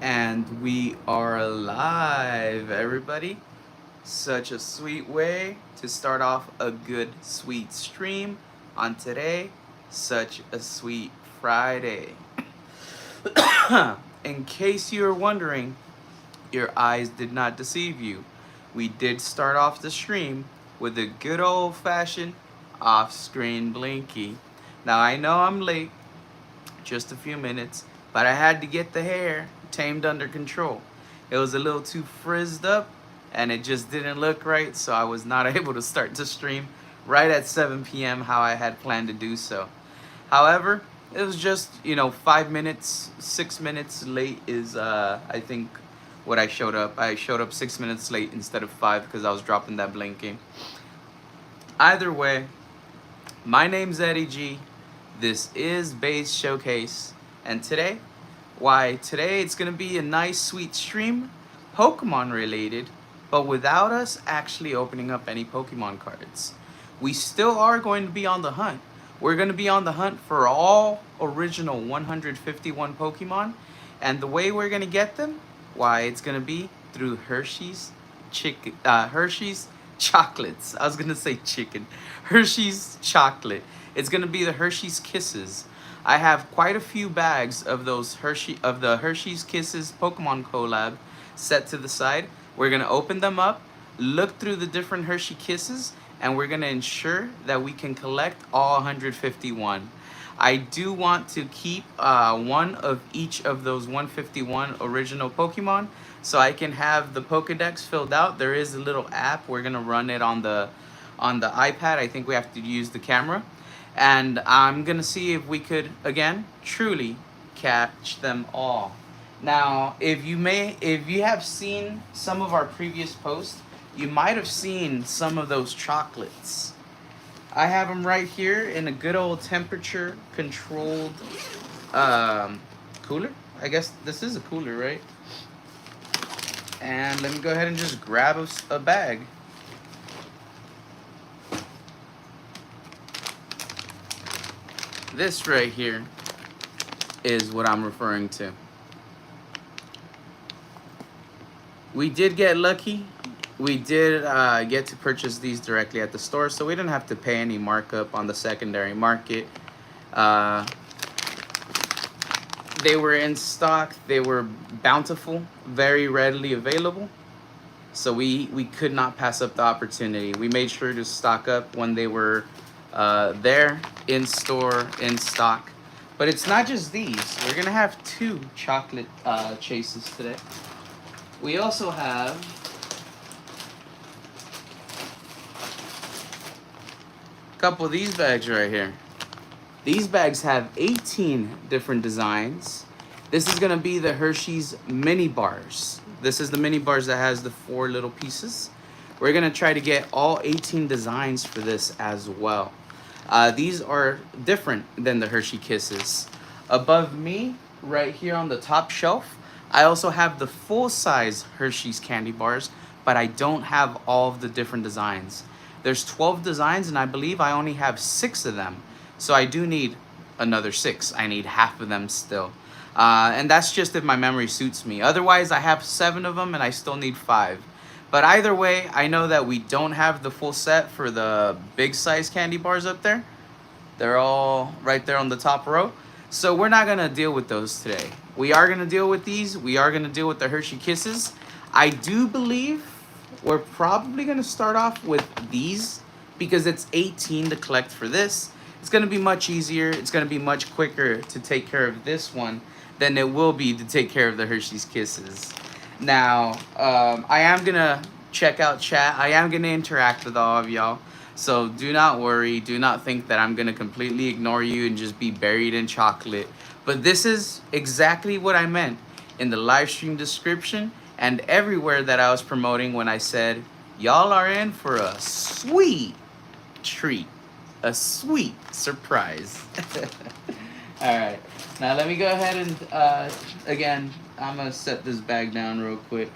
And we are live, everybody. Such a sweet way to start off a good, sweet stream on today. Such a sweet Friday. In case you're wondering, your eyes did not deceive you. We did start off the stream with a good old-fashioned off-screen blinky. Now I know I'm late, just a few minutes, but I had to get the hair tamed under control. It was a little too frizzed up and it just didn't look right, so I was not able to start the stream right at 7 p.m. how I had planned to do so. However, it was just, 5 minutes, 6 minutes late is I think what I showed up. I showed up 6 minutes late instead of 5 because I was dropping that blinking. Either way, my name's Eddie G. This is Base Showcase, and today it's gonna be a nice sweet stream, Pokemon related, but without us actually opening up any Pokemon cards. We still are going to be on the hunt. We're gonna be on the hunt for all original 151 Pokemon, and the way we're gonna get them, it's gonna be through Hershey's chocolates. I was gonna say chicken. Hershey's chocolate. It's gonna be the Hershey's Kisses. I have quite a few bags of those the Hershey's Kisses Pokemon collab set to the side. We're gonna open them up, look through the different Hershey Kisses, and we're gonna ensure that we can collect all 151. I do want to keep one of each of those 151 original Pokemon so I can have the Pokedex filled out. There is a little app. We're gonna run it on the iPad. I think we have to use the camera. And I'm gonna see if we could, again, truly catch them all. Now, if you have seen some of our previous posts, you might have seen some of those chocolates. I have them right here in a good old temperature controlled cooler. I guess this is a cooler, right? And let me go ahead and just grab a bag. This right here is what I'm referring to. We did get lucky. We did get to purchase these directly at the store, so we didn't have to pay any markup on the secondary market. They were in stock. They were bountiful, very readily available. So we could not pass up the opportunity. We made sure to stock up when they were there, in store, in stock. But it's not just these. We're gonna have 2 chocolate chases today. We also have a couple of these bags right here. These bags have 18 different designs. This is gonna be the Hershey's mini bars. This is the mini bars that has the 4 little pieces. We're gonna try to get all 18 designs for this as well. These are different than the Hershey Kisses. Above me, right here on the top shelf, I also have the full-size Hershey's candy bars, but I don't have all of the different designs. There's 12 designs, and I believe I only have 6 of them. So I do need another 6. I need half of them still. And that's just if my memory suits me. Otherwise, I have 7 of them, and I still need 5. But either way, I know that we don't have the full set for the big size candy bars up there. They're all right there on the top row. So we're not gonna deal with those today. We are gonna deal with these. We are gonna deal with the Hershey Kisses. I do believe we're probably gonna start off with these because it's 18 to collect for this. It's gonna be much easier. It's gonna be much quicker to take care of this one than it will be to take care of the Hershey's Kisses. Now, I am gonna check out chat. I am gonna interact with all of y'all. So do not worry. Do not think that I'm gonna completely ignore you and just be buried in chocolate. But this is exactly what I meant in the live stream description and everywhere that I was promoting when I said, y'all are in for a sweet treat. A sweet surprise. All right. Now let me go ahead and, again, I'm going to set this bag down real quick.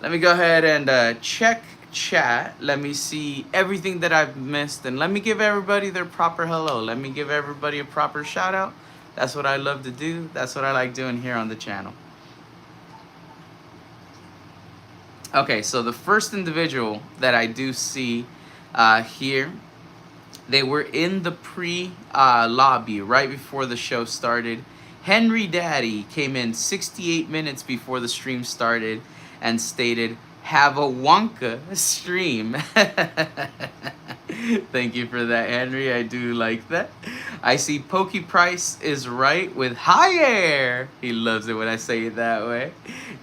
Let me go ahead and check chat. Let me see everything that I've missed. And let me give everybody their proper hello. Let me give everybody a proper shout out. That's what I love to do. That's what I like doing here on the channel. Okay, so the first individual that I do see here, they were in the lobby right before the show started. Henry Daddy came in 68 minutes before the stream started and stated, "Have a Wonka stream." Thank you for that, Henry. I do like that. I see Pokey Price is right with high air. He loves it when I say it that way.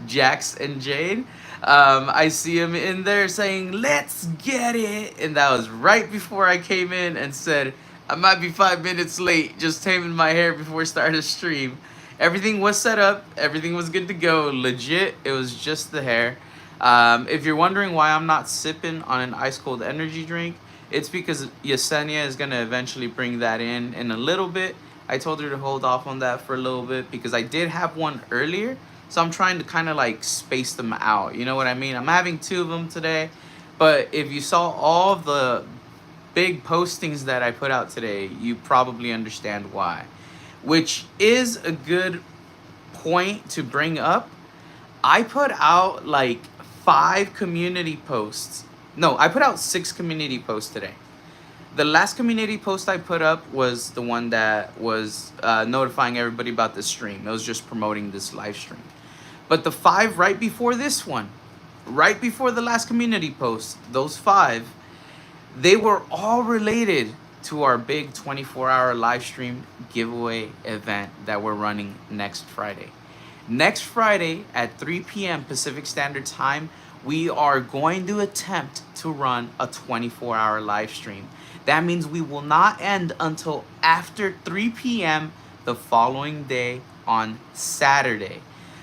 Jax and Jade. I see him in there saying, "Let's get it." And that was right before I came in and said, "I might be 5 minutes late, just taming my hair before I started the stream." Everything was set up. Everything was good to go. Legit, it was just the hair. If you're wondering why I'm not sipping on an ice cold energy drink, it's because Yesenia is going to eventually bring that in a little bit. I told her to hold off on that for a little bit because I did have one earlier. So I'm trying to kind of like space them out. You know what I mean? I'm having 2 of them today. But if you saw all the big postings that I put out today, you probably understand why. Which is a good point to bring up. I put out like 5 community posts. No, I put out 6 community posts today. The last community post I put up was the one that was notifying everybody about the stream. It was just promoting this live stream. But the 5 right before this one, right before the last community post, those 5, they were all related to our big 24-hour live stream giveaway event that we're running next Friday. Next Friday at 3 p.m. Pacific Standard Time, we are going to attempt to run a 24-hour live stream. That means we will not end until after 3 p.m. the following day on Saturday.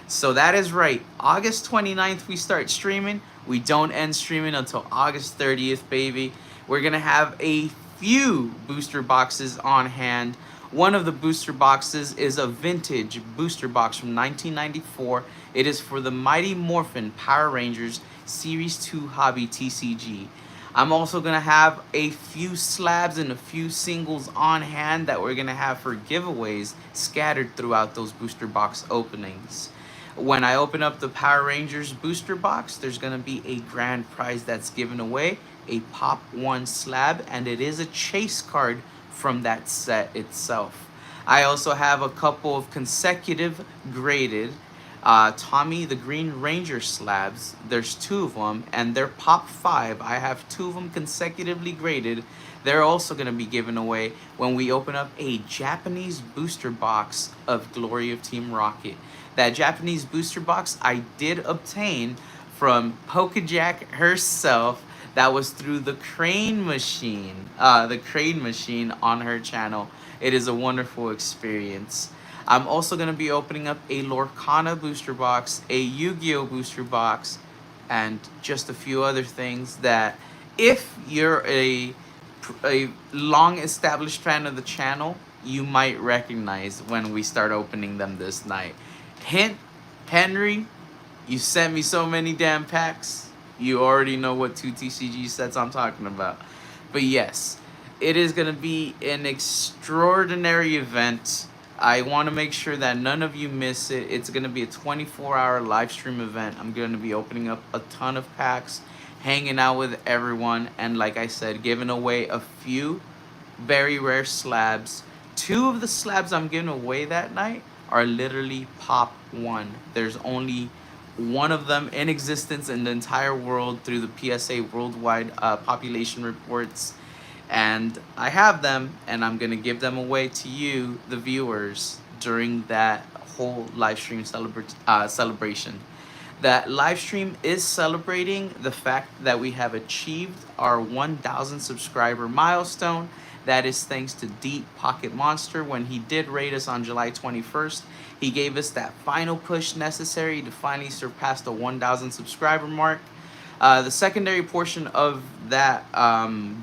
So that is right. August 29th, we start streaming. We don't end streaming until August 30th, baby. We're going to have a few booster boxes on hand. One of the booster boxes is a vintage booster box from 1994. It is for the Mighty Morphin Power Rangers Series 2 Hobby TCG. I'm also going to have a few slabs and a few singles on hand that we're going to have for giveaways scattered throughout those booster box openings. When I open up the Power Rangers booster box, there's going to be a grand prize that's given away, a Pop 1 slab, and it is a chase card from that set itself. I also have a couple of consecutive graded Tommy the Green Ranger slabs. There's 2 of them, and they're Pop 5. I have 2 of them consecutively graded. They're also going to be given away when we open up a Japanese booster box of Glory of Team Rocket. That Japanese booster box I did obtain from Pokedex herself. That was through the crane machine. The crane machine on her channel. It is a wonderful experience. I'm also going to be opening up a Lorcana booster box, a Yu-Gi-Oh booster box, and just a few other things that if you're a long established fan of the channel, you might recognize when we start opening them this night. Hint, Henry, you sent me so many damn packs. You already know what 2 TCG sets I'm talking about. But yes, it is going to be an extraordinary event. I want to make sure that none of you miss it. It's going to be a 24-hour live stream event. I'm going to be opening up a ton of packs, hanging out with everyone, and like I said, giving away a few very rare slabs. 2 of the slabs I'm giving away that night are literally Pop 1. There's only 1 of them in existence in the entire world through the PSA worldwide population reports. And I have them, and I'm going to give them away to you, the viewers, during that whole live stream celebration. That live stream is celebrating the fact that we have achieved our 1,000 subscriber milestone. That is thanks to Deep Pocket Monster. When he did raid us on July 21st, he gave us that final push necessary to finally surpass the 1,000 subscriber mark. The secondary portion of that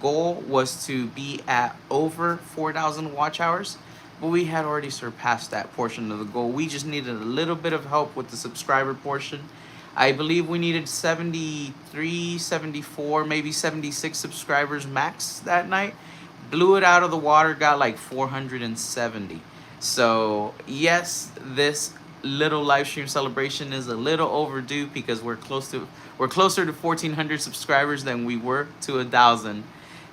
goal was to be at over 4,000 watch hours, but we had already surpassed that portion of the goal. We just needed a little bit of help with the subscriber portion. I believe we needed 73, 74, maybe 76 subscribers max that night. Blew it out of the water, got like 470. So yes, this little live stream celebration is a little overdue because we're closer to 1,400 subscribers than we were to 1,000,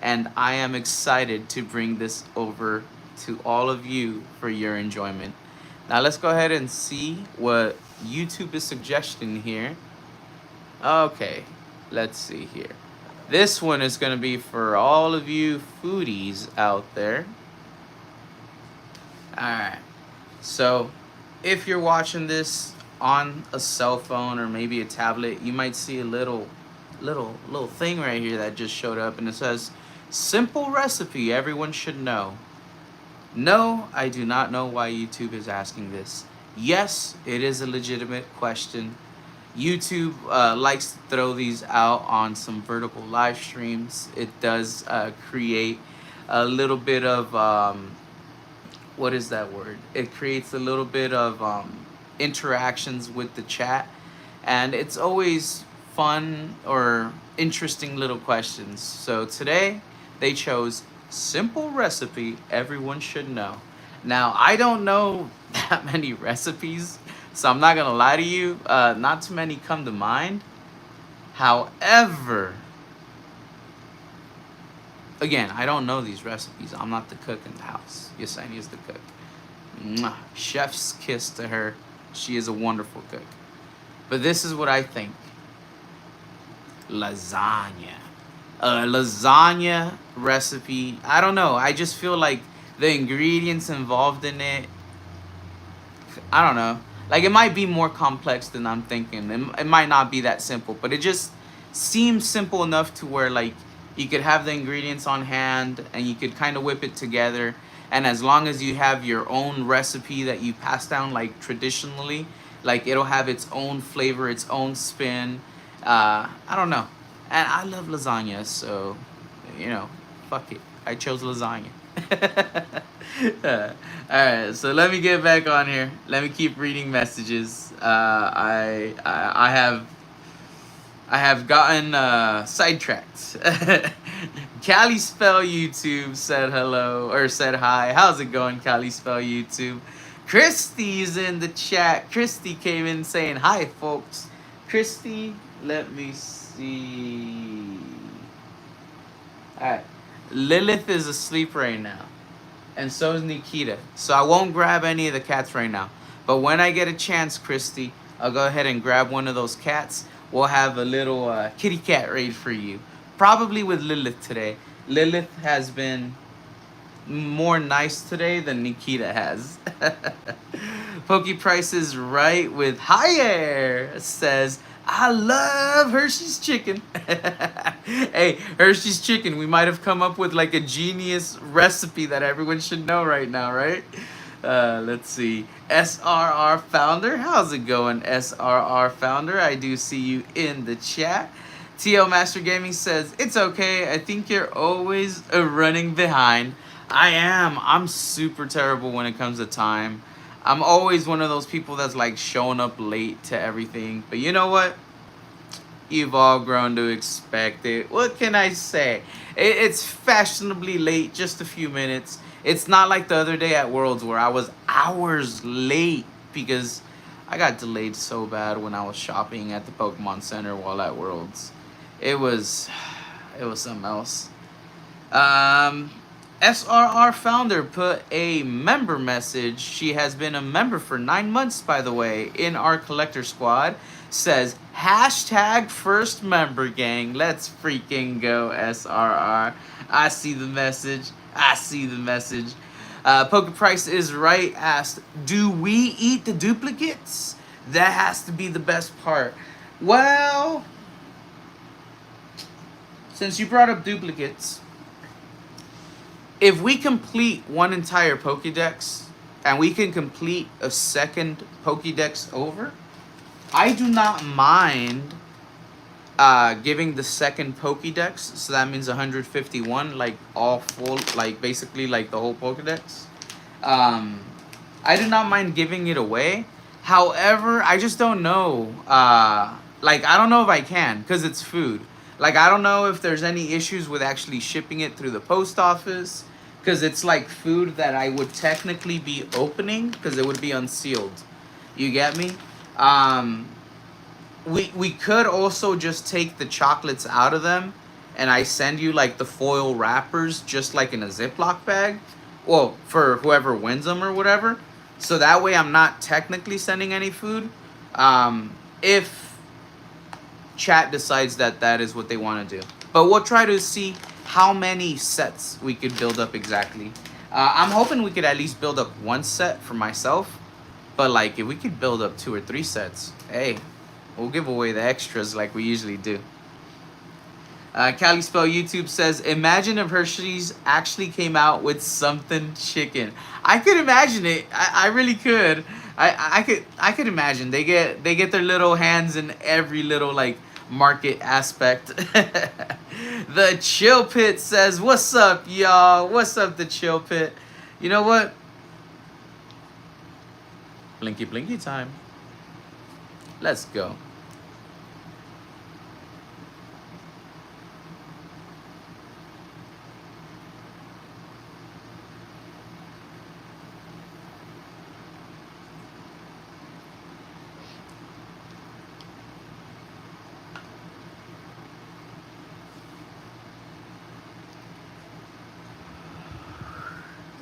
and I am excited to bring this over to all of you for your enjoyment. Now let's go ahead and see what YouTube is suggesting here. Okay, let's see here. This one is going to be for all of you foodies out there. Alright, so if you're watching this on a cell phone or maybe a tablet, you might see a little thing right here that just showed up, and it says, simple recipe everyone should know. No, I do not know why YouTube is asking this. Yes, it is a legitimate question. YouTube likes to throw these out on some vertical live streams. It does create a little bit of, what is that word? It creates a little bit of interactions with the chat. And it's always fun or interesting little questions. So today, they chose simple recipe everyone should know. Now, I don't know that many recipes, so I'm not gonna lie to you, not too many come to mind. However, again, I don't know these recipes. I'm not the cook in the house. Yesenia is the cook. Mwah. Chef's kiss to her. She is a wonderful cook. But this is what I think. Lasagna. A lasagna recipe. I don't know. I just feel like the ingredients involved in it, I don't know. Like, it might be more complex than I'm thinking. It might not be that simple, but it just seems simple enough to where, like, you could have the ingredients on hand and you could kind of whip it together. And as long as you have your own recipe that you pass down, like, traditionally, like, it'll have its own flavor, its own spin. I don't know. And I love lasagna, so, you know, fuck it. I chose lasagna. Alright, so let me get back on here. Let me keep reading messages. I have gotten sidetracked. Cali Spell YouTube said hello, or said hi. How's it going, Cali Spell YouTube? Christy's in the chat. Christy came in saying hi, folks. Christy, let me see. Alright. Lilith is asleep right now. And so is Nikita. So I won't grab any of the cats right now. But when I get a chance, Christy, I'll go ahead and grab one of those cats. We'll have a little kitty cat raid for you. Probably with Lilith today. Lilith has been more nice today than Nikita has. Pokey Price is right with Hi Air says, I love Hershey's chicken. Hey, Hershey's chicken. We might have come up with like a genius recipe that everyone should know right now, right? Let's see. SRR Founder. How's it going, SRR Founder? I do see you in the chat. TL Master Gaming says, it's okay. I think you're always running behind. I am. I'm super terrible when it comes to time. I'm always one of those people that's like showing up late to everything. But you know what? You've all grown to expect it. What can I say? It's fashionably late, just a few minutes. It's not like the other day at Worlds where I was hours late because I got delayed so bad when I was shopping at the Pokemon Center while at Worlds. It was something else. SRR Founder put a member message. She has been a member for 9 months, by the way, in our collector squad. Says, hashtag first member gang. Let's freaking go, SRR. I see the message. I see the message. Poke Price is right. Asked, do we eat the duplicates? That has to be the best part. Well, since you brought up duplicates, if we complete one entire Pokedex and we can complete a second Pokedex over, I do not mind giving the second Pokedex. So that means 151, like all full, like basically like the whole Pokedex. I do not mind giving it away. However, I just don't know. Like, I don't know if I can because it's food. Like, I don't know if there's any issues with actually shipping it through the post office because it's like food that I would technically be opening because it would be unsealed. You get me? We could also just take the chocolates out of them, and I send you like the foil wrappers, just like in a Ziploc bag. Well, for whoever wins them or whatever. So that way I'm not technically sending any food. If chat decides that that is what they want to do. But we'll try to see how many sets we could build up exactly. I'm hoping we could at least build up one set for myself. But like if we could build up 2 or 3 sets, hey, we'll give away the extras like we usually do. Cali Spell YouTube says, imagine if Hershey's actually came out with something chicken. I could imagine it. I really could. I could imagine. They get their little hands in every little like market aspect. The Chill Pit says, what's up, y'all? What's up, the Chill Pit? You know what? Blinky blinky time. Let's go.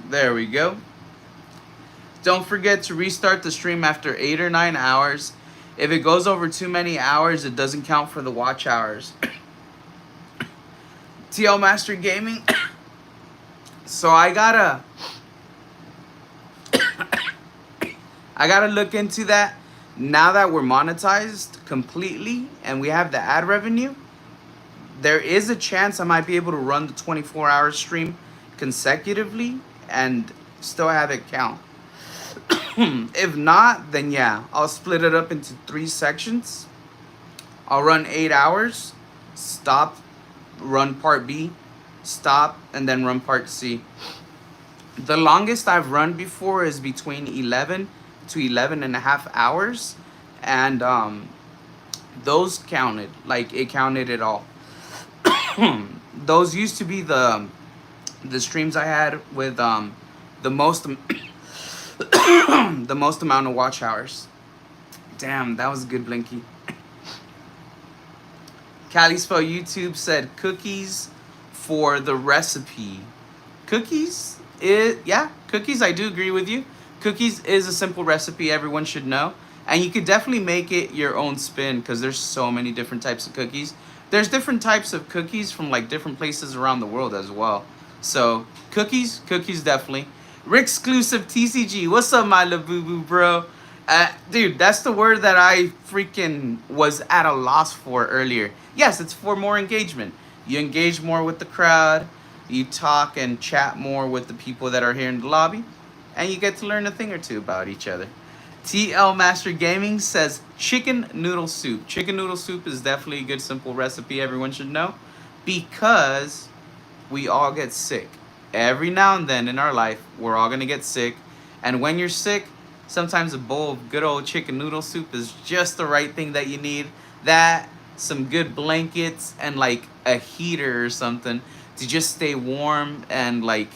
There we go. Don't forget to restart the stream after 8 or 9 hours. If it goes over too many hours, it doesn't count for the watch hours. TL Master Gaming. So I gotta look into that now that we're monetized completely and we have the ad revenue. There is a chance I might be able to run the 24-hour stream consecutively and still have it count. If not, then yeah, I'll split it up into 3 sections. I'll run 8 hours, stop, run part B, stop, and then run part C. The longest I've run before is between 11 to 11 and a half hours, and those counted, like it counted it all. Those used to be the streams I had with the most the most amount of watch hours. Damn, that was a good blinky. Cali Spell YouTube said cookies for the recipe. Cookies? Yeah, cookies, I do agree with you. Cookies is a simple recipe everyone should know. And you could definitely make it your own spin because there's so many different types of cookies. There's different types of cookies from like different places around the world as well. So cookies definitely. Rick Exclusive TCG, what's up, my Labubu bro? Dude, that's the word that I freaking was at a loss for earlier. Yes, it's for more engagement. You engage more with the crowd, you talk and chat more with the people that are here in the lobby, and you get to learn a thing or two about each other. TL Master Gaming says chicken noodle soup. Chicken noodle soup is definitely a good simple recipe everyone should know because we all get sick. Every now and then in our life, we're all gonna get sick. And when you're sick, sometimes a bowl of good old chicken noodle soup is just the right thing that you need. That, some good blankets, and like a heater or something to just stay warm and like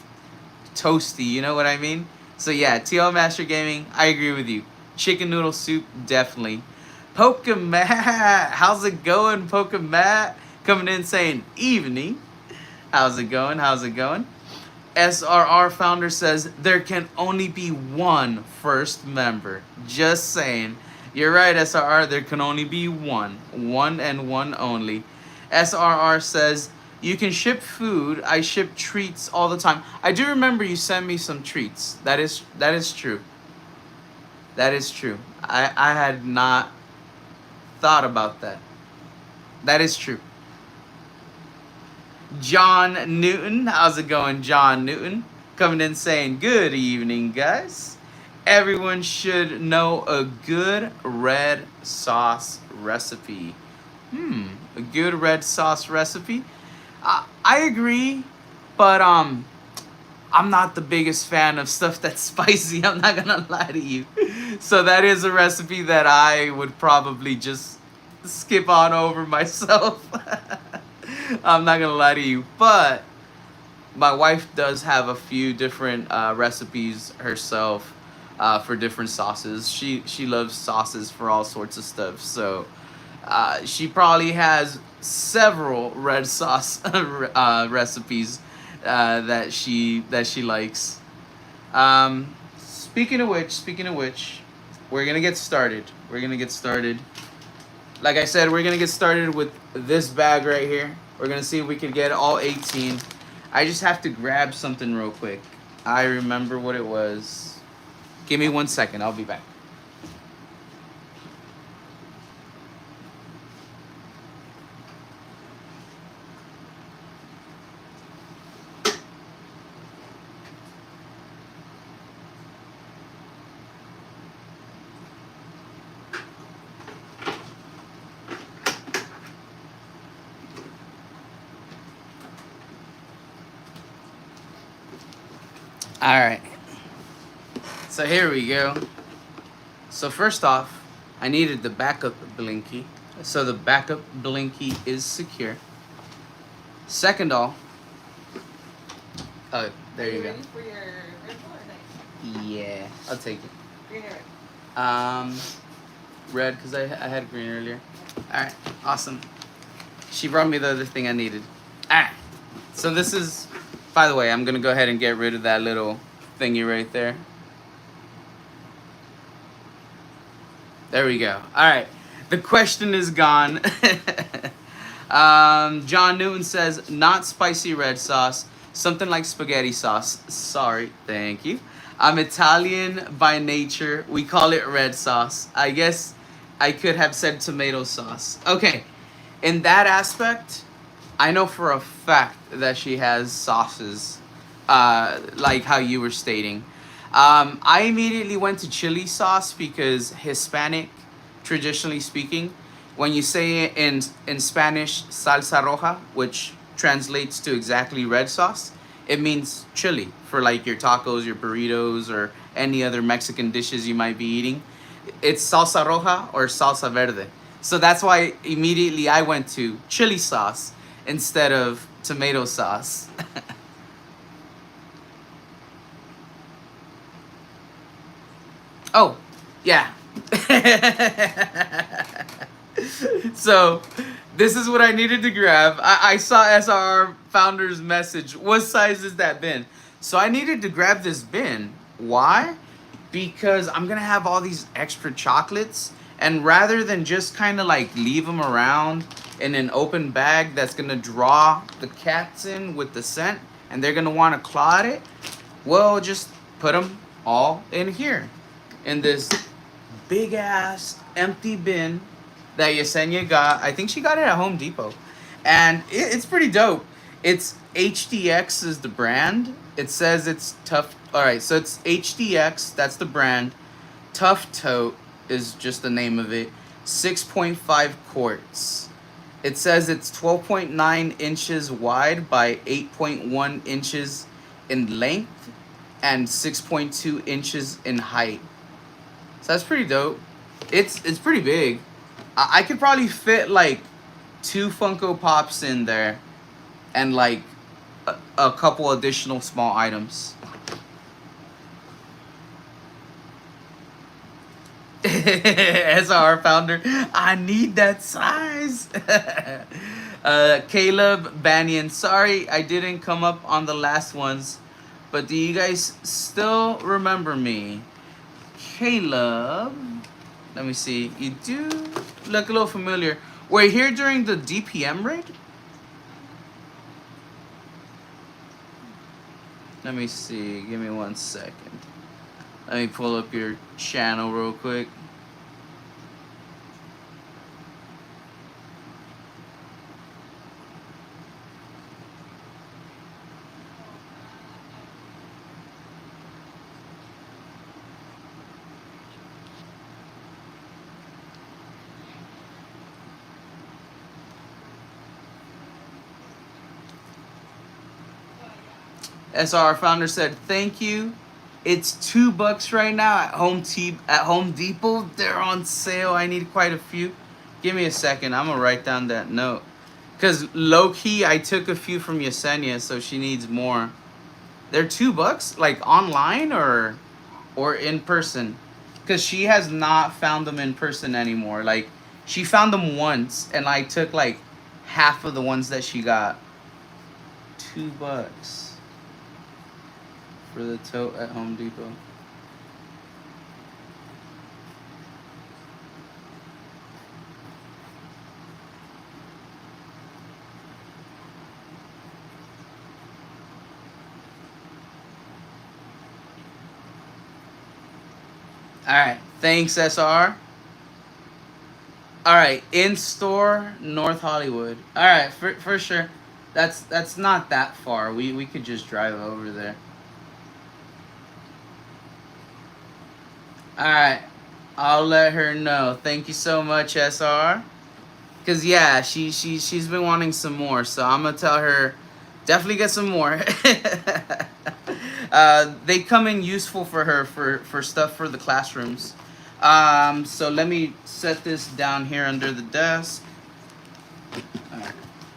toasty, you know what I mean? So yeah, TL Master Gaming, I agree with you. Chicken noodle soup, definitely. Pokemon, how's it going, Pokemon? Coming in saying evening. How's it going? How's it going? SRR founder says there can only be one first member. Just saying. You're right, SRR. There can only be one. One and one only. SRR says you can ship food. I ship treats all the time. I do remember you sent me some treats. That is true. That is true. I had not thought about that. That is true. John Newton, how's it going, John Newton? Coming in saying, good evening, guys. Everyone should know a good red sauce recipe. A good red sauce recipe? I agree, but I'm not the biggest fan of stuff that's spicy, I'm not gonna lie to you. So that is a recipe that I would probably just skip on over myself. I'm not gonna lie to you, but my wife does have a few different recipes herself. for different sauces. She loves sauces for all sorts of stuff. So she probably has several red sauce recipes that she likes. Speaking of which, we're gonna get started. We're gonna get started. Like I said, we're gonna get started with this bag right here. We're gonna see if we can get all 18. I just have to grab something real quick. I remember what it was. Give me 1 second. I'll be back. All right. So here we go. So first off, I needed the backup blinky. So the backup blinky is secure. Second off, oh, there you go. Ready for your red or Yeah, I'll take it. green or red? Red, because I had green earlier. All right, awesome. She brought me the other thing I needed. All right, so this is, by the way, I'm going to go ahead and get rid of that little thingy right there. There we go. All right, the question is gone. John Newton says, not spicy red sauce, something like spaghetti sauce. Sorry, thank you. I'm Italian by nature. We call it red sauce. I guess I could have said tomato sauce. Okay, in that aspect, I know for a fact that she has sauces, like how you were stating. I immediately went to chili sauce because Hispanic, traditionally speaking, when you say it in Spanish, salsa roja, which translates to exactly red sauce, it means chili for like your tacos, your burritos, or any other Mexican dishes you might be eating. It's salsa roja or salsa verde. So that's why immediately I went to chili sauce instead of tomato sauce. Oh, yeah. So this is what I needed to grab. I saw SRR Founder's message. What size is that bin? So I needed to grab this bin. Why? Because I'm going to have all these extra chocolates. And rather than just kind of like leave them around in an open bag that's going to draw the cats in with the scent, and they're going to want to claw at it, well, just put them all in here. In this big ass empty bin that Yesenia got. I think she got it at Home Depot. And it's pretty dope. It's HDX is the brand. It says it's tough. Alright, so it's HDX, that's the brand. Tough Tote is just the name of it. 6.5 quarts. It says it's 12.9 inches wide by 8.1 inches in length and 6.2 inches in height. So that's pretty dope. It's pretty big. I could probably fit like 2 Funko Pops in there and like a couple additional small items. SR Founder, I need that size. Caleb Banyan, sorry I didn't come up on the last ones, but do you guys still remember me? Caleb, let me see. You do look a little familiar. Were you here during the DPM raid? Let me see. Give me 1 second. Let me pull up your channel real quick. SR Founder said, thank you. It's $2 right now at Home Depot. They're on sale. I need quite a few. Give me a second. I'm gonna write down that note. Cause low key, I took a few from Yesenia, so she needs more. They're $2, like online or? or in person, because she has not found them in person anymore. Like, she found them once, and I took like half of the ones that she got. $2 for the tote at Home Depot. All right, thanks, SR. All right, in store, North Hollywood. All right, for sure. That's not that far. We could just drive over there. All right, I'll let her know. Thank you so much, SR. Cause yeah, she's been wanting some more, so I'm gonna tell her definitely get some more. They come in useful for her for stuff for the classrooms. So let me set this down here under the desk. All right,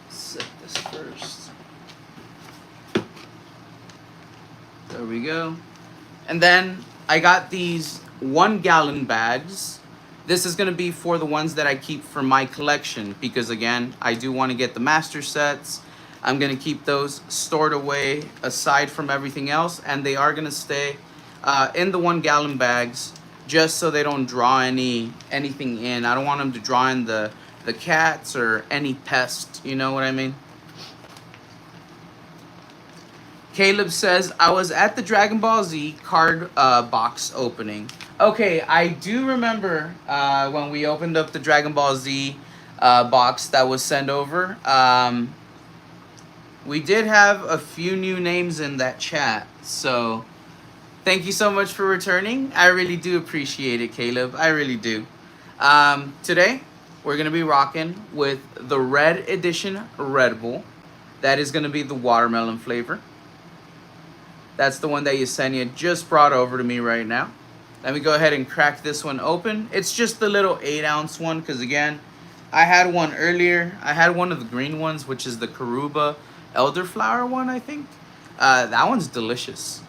set this first. There we go. And then I got these 1-gallon bags. This is going to be for the ones that I keep for my collection, because again, I do want to get the master sets. I'm going to keep those stored away aside from everything else, and they are going to stay in the 1-gallon bags just so they don't draw anything in. I don't want them to draw in the cats or any pest, you know what I mean? Caleb says, I was at the Dragon Ball Z card box opening. Okay, I do remember when we opened up the Dragon Ball Z box that was sent over. We did have a few new names in that chat, so thank you so much for returning. I really do appreciate it, Caleb. I really do. Today, we're going to be rocking with the Red Edition Red Bull. That is going to be the watermelon flavor. That's the one that Yesenia just brought over to me right now. Let me go ahead and crack this one open. It's just the little 8-ounce one, because again, I had one earlier. I had one of the green ones, which is the Karuba elderflower one, I think. That one's delicious.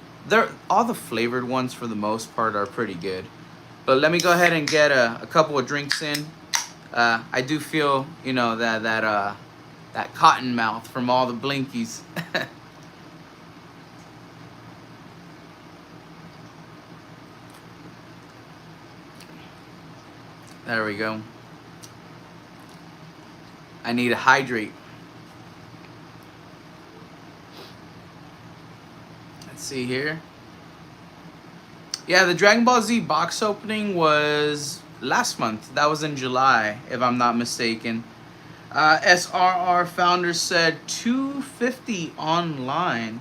All the flavored ones, for the most part, are pretty good. But let me go ahead and get a couple of drinks in. I do feel, you know, that cotton mouth from all the blinkies. There we go. I need to hydrate. Let's see here. Yeah, the Dragon Ball Z box opening was last month. That was in July, if I'm not mistaken. SRR founder said $250 online.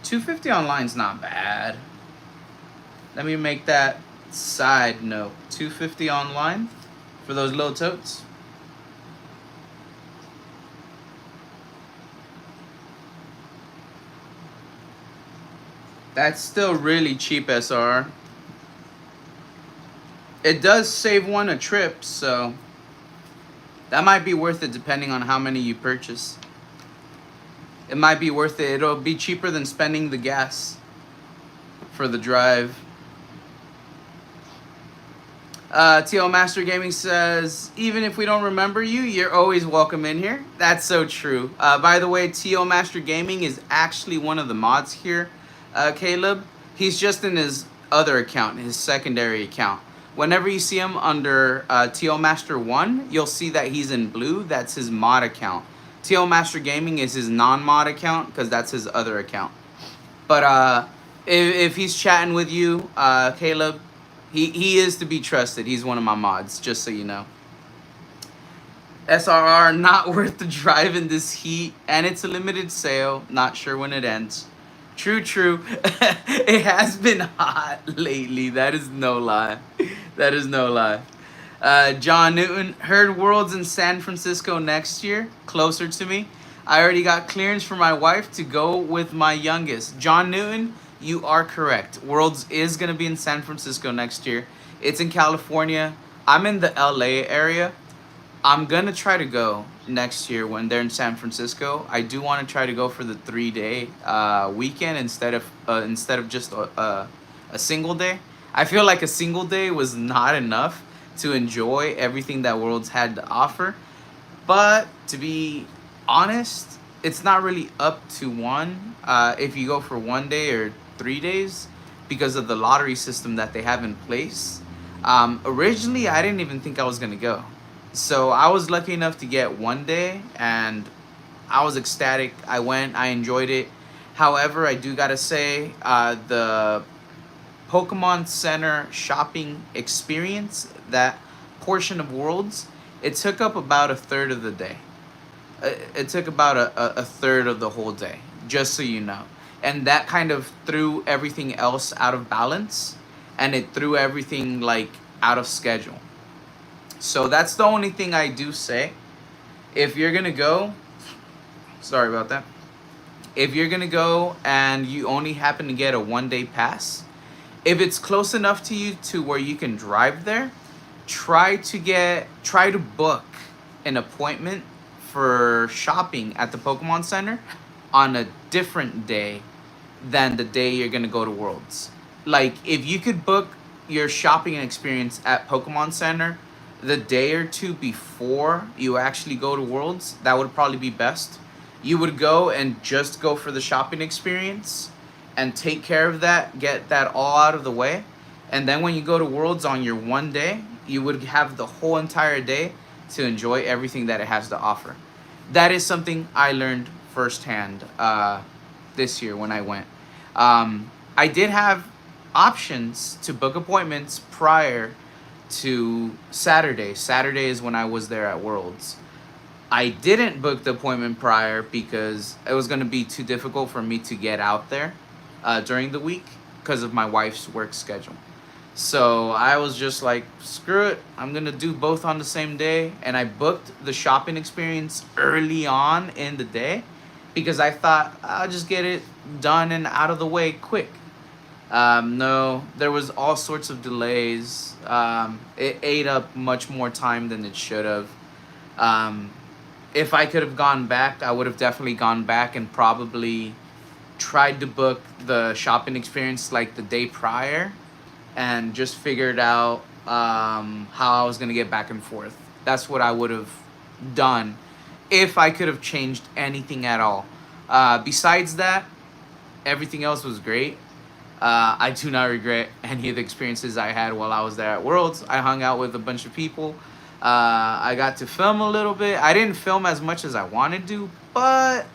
$250 online's not bad. Let me make that side note. $250 online for those little totes. That's still really cheap, SR. It does save one a trip, so that might be worth it depending on how many you purchase. It might be worth it. It'll be cheaper than spending the gas for the drive. TL Master Gaming says, even if we don't remember you, you're always welcome in here. That's so true. By the way, TL Master Gaming is actually one of the mods here, Caleb. He's just in his other account, his secondary account. Whenever you see him under TL Master 1, you'll see that he's in blue. That's his mod account. TL Master Gaming is his non-mod account, because that's his other account. But if he's chatting with you, Caleb, he is to be trusted. He's one of my mods, just so you know. SRR, not worth the drive in this heat, and it's a limited sale. Not sure when it ends. True. It has been hot lately. That is no lie. That is no lie. John Newton, heard Worlds in San Francisco next year, closer to me. I already got clearance for my wife to go with my youngest. John Newton, you are correct. Worlds is going to be in San Francisco next year. It's in California. I'm in the LA area. I'm going to try to go next year when they're in San Francisco. I do want to try to go for the 3-day weekend instead of just a single day. I feel like a single day was not enough to enjoy everything that Worlds had to offer. But to be honest, it's not really up to one if you go for 1 day or 3 days because of the lottery system that they have in place. Originally, I didn't even think I was going to go. So I was lucky enough to get 1 day, and I was ecstatic. I went, I enjoyed it. However, I do got to say, the Pokemon Center shopping experience, that portion of Worlds, it took up about a third of the day. It took about a third of the whole day, just so you know. And that kind of threw everything else out of balance, and it threw everything like out of schedule. So that's the only thing I do say. If you're gonna go, sorry about that. If you're gonna go and you only happen to get a 1 day pass, if it's close enough to you to where you can drive there, try to book an appointment for shopping at the Pokemon Center on a different day than the day you're gonna go to Worlds. Like, if you could book your shopping experience at Pokemon Center the day or two before you actually go to Worlds, that would probably be best. You would go and just go for the shopping experience and take care of that, get that all out of the way. And then when you go to Worlds on your 1 day, you would have the whole entire day to enjoy everything that it has to offer. That is something I learned firsthand this year when I went. I did have options to book appointments prior to Saturday. Saturday is when I was there at Worlds. I didn't book the appointment prior because it was going to be too difficult for me to get out there during the week because of my wife's work schedule. So I was just like, screw it, I'm going to do both on the same day. And I booked the shopping experience early on in the day because I thought I'll just get it done and out of the way quick. No, there was all sorts of delays. It ate up much more time than it should have. If I could have gone back, I would have definitely gone back and probably tried to book the shopping experience like the day prior and just figured out how I was going to get back and forth. That's what I would have done if I could have changed anything at all. Besides that, everything else was great. I do not regret any of the experiences I had while I was there at Worlds. I hung out with a bunch of people. I got to film a little bit. I didn't film as much as I wanted to, but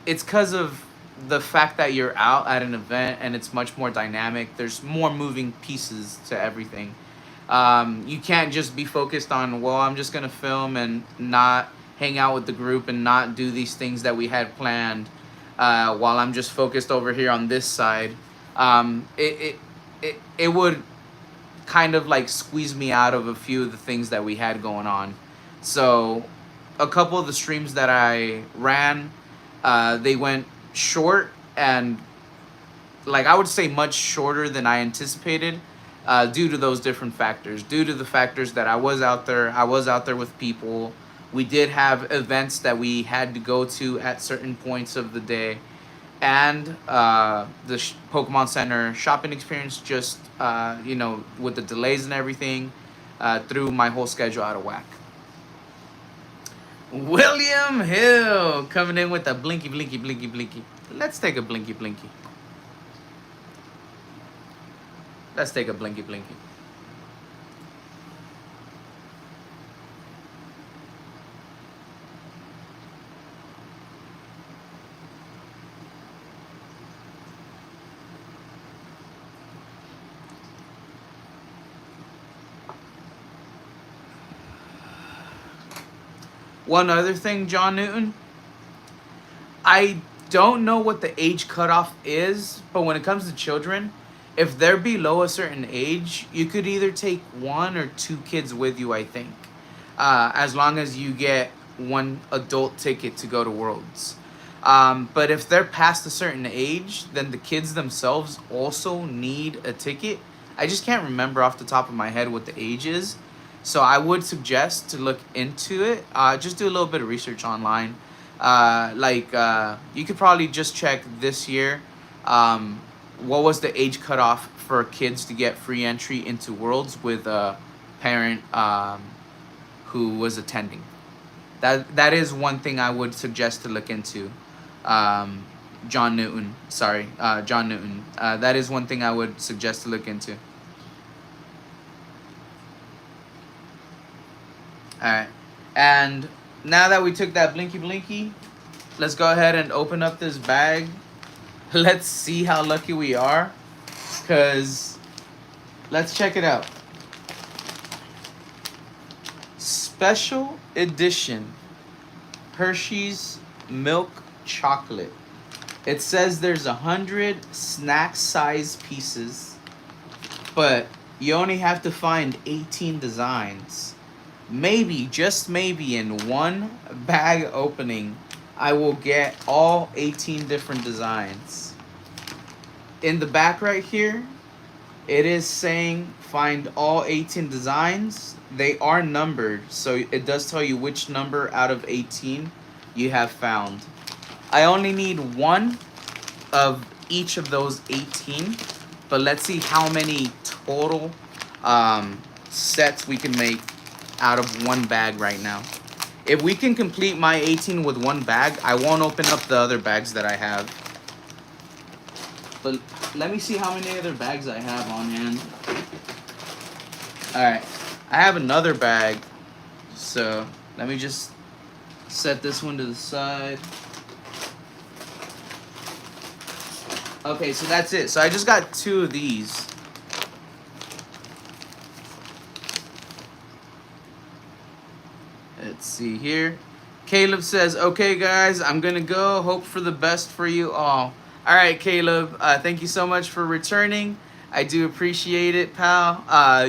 it's because of the fact that you're out at an event and it's much more dynamic. There's more moving pieces to everything. You can't just be focused on, well, I'm just going to film and not hang out with the group and not do these things that we had planned while I'm just focused over here on this side. It would kind of like squeeze me out of a few of the things that we had going on. So a couple of the streams that I ran, they went short and like I would say much shorter than I anticipated due to those different factors, due to the factors that I was out there with people. We did have events that we had to go to at certain points of the day. And the Pokemon Center shopping experience just, with the delays and everything, threw my whole schedule out of whack. William Hill coming in with a blinky, blinky, blinky, blinky. Let's take a blinky, blinky. Let's take a blinky, blinky. One other thing, John Newton, I don't know what the age cutoff is, but when it comes to children, if they're below a certain age, you could either take 1 or 2 kids with you, I think, as long as you get 1 adult ticket to go to Worlds. But if they're past a certain age, then the kids themselves also need a ticket. I just can't remember off the top of my head what the age is. So I would suggest to look into it. Just do a little bit of research online. You could probably just check this year what was the age cutoff for kids to get free entry into Worlds with a parent who was attending. That is one thing I would suggest to look into. John Newton. That is one thing I would suggest to look into. Alright. And now that we took that blinky blinky, let's go ahead and open up this bag. Let's see how lucky we are. Because let's check it out. Special edition Hershey's milk chocolate. It says there's 100 snack size pieces, but you only have to find 18 designs. Maybe, just maybe, in one bag opening, I will get all 18 different designs. In the back right here, it is saying find all 18 designs. They are numbered, so it does tell you which number out of 18 you have found. I only need one of each of those 18, but let's see how many total sets we can make out of one bag right now. If we can complete my 18 with one bag, I won't open up the other bags that I have. But let me see how many other bags I have on hand. Alright, I have another bag, so let me just set this one to the side. Okay, so that's it. So I just got 2 of these. Let's see here. Caleb says, okay, guys, I'm going to go. Hope for the best for you all. All right, Caleb, thank you so much for returning. I do appreciate it, pal.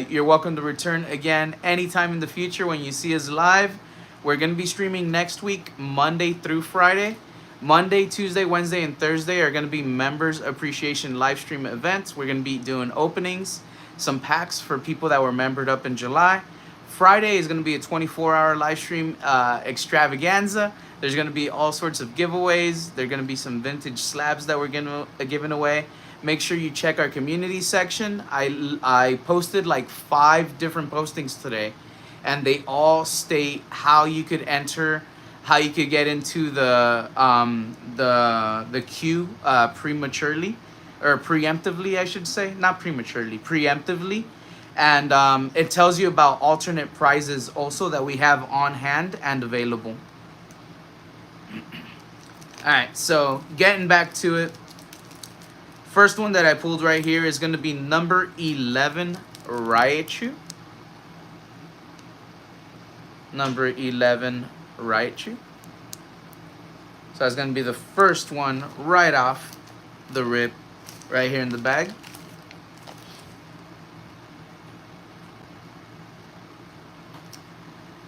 You're welcome to return again anytime in the future when you see us live. We're going to be streaming next week, Monday through Friday. Monday, Tuesday, Wednesday, and Thursday are going to be members appreciation live stream events. We're going to be doing openings, some packs for people that were membered up in July. Friday is going to be a 24-hour live stream extravaganza. There's going to be all sorts of giveaways. There are going to be some vintage slabs that we're giving away. Make sure you check our community section. I posted like 5 different postings today, and they all state how you could enter, how you could get into the queue prematurely, or preemptively, I should say, not prematurely, preemptively. And it tells you about alternate prizes also that we have on hand and available. Alright, so getting back to it. First one that I pulled right here is going to be number 11, Raichu. Number 11, Raichu. So that's going to be the first one right off the rip right here in the bag.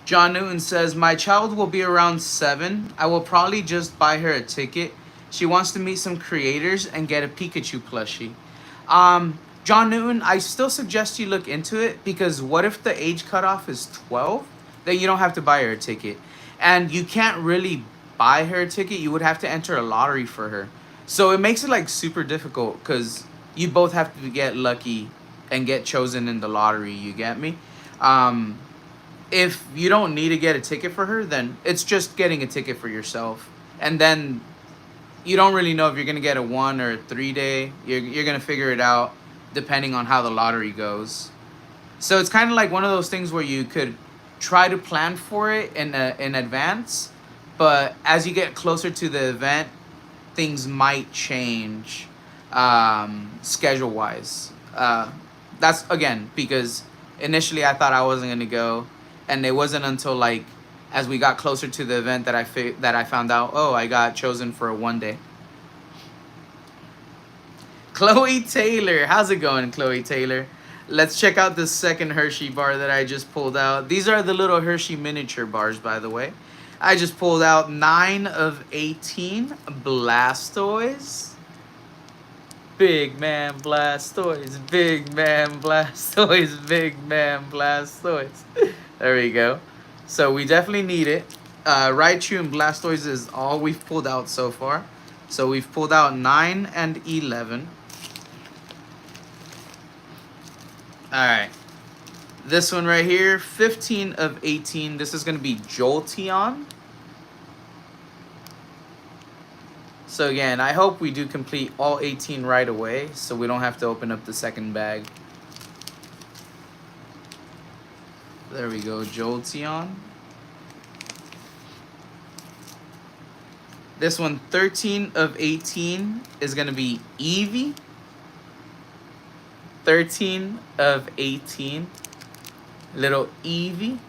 John Newton says, my child will be around 7. I will probably just buy her a ticket. She wants to meet some creators and get a Pikachu plushie. John Newton, I still suggest you look into it, because what if the age cutoff is 12? Then you don't have to buy her a ticket. And you can't really buy her a ticket. You would have to enter a lottery for her. So it makes it like super difficult, because you both have to get lucky and get chosen in the lottery. You get me? If you don't need to get a ticket for her, then it's just getting a ticket for yourself. And then you don't really know if you're going to get a 1 or a 3 day. You're going to figure it out depending on how the lottery goes. So it's kind of like one of those things where you could try to plan for it in advance. But as you get closer to the event, things might change schedule-wise. That's, again, because initially I thought I wasn't going to go. And it wasn't until like as we got closer to the event that I found out, oh, I got chosen for a 1 day. Chloe Taylor, how's it going, Chloe Taylor? Let's check out the second Hershey bar that I just pulled out. These are the little Hershey miniature bars, by the way. I just pulled out 9 of 18 Blastoise. Big man Blastoise, big man Blastoise, big man Blastoise. There we go. So we definitely need it. Raichu and Blastoise is all we've pulled out so far. So we've pulled out 9 and 11. Alright. This one right here, 15 of 18. This is going to be Jolteon. So again, I hope we do complete all 18 right away, so we don't have to open up the second bag. There we go, Jolteon. This one, 13 of 18, is going to be Eevee. 13 of 18. Little Eevee.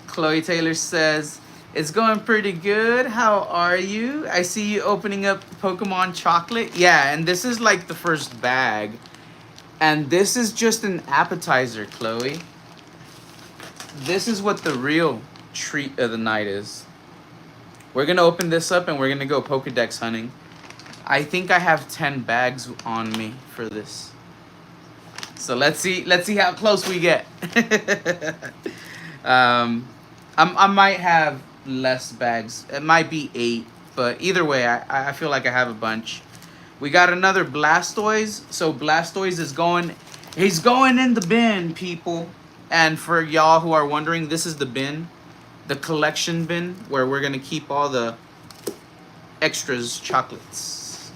Chloe Taylor says, it's going pretty good. How are you? I see you opening up Pokemon chocolate. Yeah, and this is like the first bag. And this is just an appetizer, Chloe. This is what the real treat of the night is. We're going to open this up and we're going to go Pokedex hunting. I think I have 10 bags on me for this. So let's see how close we get. I might have less bags. It might be 8, but either way, I feel like I have a bunch. We got another Blastoise. So Blastoise is he's going in the bin, people. And for y'all who are wondering, this is the bin, the collection bin, where we're gonna keep all the extras chocolates.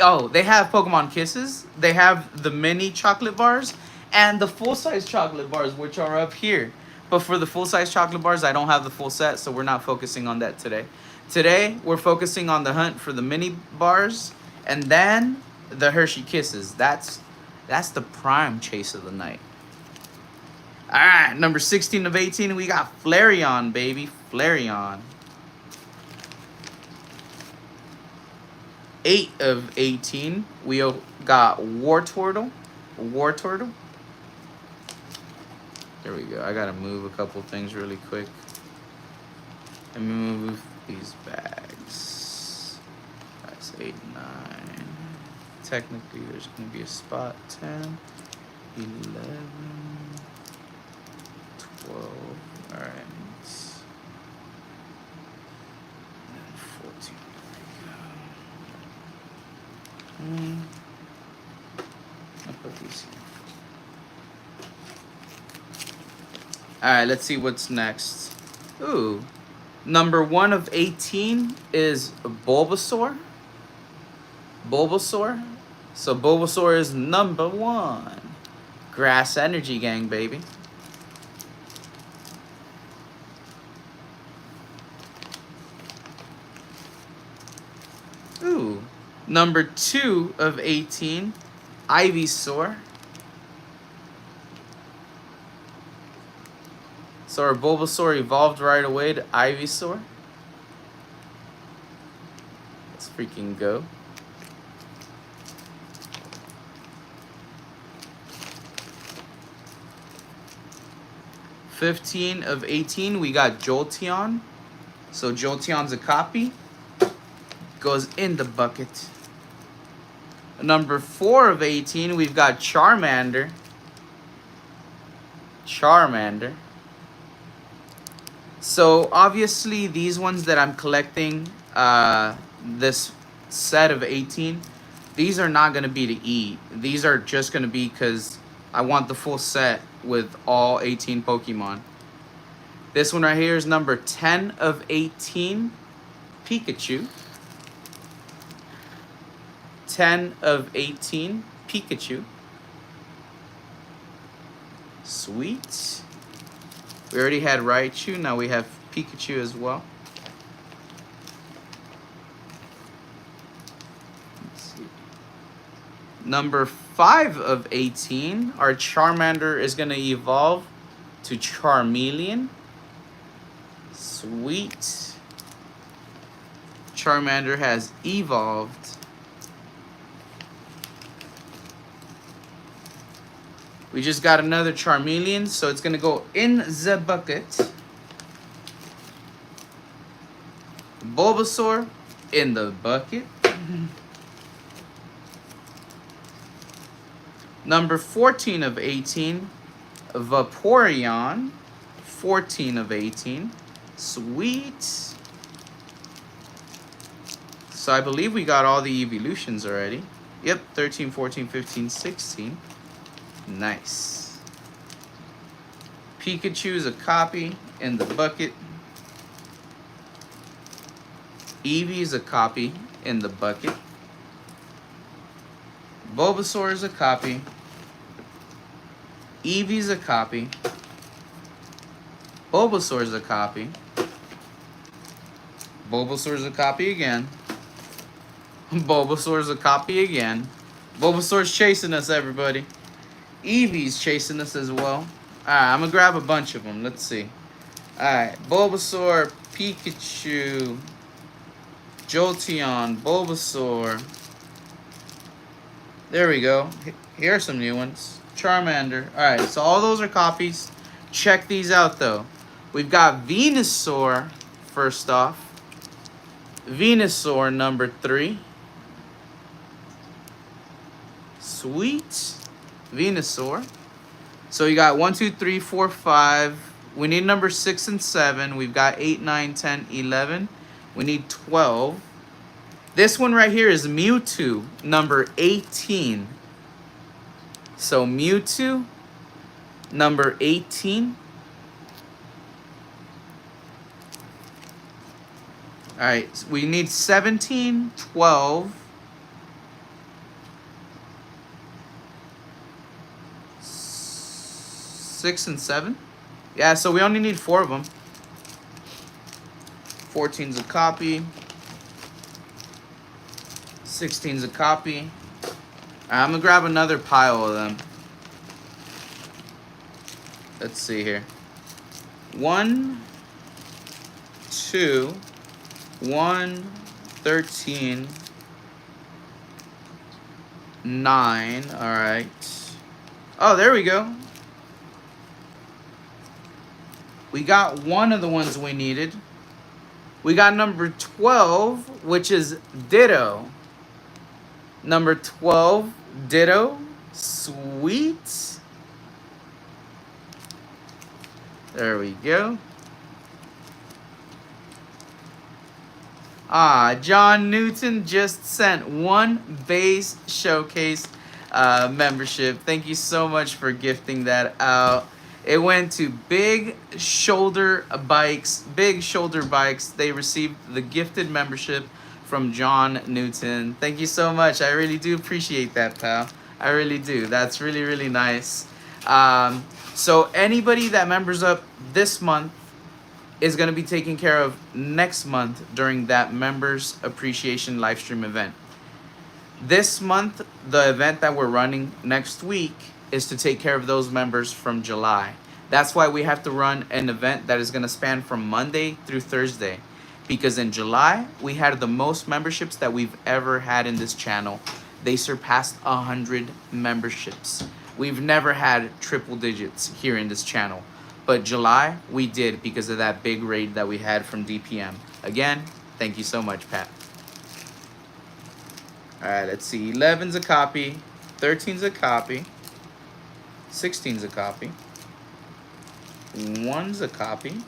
Oh, they have Pokemon Kisses. They have the mini chocolate bars and the full-size chocolate bars, which are up here. But for the full-size chocolate bars, I don't have the full set, so we're not focusing on that today. Today, we're focusing on the hunt for the mini bars and then the Hershey Kisses. That's the prime chase of the night. All right, number 16 of 18, we got Flareon, baby. Flareon. 8 of 18, we got Wartortle. Wartortle. There we go. I gotta move a couple things really quick. Let me move these bags. That's 8, 9. Technically, there's gonna be a spot. 10, 11, 12. All right. 14. I'll put these here. Alright, let's see what's next. Ooh. Number 1 of 18 is Bulbasaur. Bulbasaur. So Bulbasaur is number 1. Grass Energy Gang, baby. Ooh. Number 2 of 18, Ivysaur. So our Bulbasaur evolved right away to Ivysaur. Let's freaking go. $15 of 18, we got Jolteon. So Jolteon's a copy. Goes in the bucket. Number 4 of 18, we've got Charmander. Charmander. So obviously these ones that I'm collecting, this set of 18, these are not going to be to eat. These are just going to be because I want the full set with all 18 Pokemon. This one right here is number 10 of 18, Pikachu. 10 of 18, Pikachu. Sweet. We already had Raichu, now we have Pikachu as well. Let's see. Number 5 of 18, our Charmander is going to evolve to Charmeleon. Sweet. Charmander has evolved. We just got another Charmeleon, so it's going to go in the bucket. Bulbasaur in the bucket. Number 14 of 18, Vaporeon. 14 of 18. Sweet. So I believe we got all the evolutions already. Yep, 13, 14, 15, 16. Nice. Pikachu's a copy in the bucket. Eevee's a copy in the bucket. Bulbasaur is a copy. Eevee's a copy. Bulbasaur's a copy. Bulbasaur's a copy again. Bulbasaur's a copy again. Bulbasaur's chasing us, everybody. Eevee's chasing us as well. Alright, I'm gonna grab a bunch of them. Let's see. Alright, Bulbasaur, Pikachu, Jolteon, Bulbasaur. There we go. Here are some new ones. Charmander. Alright, so all those are copies. Check these out, though. We've got Venusaur, first off. Venusaur, number 3. Sweet. Venusaur. So you got 1, 2, 3, 4, 5. We need number 6 and 7. We've got 8, 9, 10, 11. We need 12. This one right here is Mewtwo, number 18. So Mewtwo, number 18. Alright, so we need 17, 12. 6 and 7. Yeah, so we only need 4 of them. 14's a copy. 16's a copy. I'm gonna grab another pile of them. Let's see here. 1, 2, 1, 13, 9. All right. Oh, there we go. We got one of the ones we needed. We got number 12, which is Ditto. Number 12, Ditto. Sweet. There we go. Ah, John Newton just sent 1 base showcase membership. Thank you so much for gifting that out. It went to Big Shoulder Bikes. Big Shoulder Bikes. They received the gifted membership from John Newton. Thank you so much. I really do appreciate that, pal. I really do. That's really, really nice. So anybody that members up this month is going to be taken care of next month during that Members Appreciation Livestream event. This month, the event that we're running next week is to take care of those members from July. That's why we have to run an event that is going to span from Monday through Thursday. Because in July, we had the most memberships that we've ever had in this channel. They surpassed 100 memberships. We've never had triple digits here in this channel. But July, we did because of that big raid that we had from DPM. Again, thank you so much, Pat. All right, let's see. 11's a copy. 13's a copy. 16's a copy. 1's a copy.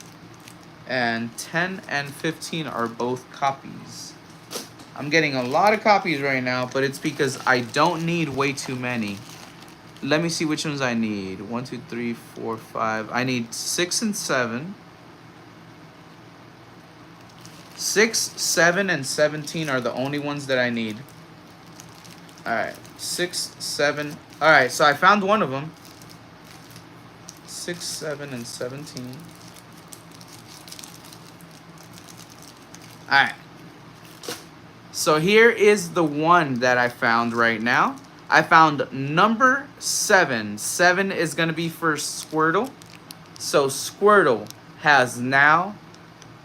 And 10 and 15 are both copies. I'm getting a lot of copies right now, but it's because I don't need way too many. Let me see which ones I need. 1, 2, 3, 4, 5. I need 6 and 7. 6, 7, and 17 are the only ones that I need. Alright. 6, 7. Alright, so I found one of them. 6, 7, and 17. Alright. So here is the one that I found right now. I found number 7. 7 is going to be for Squirtle. So Squirtle has now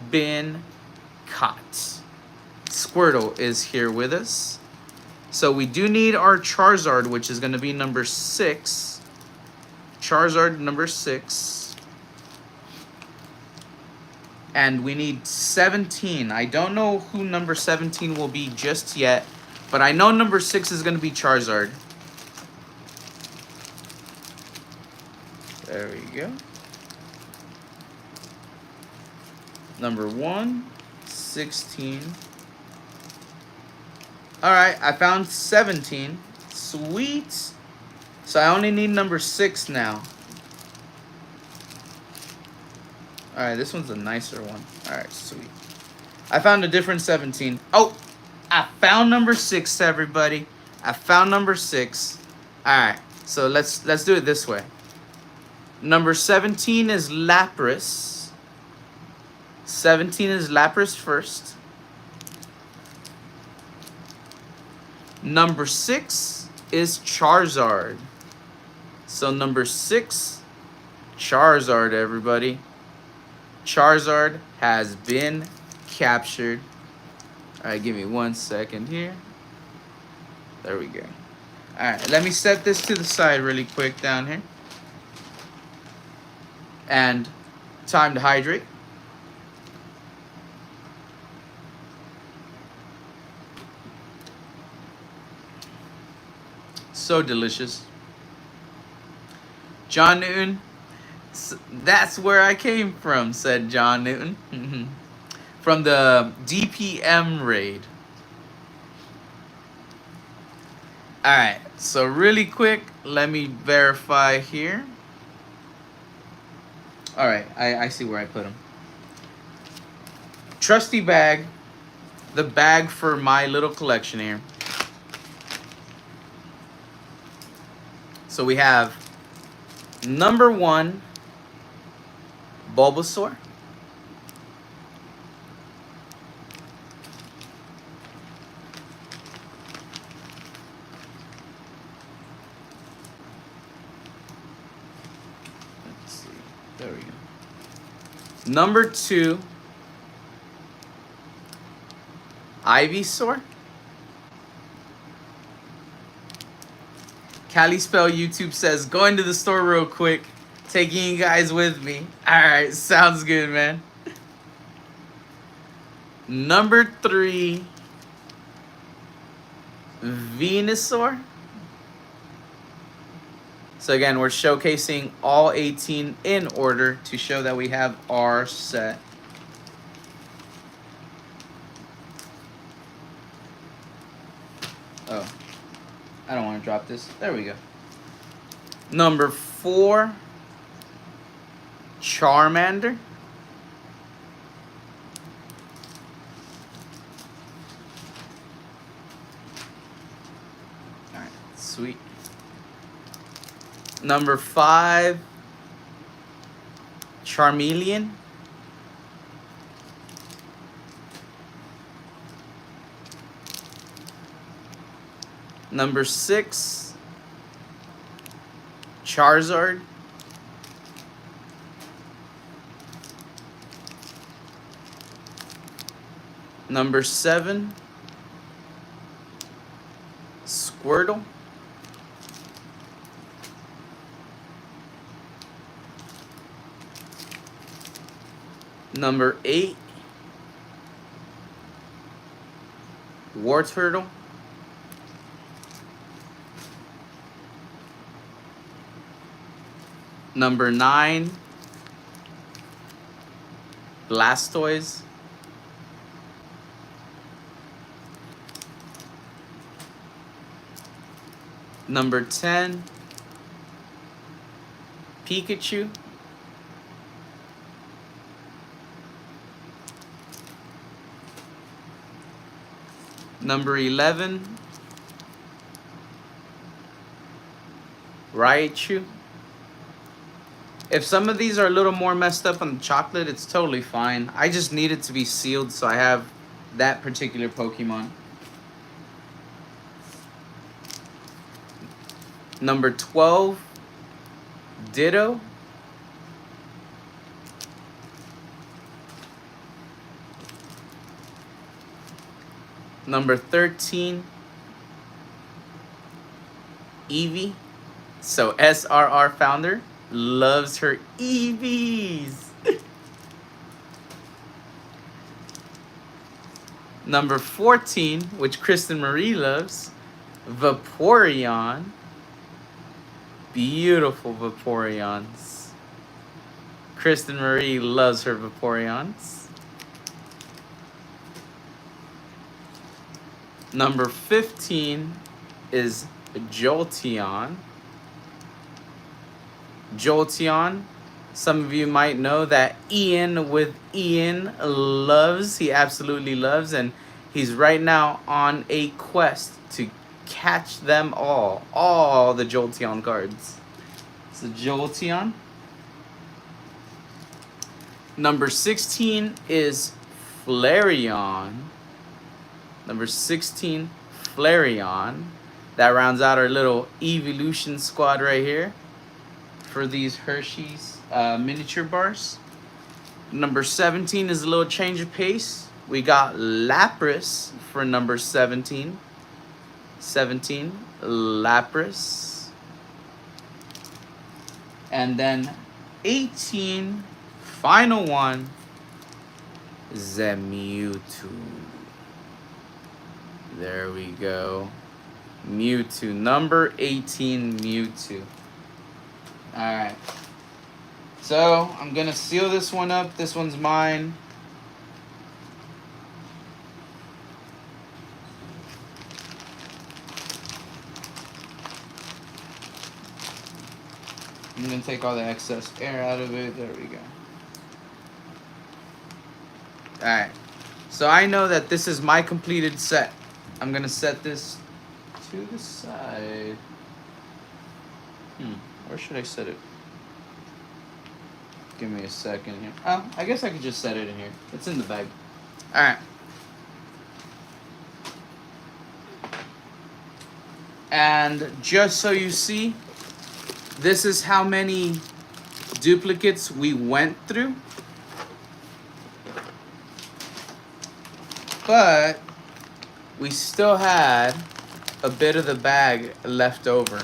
been caught. Squirtle is here with us. So we do need our Charizard, which is going to be number 6. Charizard number 6. And we need 17. I don't know who number 17 will be just yet. But I know number 6 is going to be Charizard. There we go. Number 1, 16. All right, I found 17. Sweet. So I only need number 6 now. All right, this one's a nicer one. All right, sweet. I found a different 17. Oh, I found number 6, everybody. I found number 6. All right, so let's do it this way. Number 17 is Lapras. 17 is Lapras first. Number 6 is Charizard. So number 6, Charizard, everybody. Charizard has been captured. All right, give me 1 second here. There we go. All right, let me set this to the side really quick down here. And time to hydrate. So delicious. John Newton, that's where I came from, said John Newton. From the DPM raid. Alright, so really quick, let me verify here. Alright, I see where I put them. Trusty bag, the bag for my little collection here. So we have number 1, Bulbasaur. Let's see. There we go. Number 2, Ivysaur. Cali Spell YouTube says, going to the store real quick, taking you guys with me. Alright, sounds good, man. Number 3, Venusaur. So again, we're showcasing all 18 in order to show that we have our set. Oh. I don't want to drop this. There we go. Number 4, Charmander. Alright, sweet. Number 5, Charmeleon. Number 6, Charizard. Number 7, Squirtle. Number 8, Wartortle. Number 9, Blastoise. Number 10, Pikachu. Number 11, Raichu. If some of these are a little more messed up on the chocolate, it's totally fine. I just need it to be sealed so I have that particular Pokemon. Number 12, Ditto. Number 13, Eevee. So SRR founder loves her Eevees. Number 14, which Kristen Marie loves, Vaporeon. Beautiful Vaporeons. Kristen Marie loves her Vaporeons. Number 15 is Jolteon. Jolteon. Some of you might know that Ian with Ian loves. He absolutely loves. And he's right now on a quest to catch them all the Jolteon cards. So Jolteon. Number 16 is Flareon. Number 16, Flareon. That rounds out our little evolution squad right here for these Hershey's miniature bars. Number 17 is a little change of pace. We got Lapras for number 17. 17, Lapras. And then 18, final one, the Mewtwo. There we go. Mewtwo, number 18, Mewtwo. Alright. So, I'm going to seal this one up. This one's mine. I'm going to take all the excess air out of it. There we go. Alright. So, I know that this is my completed set. I'm going to set this to the side. Where should I set it? Give me a second here. Oh, I guess I could just set it in here. It's in the bag. Alright. And just so you see, this is how many duplicates we went through. But we still had a bit of the bag left over.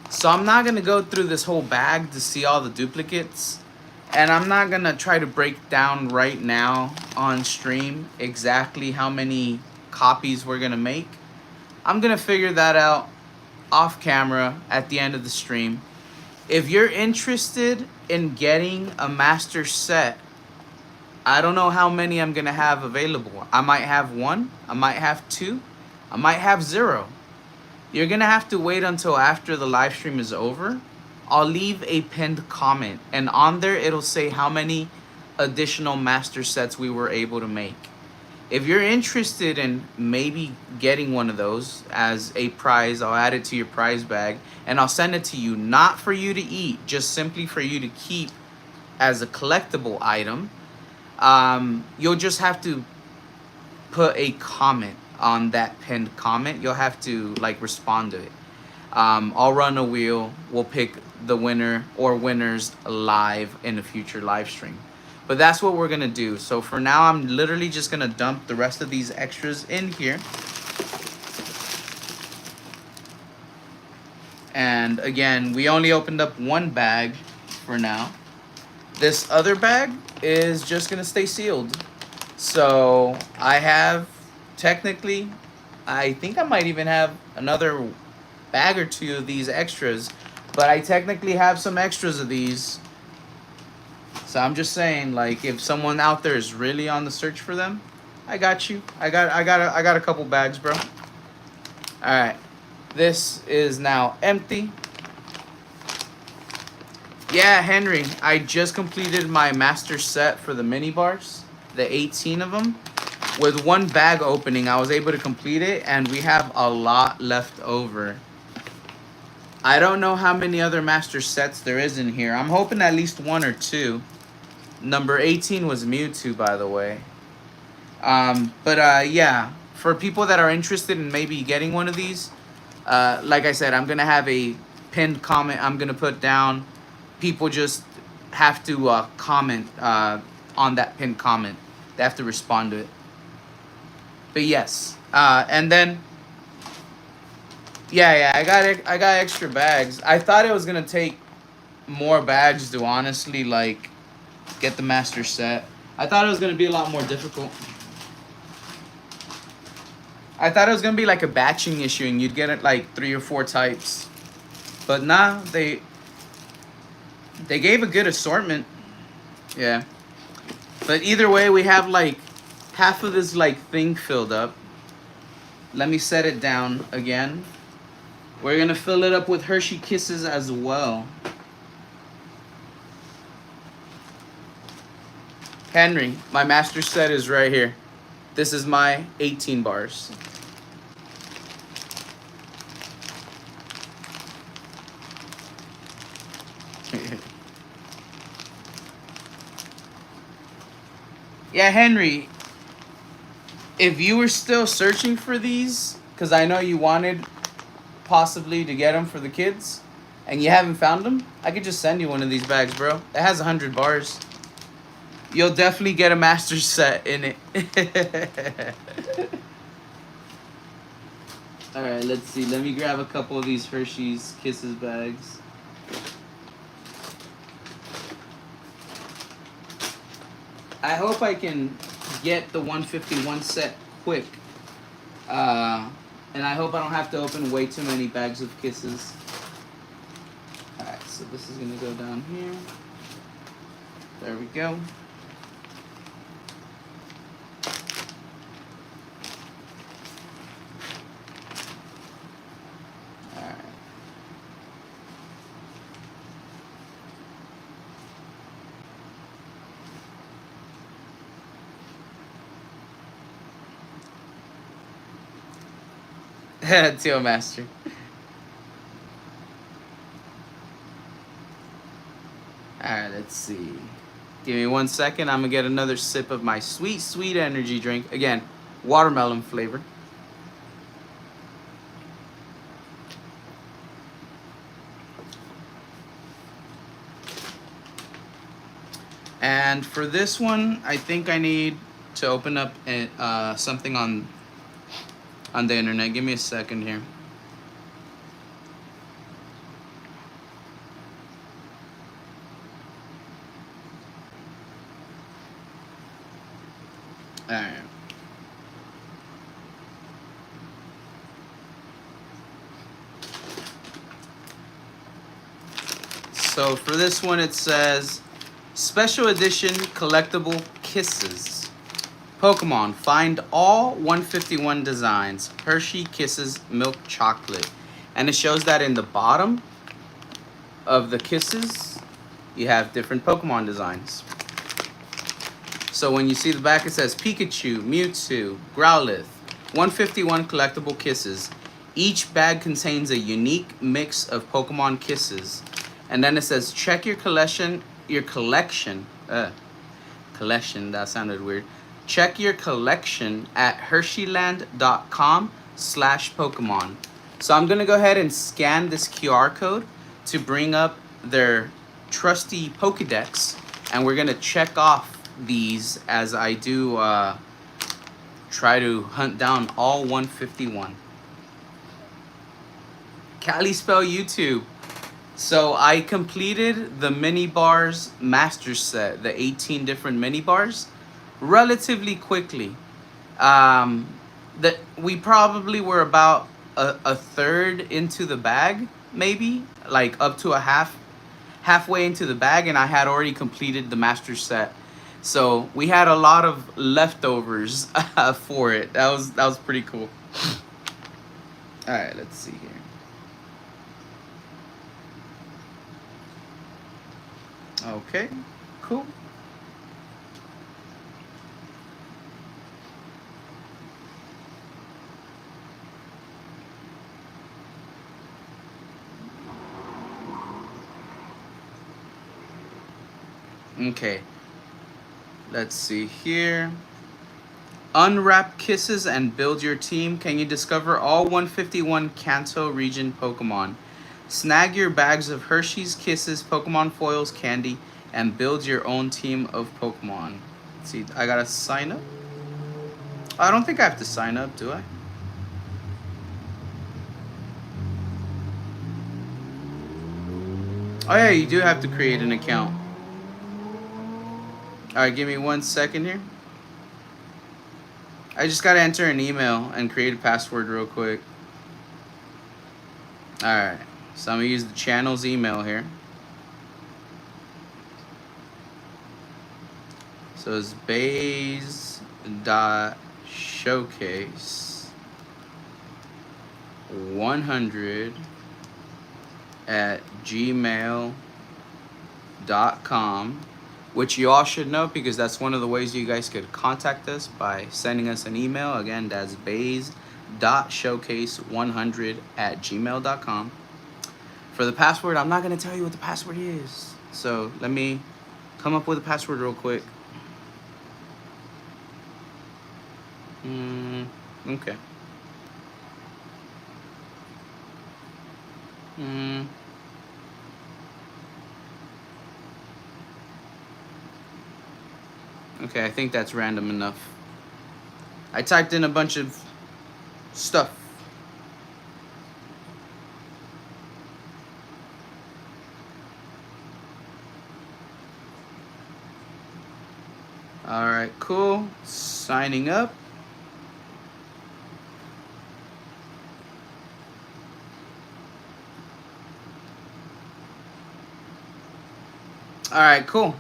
So I'm not going to go through this whole bag to see all the duplicates. And I'm not going to try to break down right now on stream exactly how many copies we're going to make. I'm going to figure that out off camera at the end of the stream. If you're interested in getting a master set, I don't know how many I'm going to have available. I might have 1. I might have 2. I might have 0. You're going to have to wait until after the live stream is over. I'll leave a pinned comment. And on there, it'll say how many additional master sets we were able to make. If you're interested in maybe getting one of those as a prize, I'll add it to your prize bag. And I'll send it to you, not for you to eat, just simply for you to keep as a collectible item. You'll just have to put a comment on that pinned comment. You'll have to like respond to it. I'll run a wheel. We'll pick the winner or winners live in a future live stream. But that's what we're gonna do. So for now, I'm literally just gonna dump the rest of these extras in here. And again, we only opened up 1 bag for now. This other bag is just gonna stay sealed. So I have technically, I think I might even have another bag or 2 of these extras, but I technically have some extras of these. So I'm just saying, like, if someone out there is really on the search for them, I got you. I got a couple bags, bro. All right, this is now empty. Yeah, Henry, I just completed my master set for the mini bars, the 18 of them. With 1 bag opening, I was able to complete it, and we have a lot left over. I don't know how many other master sets there is in here. I'm hoping at least 1 or 2. Number 18 was Mewtwo, by the way. Yeah, for people that are interested in maybe getting one of these, like I said, I'm going to have a pinned comment I'm going to put down. People just have to comment on that pinned comment. They have to respond to it. But yes, and then, yeah, I got extra bags. I thought it was going to take more bags to honestly, like, get the master set. I thought it was going to be a lot more difficult. I thought it was going to be like a batching issue and you'd get it like 3 or 4 types. But nah, they gave a good assortment. Yeah. But either way, we have like half of this like thing filled up. Let me set it down again. We're gonna fill it up with Hershey Kisses as well. Henry, my master set is right here. This is my 18 bars. Yeah, Henry, if you were still searching for these, because I know you wanted possibly to get them for the kids, and you haven't found them, I could just send you one of these bags, bro. It has 100 bars. You'll definitely get a master set in it. Alright, let's see. Let me grab a couple of these Hershey's Kisses bags. I hope I can get the 151 set quick. And I hope I don't have to open way too many bags of Kisses. Alright, so this is going to go down here. There we go. Teal Master. Alright, let's see. Give me 1 second. I'm going to get another sip of my sweet, sweet energy drink. Again, watermelon flavor. And for this one, I think I need to open up something on the internet. Give me a second here. Alright. So for this one it says Special Edition Collectible Kisses. Pokemon, find all 151 designs. Hershey Kisses Milk Chocolate. And it shows that in the bottom of the Kisses, you have different Pokemon designs. So when you see the back, it says Pikachu, Mewtwo, Growlithe, 151 collectible Kisses. Each bag contains a unique mix of Pokemon Kisses. And then it says, check your collection, collection, that sounded weird. Check your collection at hersheyland.com/Pokemon. So I'm going to go ahead and scan this QR code to bring up their trusty Pokedex. And we're going to check off these as I do try to hunt down all 151. Cali Spell YouTube. So I completed the mini bars master set, the 18 different mini bars, relatively quickly. We probably were about a third into the bag, maybe like up to halfway into the bag, and I had already completed the master set. So we had a lot of leftovers for it. That was pretty cool. All right, let's see here. Okay, cool. Okay, let's see here. Unwrap Kisses and build your team. Can you discover all 151 Kanto region Pokemon? Snag your bags of Hershey's Kisses, Pokemon foils, candy, and build your own team of Pokemon. Let's see, I gotta sign up? I don't think I have to sign up, do I? Oh yeah, you do have to create an account. Alright, give me 1 second here. I just gotta enter an email and create a password real quick. Alright, so I'm gonna use the channel's email here. So it's bays.showcase 100@gmail.com, which you all should know because that's one of the ways you guys could contact us, by sending us an email. Again, that's bays.showcase100@gmail.com. For the password, I'm not going to tell you what the password is. So let me come up with a password real quick. Okay. Okay, I think that's random enough. I typed in a bunch of stuff. All right, cool. Signing up. All right, cool.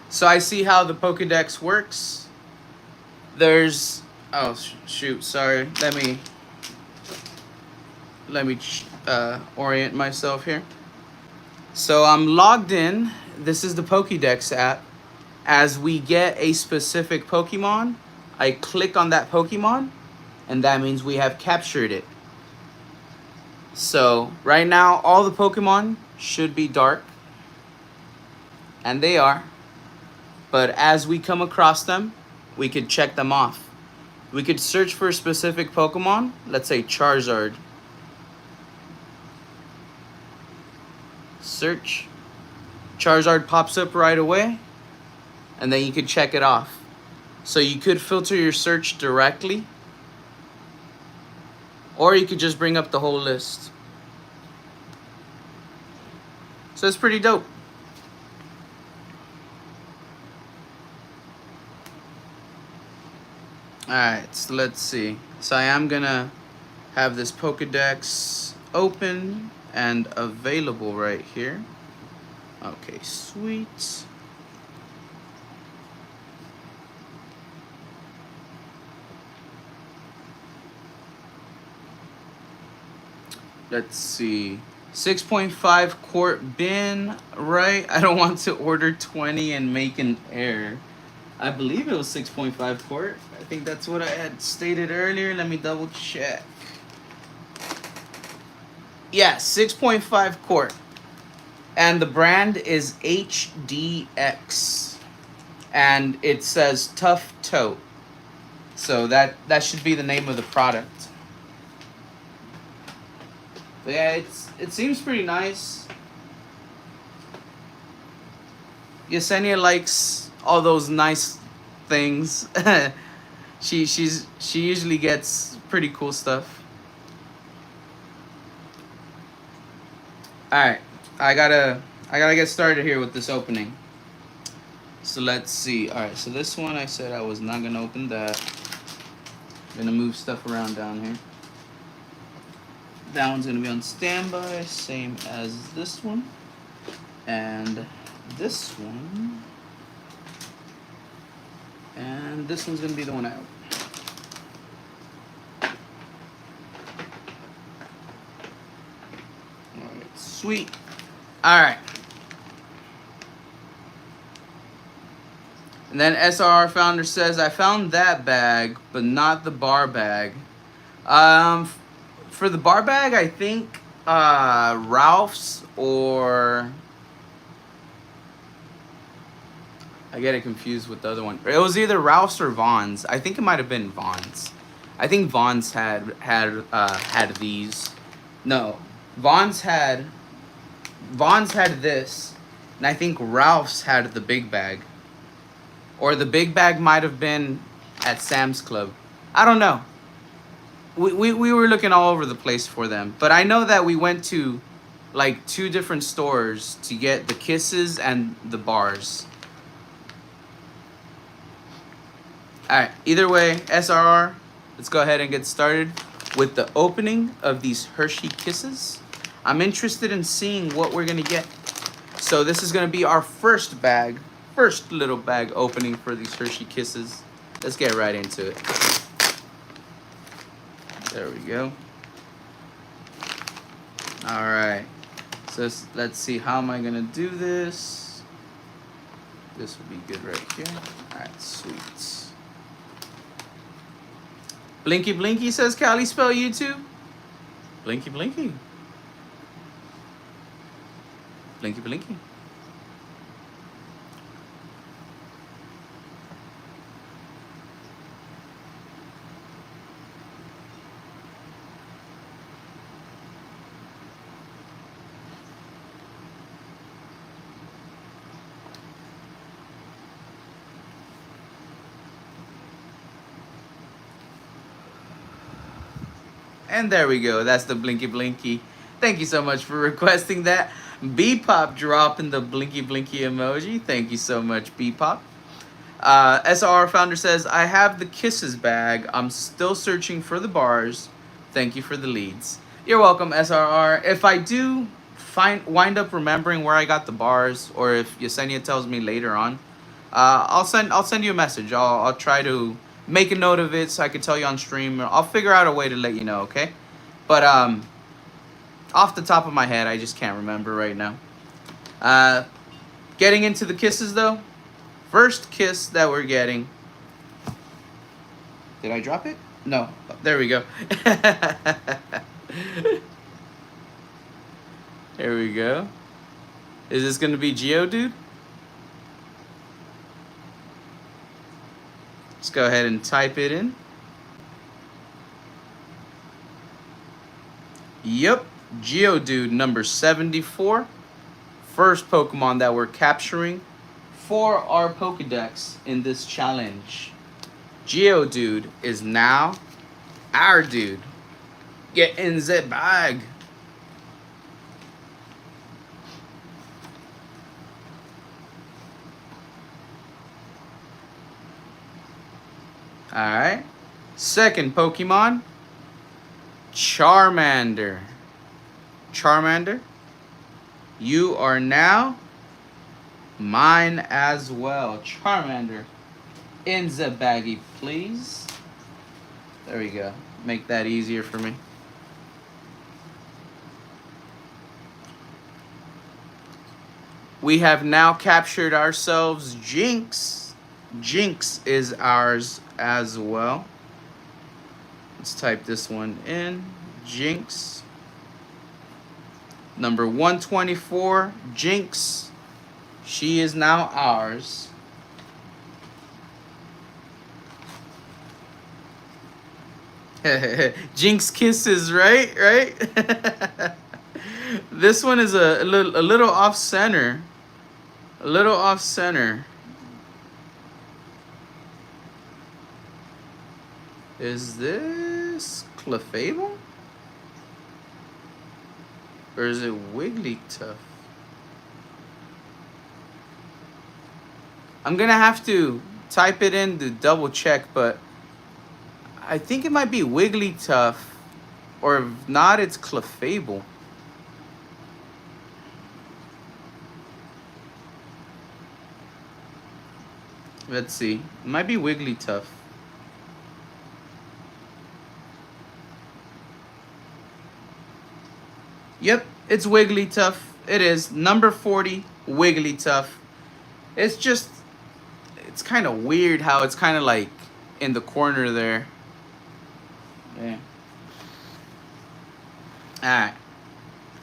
So I see how the Pokedex works. There's, oh shoot, sorry. Let me orient myself here. So I'm logged in. This is the Pokedex app. As we get a specific Pokemon, I click on that Pokemon, and that means we have captured it. So right now, all the Pokemon should be dark, and they are. But as we come across them, we could check them off. We could search for a specific Pokemon, let's say Charizard. Search. Charizard pops up right away, and then you could check it off. So you could filter your search directly, or you could just bring up the whole list. So it's pretty dope. Alright, so let's see. So I am gonna have this Pokedex open and available right here. Okay, sweet. Let's see. 6.5 quart bin, right? I don't want to order 20 and make an error. I believe it was 6.5 quart. I think that's what I had stated earlier. Let me double check. Yeah, 6.5 quart. And the brand is HDX. And it says Tough Tote. So that should be the name of the product. But yeah, it seems pretty nice. Yesenia likes all those nice things. she usually gets pretty cool stuff. All right, I gotta get started here with this opening. So let's see. All right, so this one I said I was not gonna open that. I'm gonna move stuff around down here. That one's gonna be on standby, same as this one, and this one, and this one's gonna be the one out. Alright, sweet. Alright. And then SRR founder says, I found that bag, but not the bar bag. For the bar bag, I think Ralph's, or I get it confused with the other one. It was either Ralph's or Vaughn's. I think it might have been Vaughn's. I think Vaughn's had these. No, Vaughn's had this, and I think Ralph's had the big bag, or the big bag might have been at Sam's Club. I don't know. We were looking all over the place for them, but I know that we went to like 2 different stores to get the kisses and the bars. Alright, either way, SRR, let's go ahead and get started with the opening of these Hershey Kisses. I'm interested in seeing what we're gonna get. So this is gonna be our first little bag opening for these Hershey Kisses. Let's get right into it. There we go. All right. So let's see. How am I gonna do this? This will be good right here. All right, sweet. Blinky Blinky says, Callie, spell YouTube. Blinky Blinky. Blinky Blinky. And there we go. That's the Blinky Blinky. Thank you so much for requesting that. B-Pop dropping the Blinky Blinky emoji. Thank you so much, B-Pop. SR founder says, I have the Kisses bag. I'm still searching for the bars. Thank you for the leads. You're welcome, SRR. If I do wind up remembering where I got the bars, or if Yesenia tells me later on, I'll send you a message. I'll try to make a note of it so I can tell you on stream. I'll figure out a way to let you know, okay? But off the top of my head, I just can't remember right now. Getting into the kisses though. First kiss that we're getting. Did I drop it? No. Oh, there we go. There we go. Is this gonna be Geodude? Let's go ahead and type it in. Yep, Geodude number 74. First Pokemon that we're capturing for our Pokedex in this challenge. Geodude is now our dude. Get in the bag. Alright. Second Pokemon. Charmander. Charmander, you are now mine as well. Charmander, in the baggie, please. There we go. Make that easier for me. We have now captured ourselves Jinx. Jinx is ours as well. Let's type this one in. Jinx. Number 124, Jinx. She is now ours. Jinx kisses, right? Right? This one is a little off center. A little off center. Is this Clefable? Or is it Wigglytuff? I'm gonna have to type it in to double check, but I think it might be Wigglytuff, or if not, it's Clefable. Let's see. It might be Wigglytuff. Yep, it's Wigglytuff. It is number 40, Wigglytuff. It's just, it's kind of weird how it's kind of like in the corner there. Yeah. Alright.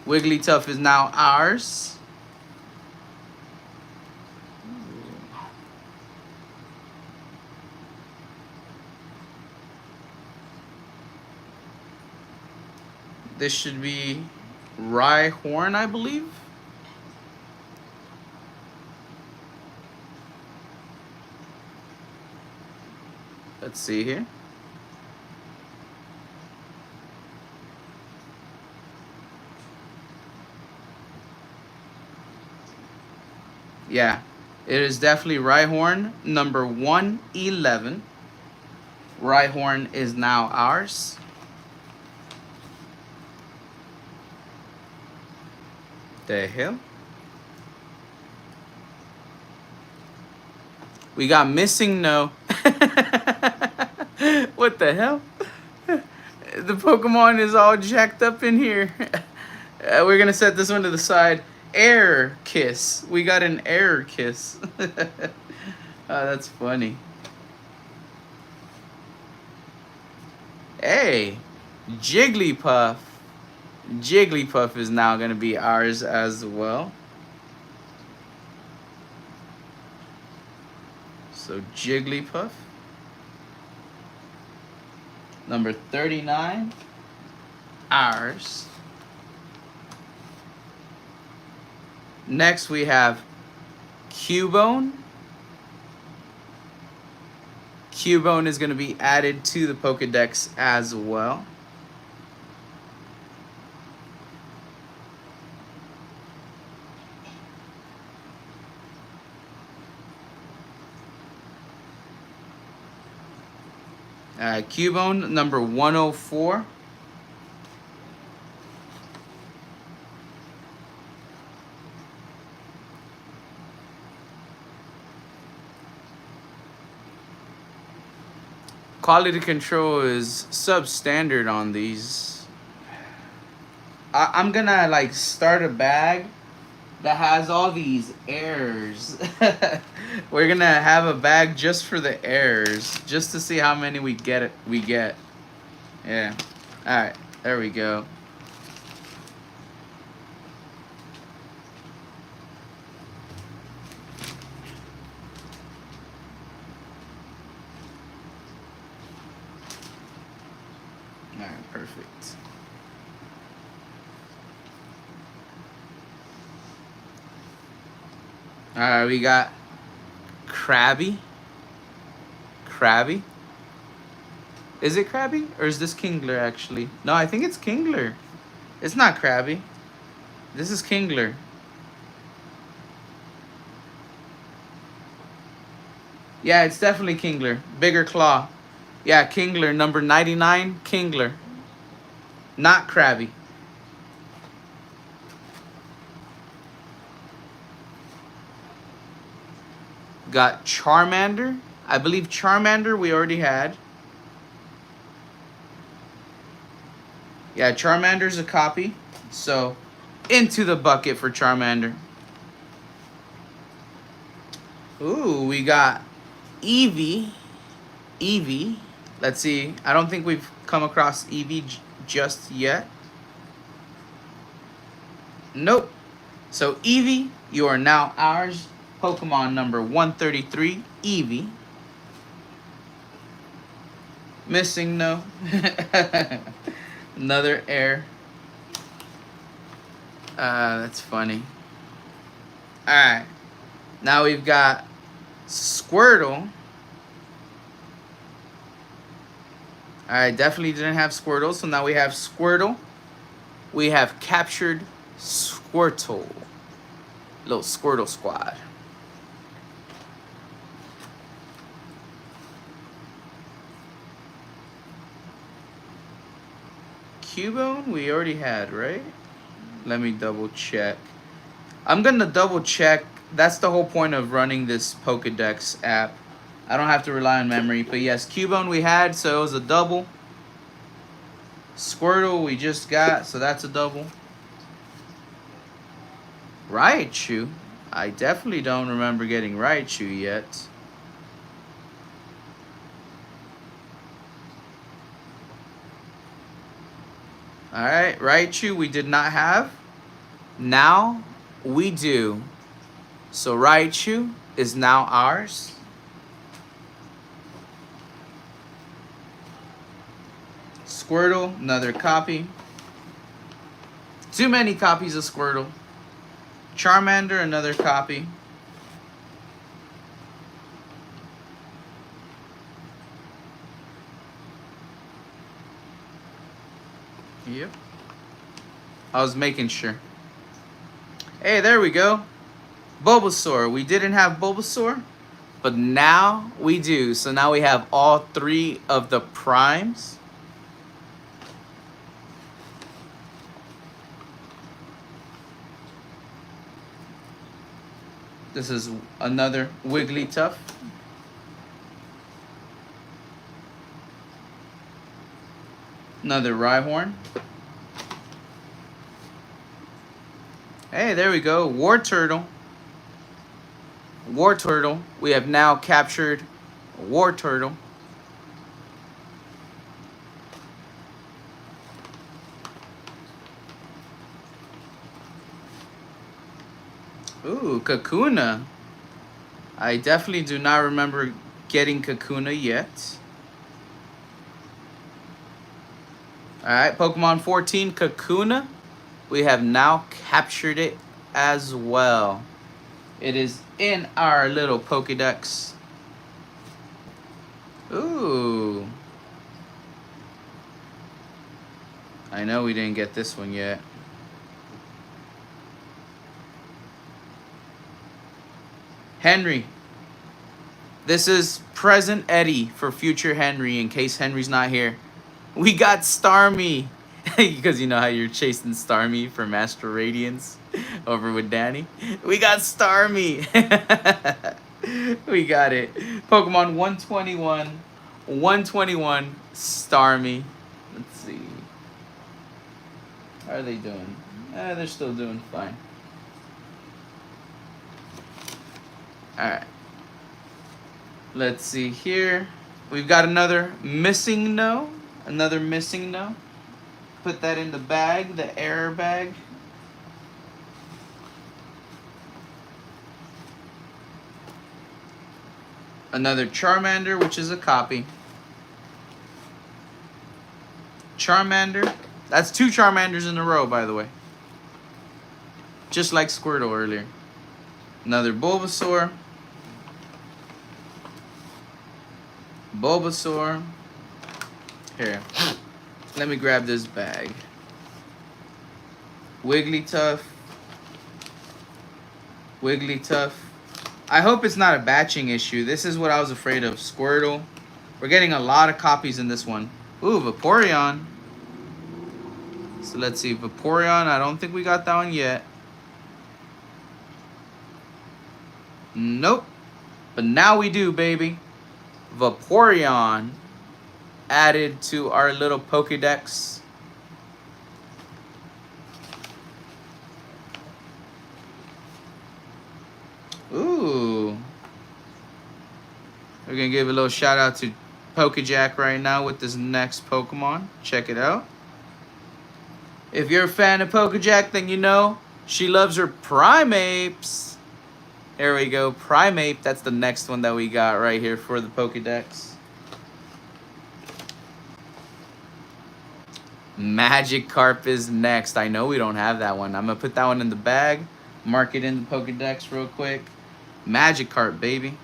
Wigglytuff is now ours. This should be Rhyhorn, I believe. Let's see here. Yeah, it is definitely Rhyhorn, number 111. Rhyhorn is now ours. The hell? We got missing no. What the hell? The Pokemon is all jacked up in here. We're gonna set this one to the side. Air kiss. We got an air kiss. That's funny. Hey, Jigglypuff. Jigglypuff is now gonna be ours as well. So Jigglypuff. Number 39. Ours. Next we have Cubone. Cubone is going to be added to the Pokedex as well. Cubone number 104. Quality control is substandard on these. I'm gonna like start a bag that has all these errors. We're gonna have a bag just for the errors, just to see how many we get. Yeah. All right. There we go. All right. Perfect. Alright, we got Krabby. Krabby? Is it Krabby? Or is this Kingler, actually? No, I think it's Kingler. It's not Krabby. This is Kingler. Yeah, it's definitely Kingler. Bigger claw. Yeah, Kingler, number 99, Kingler. Not Krabby. Got Charmander. I believe Charmander we already had. Yeah, Charmander's a copy. So, into the bucket for Charmander. Ooh, we got Eevee. Eevee. Let's see. I don't think we've come across Eevee just yet. Nope. So, Eevee, you are now ours. Pokemon number 133, Eevee. Missing, no. Another air. That's funny. Alright. Now we've got Squirtle. Alright, definitely didn't have Squirtle, so now we have Squirtle. We have captured Squirtle. Little Squirtle squad. Cubone we already had, right? Let me double check. I'm gonna double check. That's the whole point of running this Pokedex app. I don't have to rely on memory, but yes, Cubone we had, so it was a double. Squirtle we just got, so that's a double. Raichu, I definitely don't remember getting Raichu yet. Alright, Raichu we did not have. Now we do. So Raichu is now ours. Squirtle, another copy. Too many copies of Squirtle. Charmander, another copy. Yep. I was making sure. Hey, there we go. Bulbasaur. We didn't have Bulbasaur, but now we do. So now we have all three of the primes. This is another Wigglytuff. Another Rhyhorn. Hey, there we go. War Turtle. War Turtle. We have now captured War Turtle. Ooh, Kakuna. I definitely do not remember getting Kakuna yet. Alright, Pokemon 14, Kakuna. We have now captured it as well. It is in our little Pokedex. Ooh. I know we didn't get this one yet. Henry. This is present Eddie for future Henry in case Henry's not here. We got Starmie. Because you know how you're chasing Starmie for Master Radiance over with Danny. We got Starmie. We got it. Pokemon 121. 121 Starmie. Let's see. How are they doing? They're still doing fine. Alright. Let's see here. We've got another missing no. Another missing no. Put that in the bag, the error bag. Another Charmander, which is a copy. Charmander. That's 2 Charmanders in a row, by the way. Just like Squirtle earlier. Another Bulbasaur. Bulbasaur. Here. Let me grab this bag. Wigglytuff. Wigglytuff. I hope it's not a batching issue. This is what I was afraid of. Squirtle. We're getting a lot of copies in this one. Ooh, Vaporeon. So let's see. Vaporeon. I don't think we got that one yet. Nope. But now we do, baby. Vaporeon added to our little Pokedex. Ooh. We're going to give a little shout out to Pokejack right now with this next Pokemon. Check it out. If you're a fan of Pokejack, then you know she loves her Primapes. There we go. Primeape. That's the next one that we got right here for the Pokedex. Magikarp is next. I know we don't have that one. I'm going to put that one in the bag. Mark it in the Pokedex real quick. Magikarp, baby.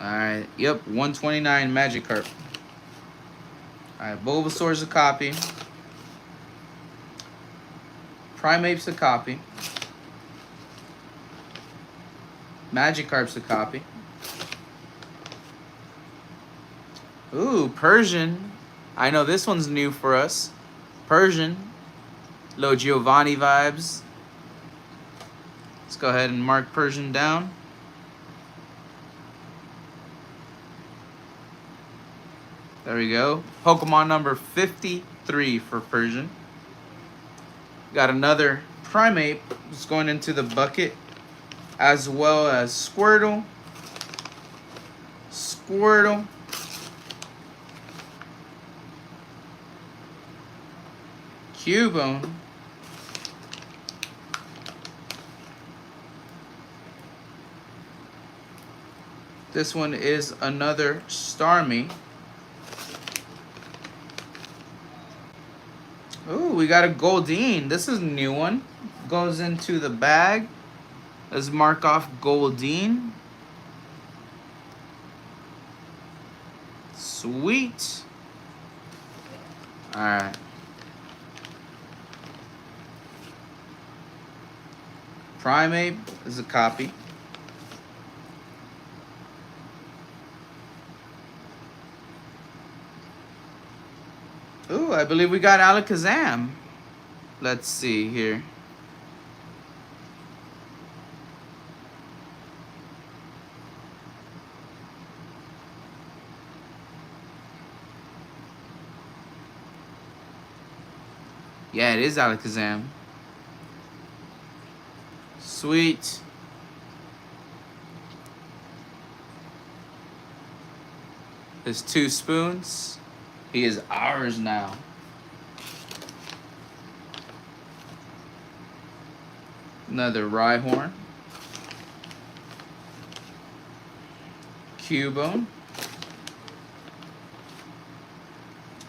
Alright. Yep. 129 Magikarp. Alright. Bulbasaur's a copy. Primeape's a copy. Magikarp's a copy. Ooh, Persian. I know this one's new for us. Persian. Low Giovanni vibes. Let's go ahead and mark Persian down. There we go. Pokemon number 53 for Persian. Got another Primeape just going into the bucket, as well as Squirtle. Squirtle. Cubone. This one is another Starmie. Ooh, we got a Goldeen. This is a new one. Goes into the bag. Let's mark off Goldeen. Sweet. Alright. Primeape is a copy. Ooh, I believe we got Alakazam. Let's see here. Yeah, it is Alakazam. Sweet. There's 2 spoons. He is ours now. Another Rhyhorn. Cubone.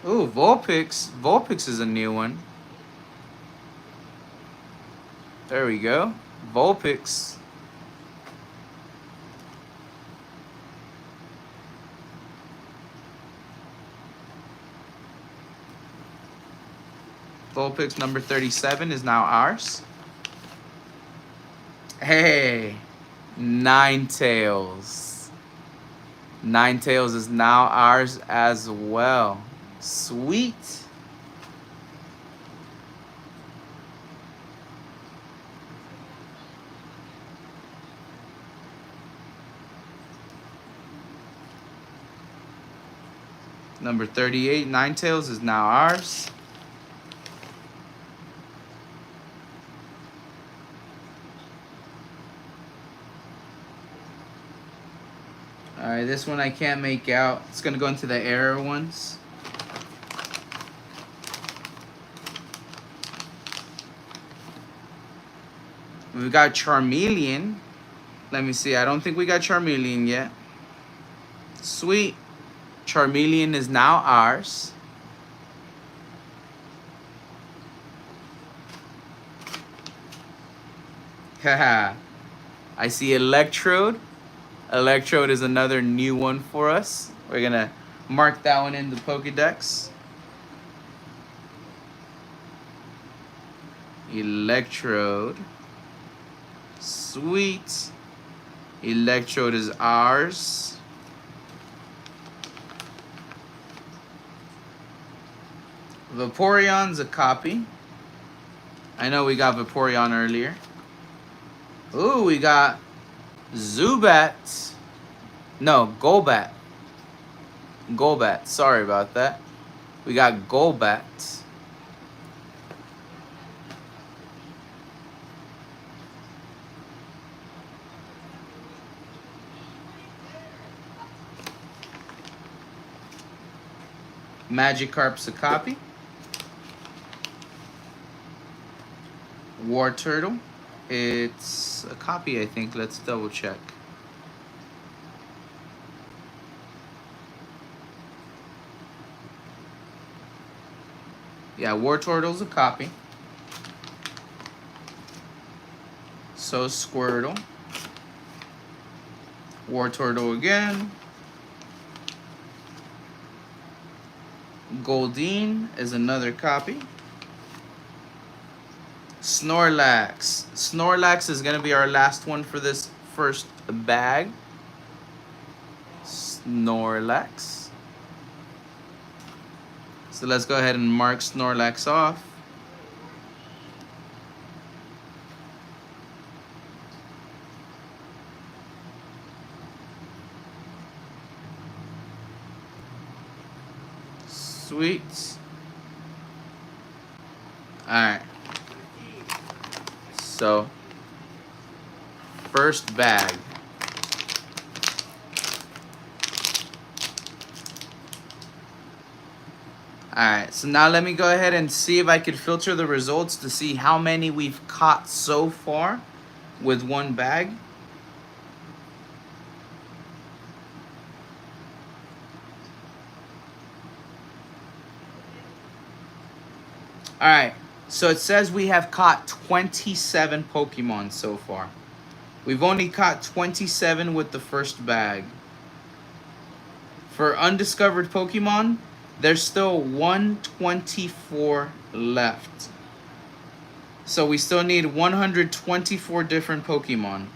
Ooh, Vulpix. Vulpix is a new one. There we go. Vulpix. Vulpix number 37 is now ours. Hey, Ninetales. Ninetales is now ours as well. Sweet. Number 38, Ninetales is now ours. Alright, this one I can't make out. It's gonna go into the error ones. We've got Charmeleon. Let me see. I don't think we got Charmeleon yet. Sweet. Charmeleon is now ours. Haha. I see Electrode. Electrode is another new one for us. We're gonna mark that one in the Pokedex. Electrode. Sweet. Electrode is ours. Vaporeon's a copy. I know we got Vaporeon earlier. Ooh, we got Zubat. No, Golbat. Golbat. Sorry about that. We got Golbat. Magikarp's a copy. War Turtle. It's a copy, I think. Let's double check. Yeah, War Turtle's a copy. So Squirtle. War Turtle again. Goldeen is another copy. Snorlax. Snorlax is going to be our last one for this first bag. Snorlax. So let's go ahead and mark Snorlax off. Sweet. Alright. So, first bag. Alright, so now let me go ahead and see if I could filter the results to see how many we've caught so far with one bag. Alright, so it says we have caught 27 Pokemon so far. We've only caught 27 with the first bag. For undiscovered Pokemon, there's still 124 left. So we still need 124 different Pokemon.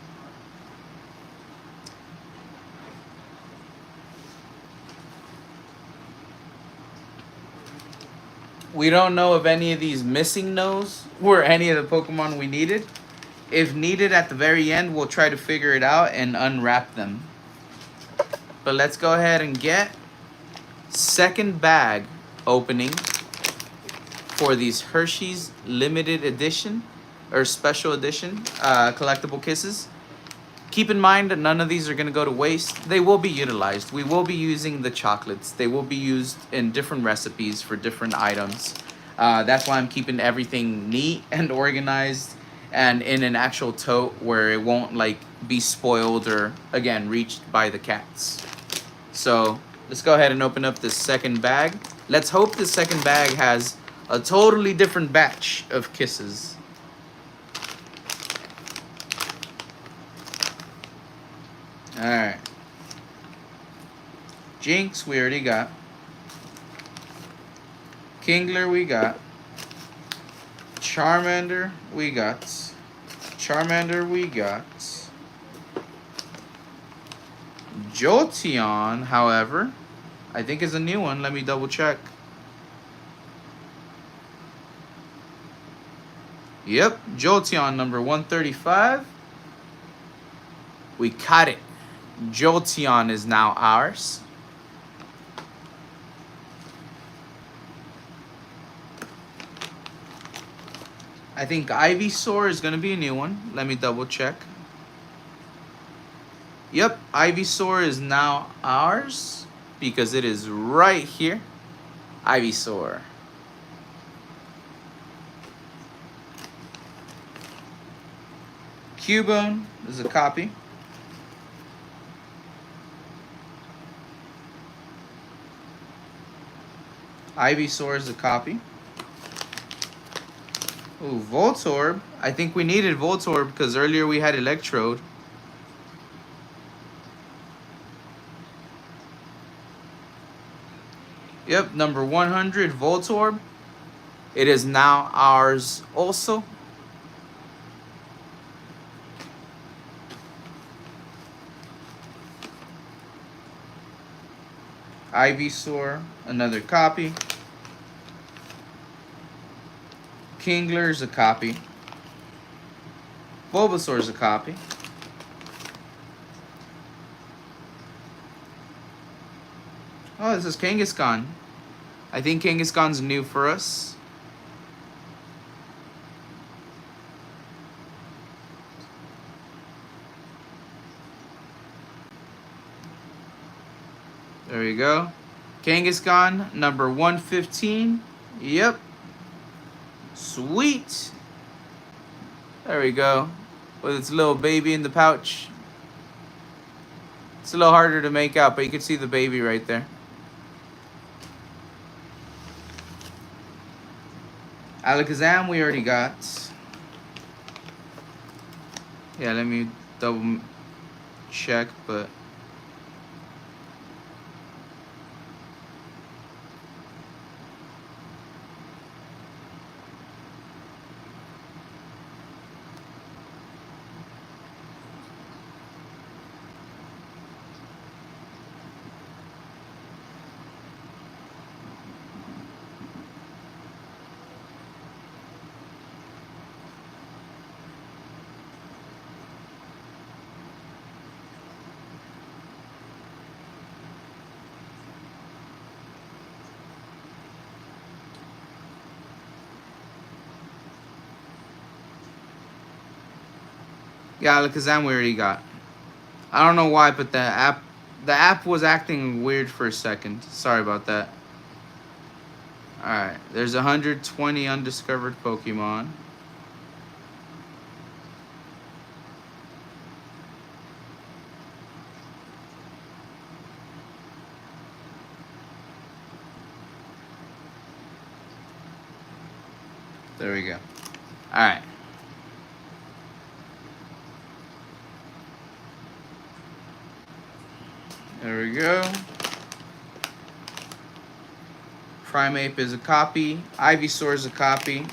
We don't know if any of these missing no's were any of the Pokemon we needed. If needed at the very end, we'll try to figure it out and unwrap them. But let's go ahead and get second bag opening for these Hershey's limited edition or special edition collectible kisses. Keep in mind that none of these are going to go to waste. They will be utilized. We will be using the chocolates. They will be used in different recipes for different items. That's why I'm keeping everything neat and organized and in an actual tote where it won't like be spoiled or again reached by the cats. So let's go ahead and open up the second bag. Let's hope the second bag has a totally different batch of kisses. Alright. Jinx, we already got. Kingler, we got. Charmander, we got. Charmander, we got. Jolteon, however, I think is a new one. Let me double check. Yep, Jolteon number 135. We caught it. Jolteon is now ours. I think Ivysaur is going to be a new one. Let me double check. Yep, Ivysaur is now ours because it is right here. Ivysaur. Cubone is a copy. Ivysaur is a copy. Ooh, Voltorb. I think we needed Voltorb because earlier we had Electrode. Yep, number 100, Voltorb. It is now ours also. Ivysaur, another copy. Kingler's a copy. Bulbasaur's a copy. Oh, this is Kangaskhan. I think Kangaskhan's new for us. There we go. Kangaskhan, number 115. Yep. Sweet. There we go. With its little baby in the pouch. It's a little harder to make out, but you can see the baby right there. Alakazam we already got. Yeah, let me double check, but yeah, Alakazam we already got. I don't know why, but the app was acting weird for a second. Sorry about that. Alright, there's 120 undiscovered Pokemon. There we go. Alright. There we go. Primeape is a copy. Ivysaur is a copy.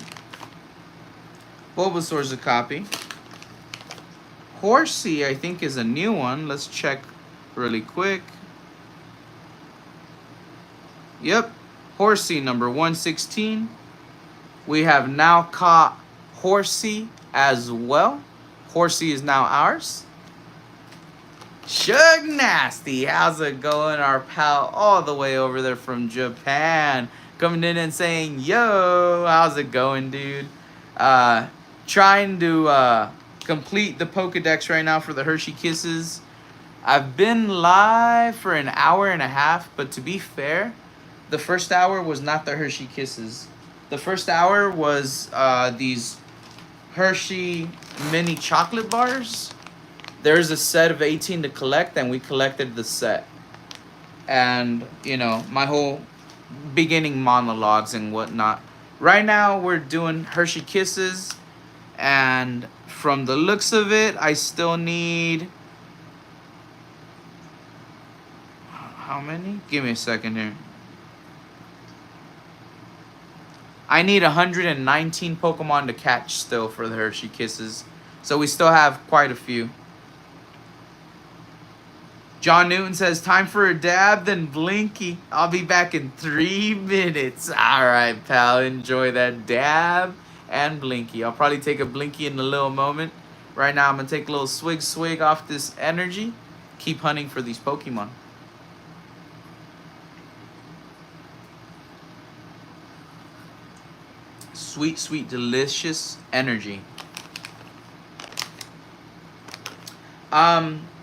Bulbasaur is a copy. Horsey, I think, is a new one. Let's check really quick. Yep. Horsey, number 116. We have now caught Horsey as well. Horsey is now ours. Shug Nasty, how's it going? Our pal all the way over there from Japan. coming in and saying, yo, how's it going, dude? Trying to complete the Pokedex right now for the Hershey Kisses. I've been live for an hour and a half, but to be fair, the first hour was not the Hershey Kisses. The first hour was these Hershey mini chocolate bars. There's a set of 18 to collect, and we collected the set. And, you know, my whole beginning monologues and whatnot. Right now, we're doing Hershey Kisses, and from the looks of it, I still need... How many? Give me a second here. I need 119 Pokemon to catch still for the Hershey Kisses. So we still have quite a few. John Newton says, time for a dab, then Blinky. I'll be back in 3 minutes. All right, pal. Enjoy that dab and Blinky. I'll probably take a Blinky in a little moment. Right now, I'm going to take a little swig off this energy. Keep hunting for these Pokemon. Sweet, sweet, delicious energy.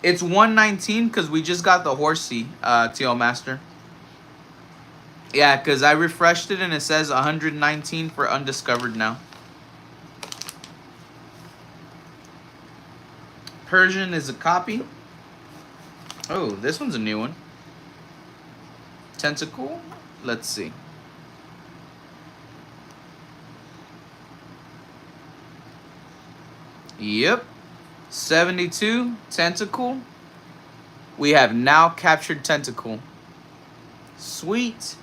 It's 119 because we just got the Horsey, TL Master. Yeah, because I refreshed it and it says 119 for undiscovered now. Persian is a copy. Oh, this one's a new one. Tentacle. Let's see. Yep. 72, Tentacle. We have now captured Tentacle. Sweet.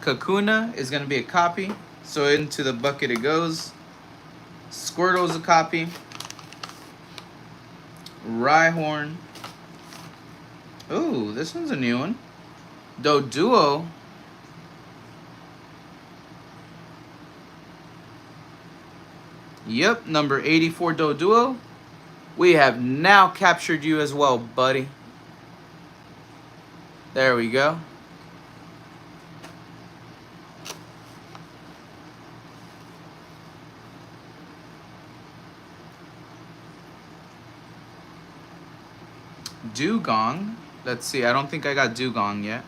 Kakuna is going to be a copy. So into the bucket it goes. Squirtle's a copy. Rhyhorn. Ooh, this one's a new one. Doduo. Yep, number 84 Doduo. We have now captured you as well, buddy. There we go. Dugong. Let's see, I don't think I got Dugong yet.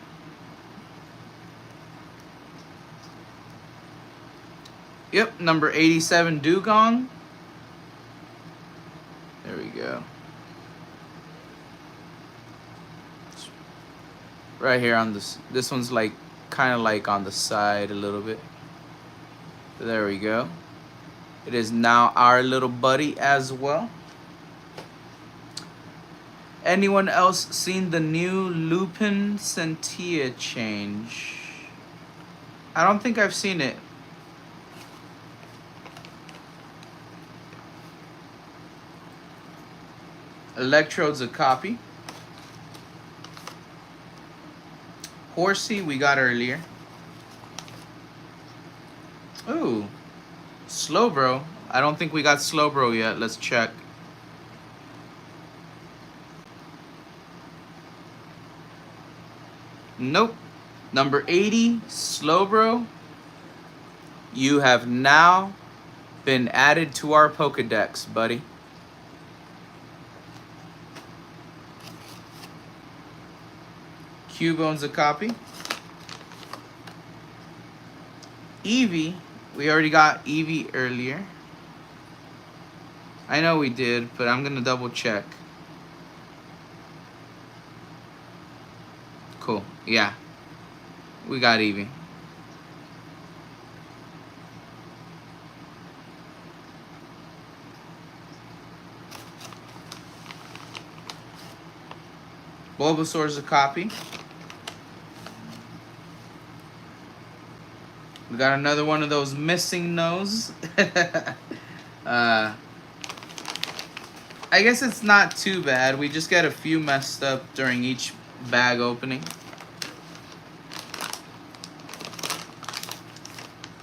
Yep, number 87 Dugong. There we go. Right here on this one's like kind of like on the side a little bit. There we go. It is now our little buddy as well. Anyone else seen the new Lupin Sentia change? I don't think I've seen it. Electrode's a copy. Horsey we got earlier. Ooh. Slowbro. I don't think we got Slowbro yet. Let's check. Nope. Number 80, Slowbro. You have now been added to our Pokedex, buddy. Cubone's a copy. Eevee. We already got Eevee earlier. I know we did, but I'm going to double check. Cool. Yeah. We got Eevee. Bulbasaur's a copy. We got another one of those missing nose. I guess it's not too bad. We just get a few messed up during each bag opening.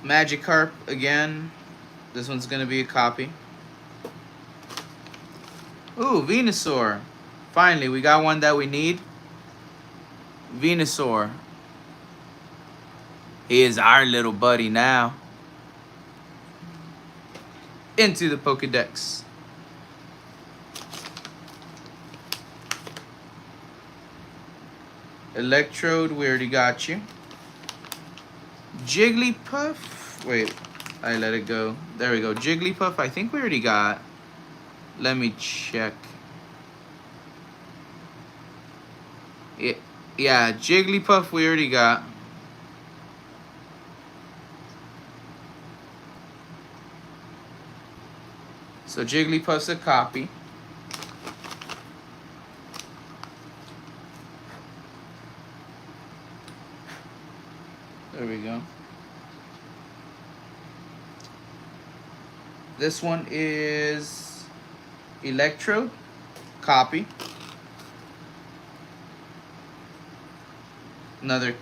Magikarp again. This one's gonna be a copy. Ooh, Venusaur. Finally, we got one that we need. Venusaur. He is our little buddy now. Into the Pokedex. Electrode, we already got you. Jigglypuff. Wait, I let it go. There we go. Jigglypuff, I think we already got. Let me check. Yeah, Jigglypuff we already got. So Jigglypuff's a copy. There we go. This one is Electrode, copy. Another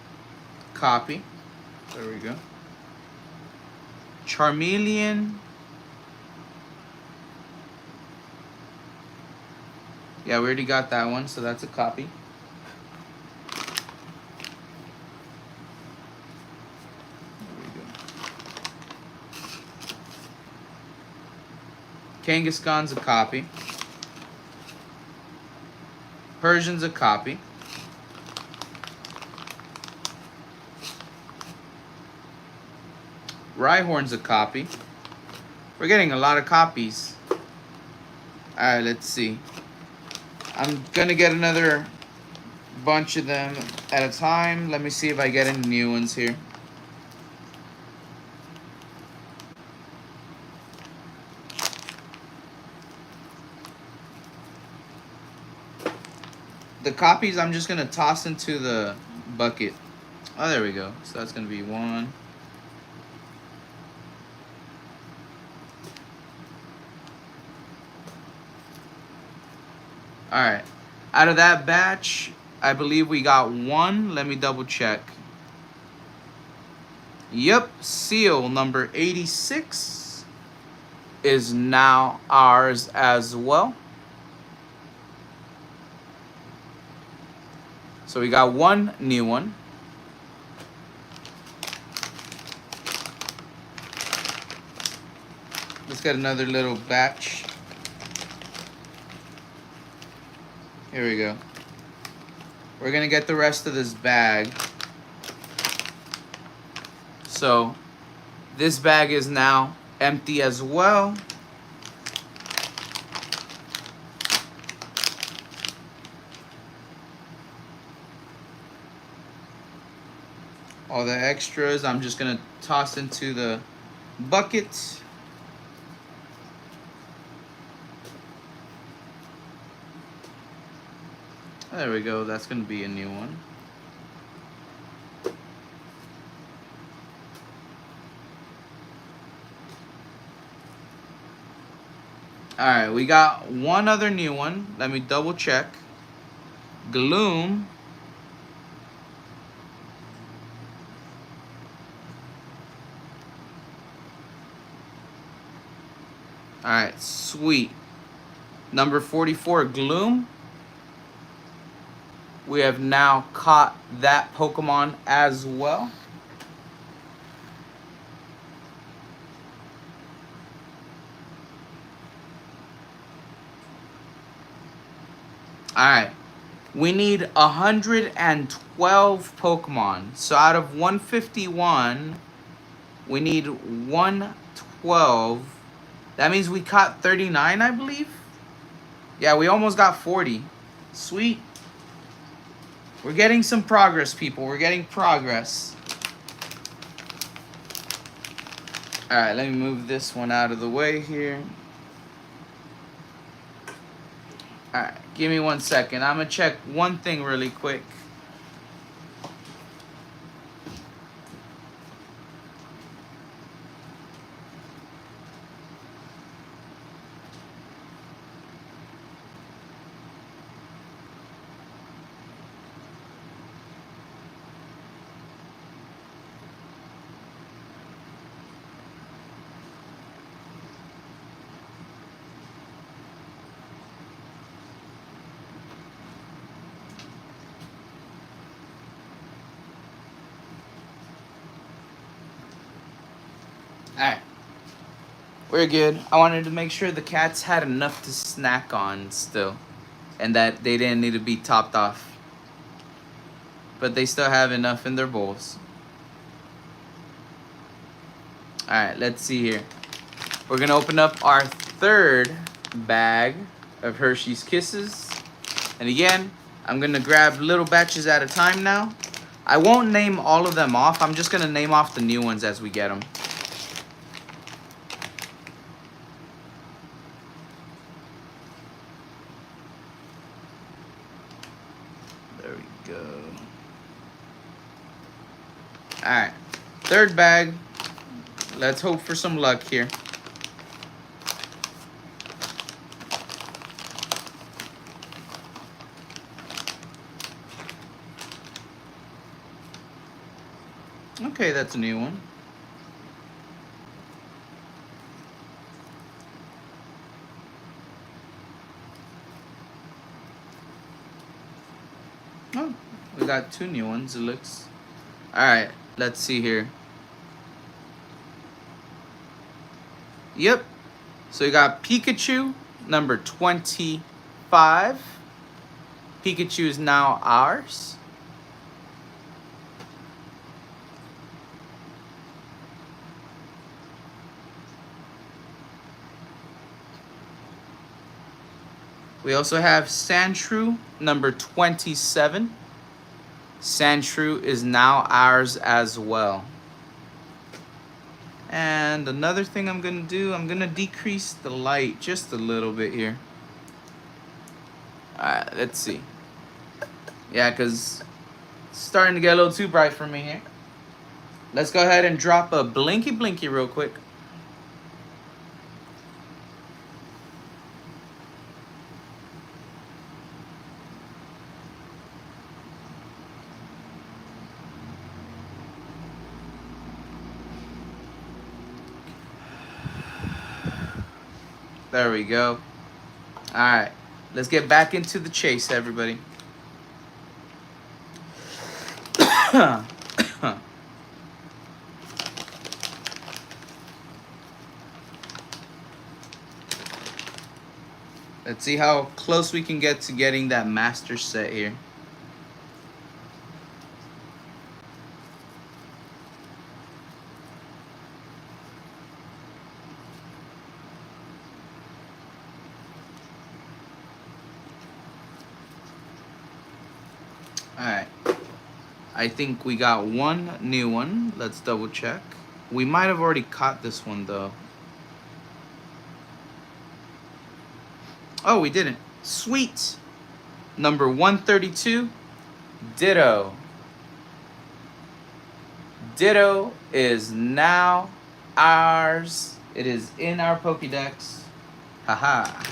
copy. There we go. Charmeleon. Yeah, we already got that one, so that's a copy. Kangaskhan's a copy. Persian's a copy. Rhyhorn's a copy. We're getting a lot of copies. Alright, let's see. I'm gonna get another bunch of them at a time. Let me see if I get any new ones here. The copies I'm just gonna toss into the bucket. Oh, there we go. So that's gonna be one. Alright. Out of that batch, I believe we got one. Let me double check. Yep, seal number 86 is now ours as well. So we got one new one. Let's get another little batch. Here we go. We're gonna get the rest of this bag. So this bag is now empty as well. All the extras I'm just gonna toss into the bucket. There we go, that's gonna be a new one. Alright, we got one other new one. Let me double check. Gloom. Alright, sweet. Number 44, Gloom. We have now caught that Pokemon as well. Alright. We need 112 Pokemon. So out of 151, we need 112. That means we caught 39, I believe. Yeah, we almost got 40. Sweet. We're getting some progress, people. We're getting progress. Alright, let me move this one out of the way here. Alright, give me 1 second. I'm going to check one thing really quick. Alright. We're good. I wanted to make sure the cats had enough to snack on still. And that they didn't need to be topped off. But they still have enough in their bowls. Alright, let's see here. We're going to open up our third bag of Hershey's Kisses. And again, I'm going to grab little batches at a time now. I won't name all of them off. I'm just going to name off the new ones as we get them. There we go. Alright, third bag. Let's hope for some luck here. Okay, that's a new one. Oh, we got two new ones, it looks. Alright, let's see here. Yep. So we got Pikachu, number 25. Pikachu is now ours. We also have Sandshrew, number 27. Sandshrew is now ours as well. And another thing I'm going to do, I'm going to decrease the light just a little bit here. Alright, let's see. Yeah, because it's starting to get a little too bright for me here. Let's go ahead and drop a blinky blinky real quick. There we go. Alright, let's get back into the chase, everybody. Let's see how close we can get to getting that master set here. Alright, I think we got one new one. Let's double check. We might have already caught this one though. Oh, we didn't. Sweet. Number 132, Ditto. Ditto is now ours. It is in our Pokedex. Haha.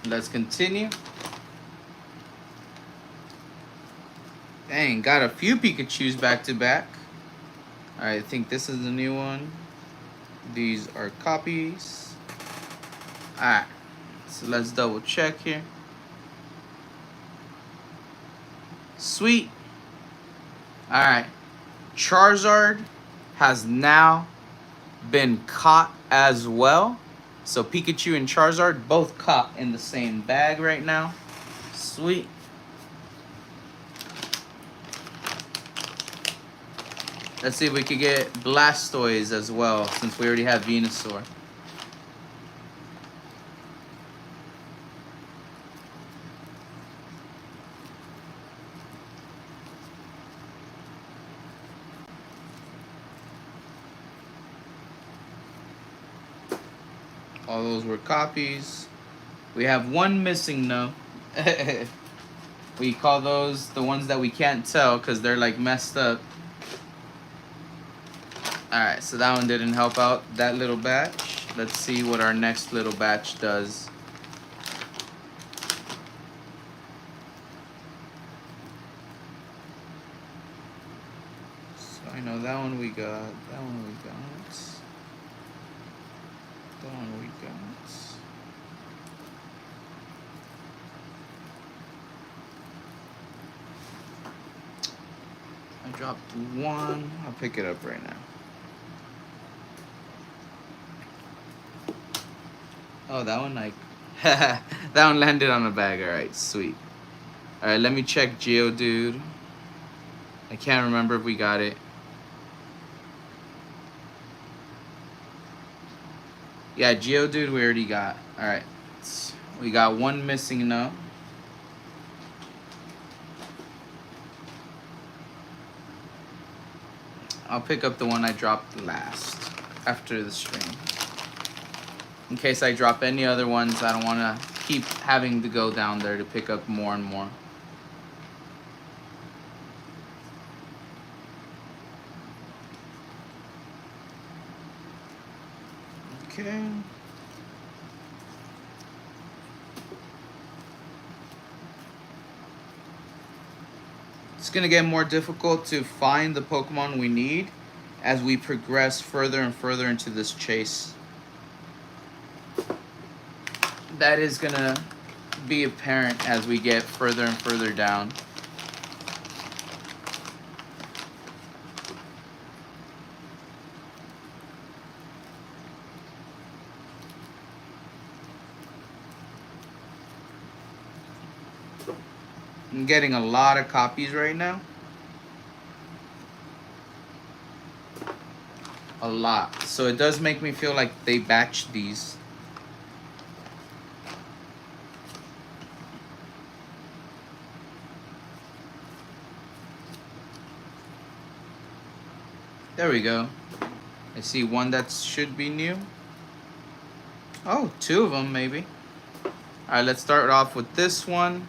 Let's continue. Dang, got a few Pikachus back to back. Alright, I think this is the new one. These are copies. Alright, so let's double check here. Sweet. Alright, Charizard has now been caught as well. So Pikachu and Charizard both caught in the same bag right now. Sweet. Let's see if we could get Blastoise as well, since we already have Venusaur. All those were copies. We have one missing though. We call those the ones that we can't tell because they're like messed up. Alright, so that one didn't help out that little batch. Let's see what our next little batch does. So I know that one we got, that one we got. That one we got. dropped one. I'll pick it up right now. Oh, that one like that one landed on the bag. All right, sweet. All right, let me check Geodude. I can't remember if we got it. Yeah, Geodude we already got. All right, we got one missing now. I'll pick up the one I dropped last after the stream. In case I drop any other ones, I don't want to keep having to go down there to pick up more and more. Okay. It's going to get more difficult to find the Pokemon we need as we progress further and further into this chase. That is going to be apparent as we get further and further down. I'm getting a lot of copies right now. A lot. So it does make me feel like they batched these. There we go. I see one that should be new. Oh, two of them maybe. All right, let's start off with this one.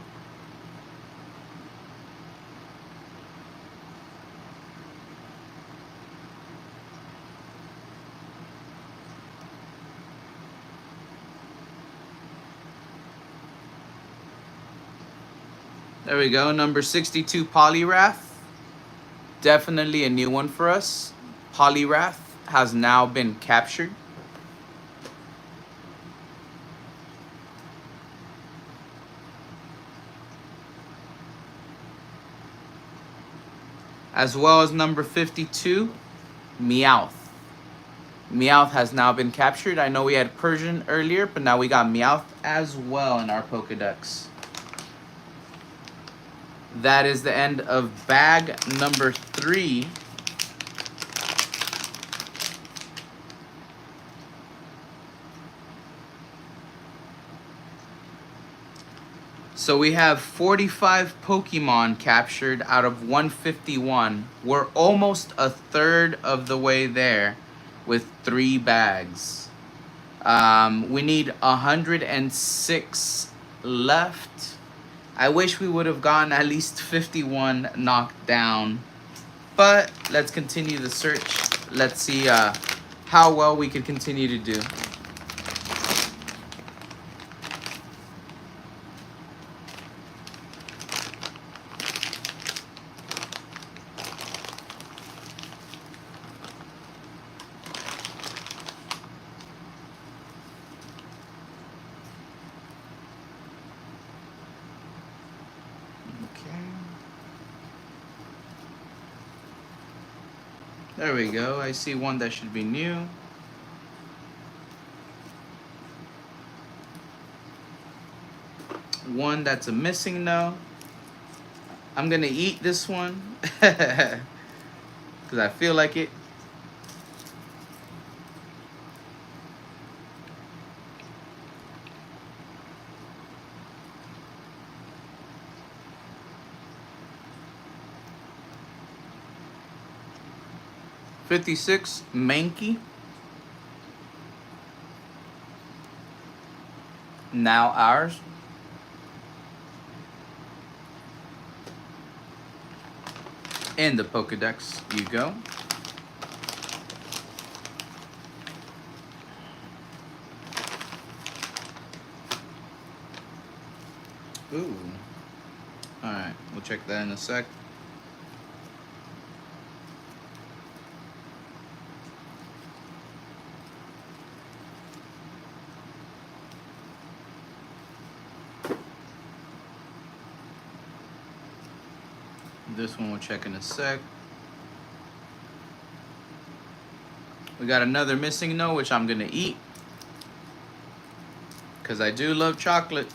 There we go, number 62 Poliwrath. Definitely a new one for us. Poliwrath has now been captured. As well as number 52, Meowth. Meowth has now been captured. I know we had Persian earlier, but now we got Meowth as well in our Pokedex. That is the end of bag number 3. So we have 45 Pokemon captured out of 151. We're almost a third of the way there with 3 bags. We need 106 left. I wish we would have gotten at least 51 knocked down. But let's continue the search. Let's see how well we can continue to do. There we go. I see one that should be new. One that's a missing no. I'm gonna eat this one because I feel like it. $56 Mankey. Now ours. In the Pokedex you go. Ooh. Alright, we'll check that in a sec. This one we'll check in a sec. We got another missing no, which I'm gonna eat. Because I do love chocolate.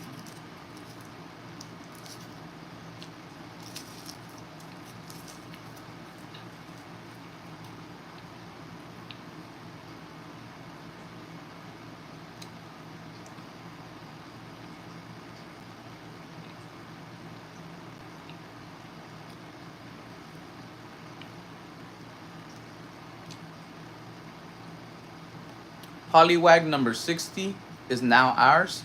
Poliwag number 60 is now ours.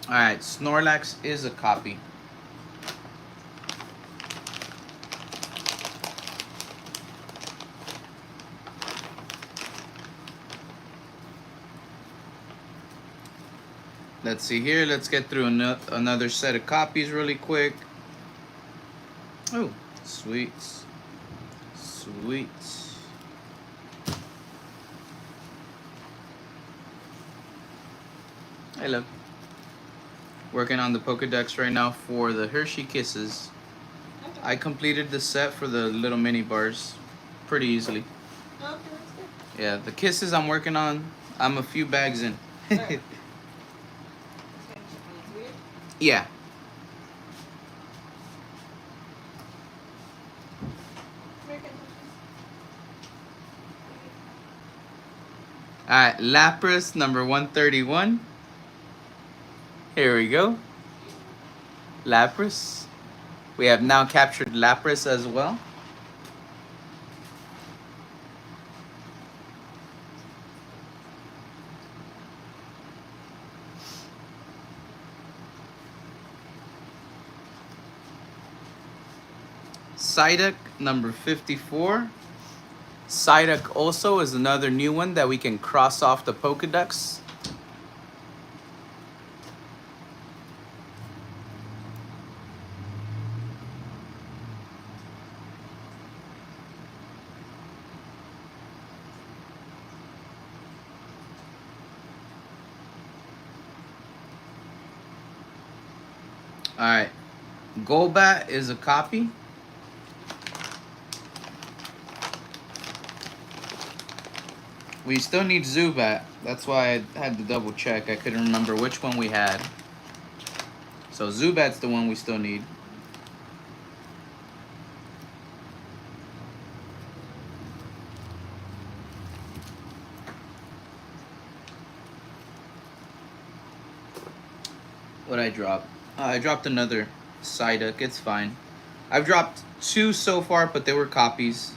Alright, Snorlax is a copy. Let's see here. Let's get through another set of copies really quick. Oh, sweet. Sweet. Hello. Working on the Pokedex right now for the Hershey Kisses. Okay. I completed the set for the little mini bars pretty easily. Okay, that's good. Yeah, the Kisses I'm working on, I'm a few bags in. Alright. Yeah. Alright, Lapras number 131. Here we go. Lapras. We have now captured Lapras as well. Psyduck number 54. Psyduck also is another new one that we can cross off the Pokedex. Alright, Golbat is a copy. We still need Zubat. That's why I had to double check. I couldn't remember which one we had. So Zubat's the one we still need. What'd I drop? I dropped another Psyduck. It's fine. I've dropped 2 so far, but they were copies.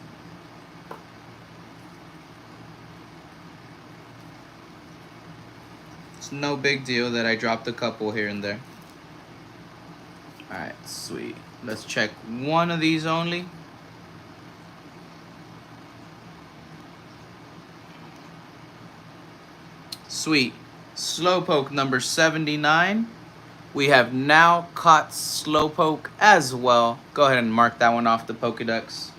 It's no big deal that I dropped a couple here and there. Alright, sweet. Let's check one of these only. Sweet. Slowpoke number 79. We have now caught Slowpoke as well. Go ahead and mark that one off the Pokedex.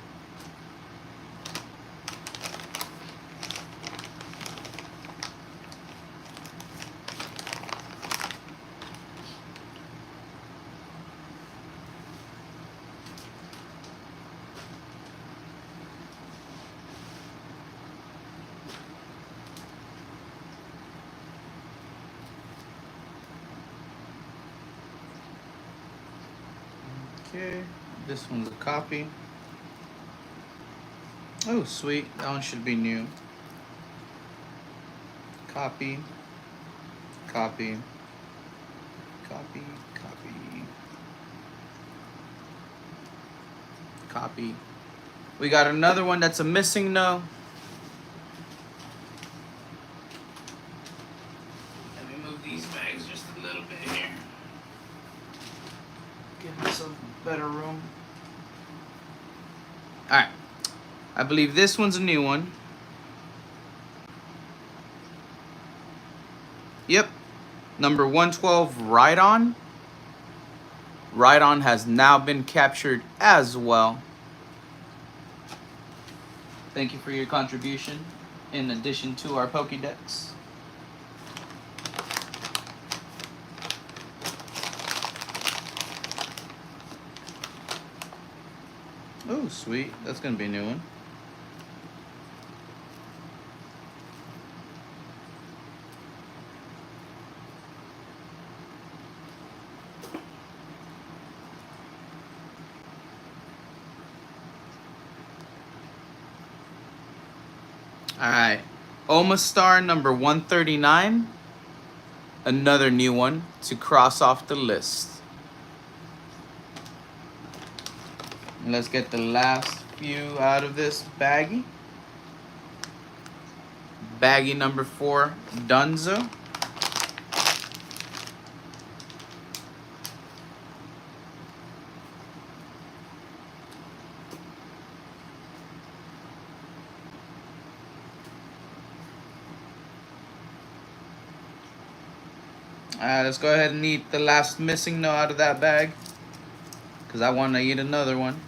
Okay, this one's a copy. Oh, sweet. That one should be new. Copy. Copy. Copy. Copy. Copy. We got another one that's a missing no. Let me move these bags just a little bit here. Give myself better room. Alright. I believe this one's a new one. Yep. Number 112 right on. Rhydon has now been captured as well. Thank you for your contribution in addition to our Pokedex. Oh, sweet. That's going to be a new one. Alright. Omastar number 139. Another new one to cross off the list. Let's get the last few out of this baggie. Baggie number 4, Dunzo. Alright, let's go ahead and eat the last missing note out of that bag, because I want to eat another one.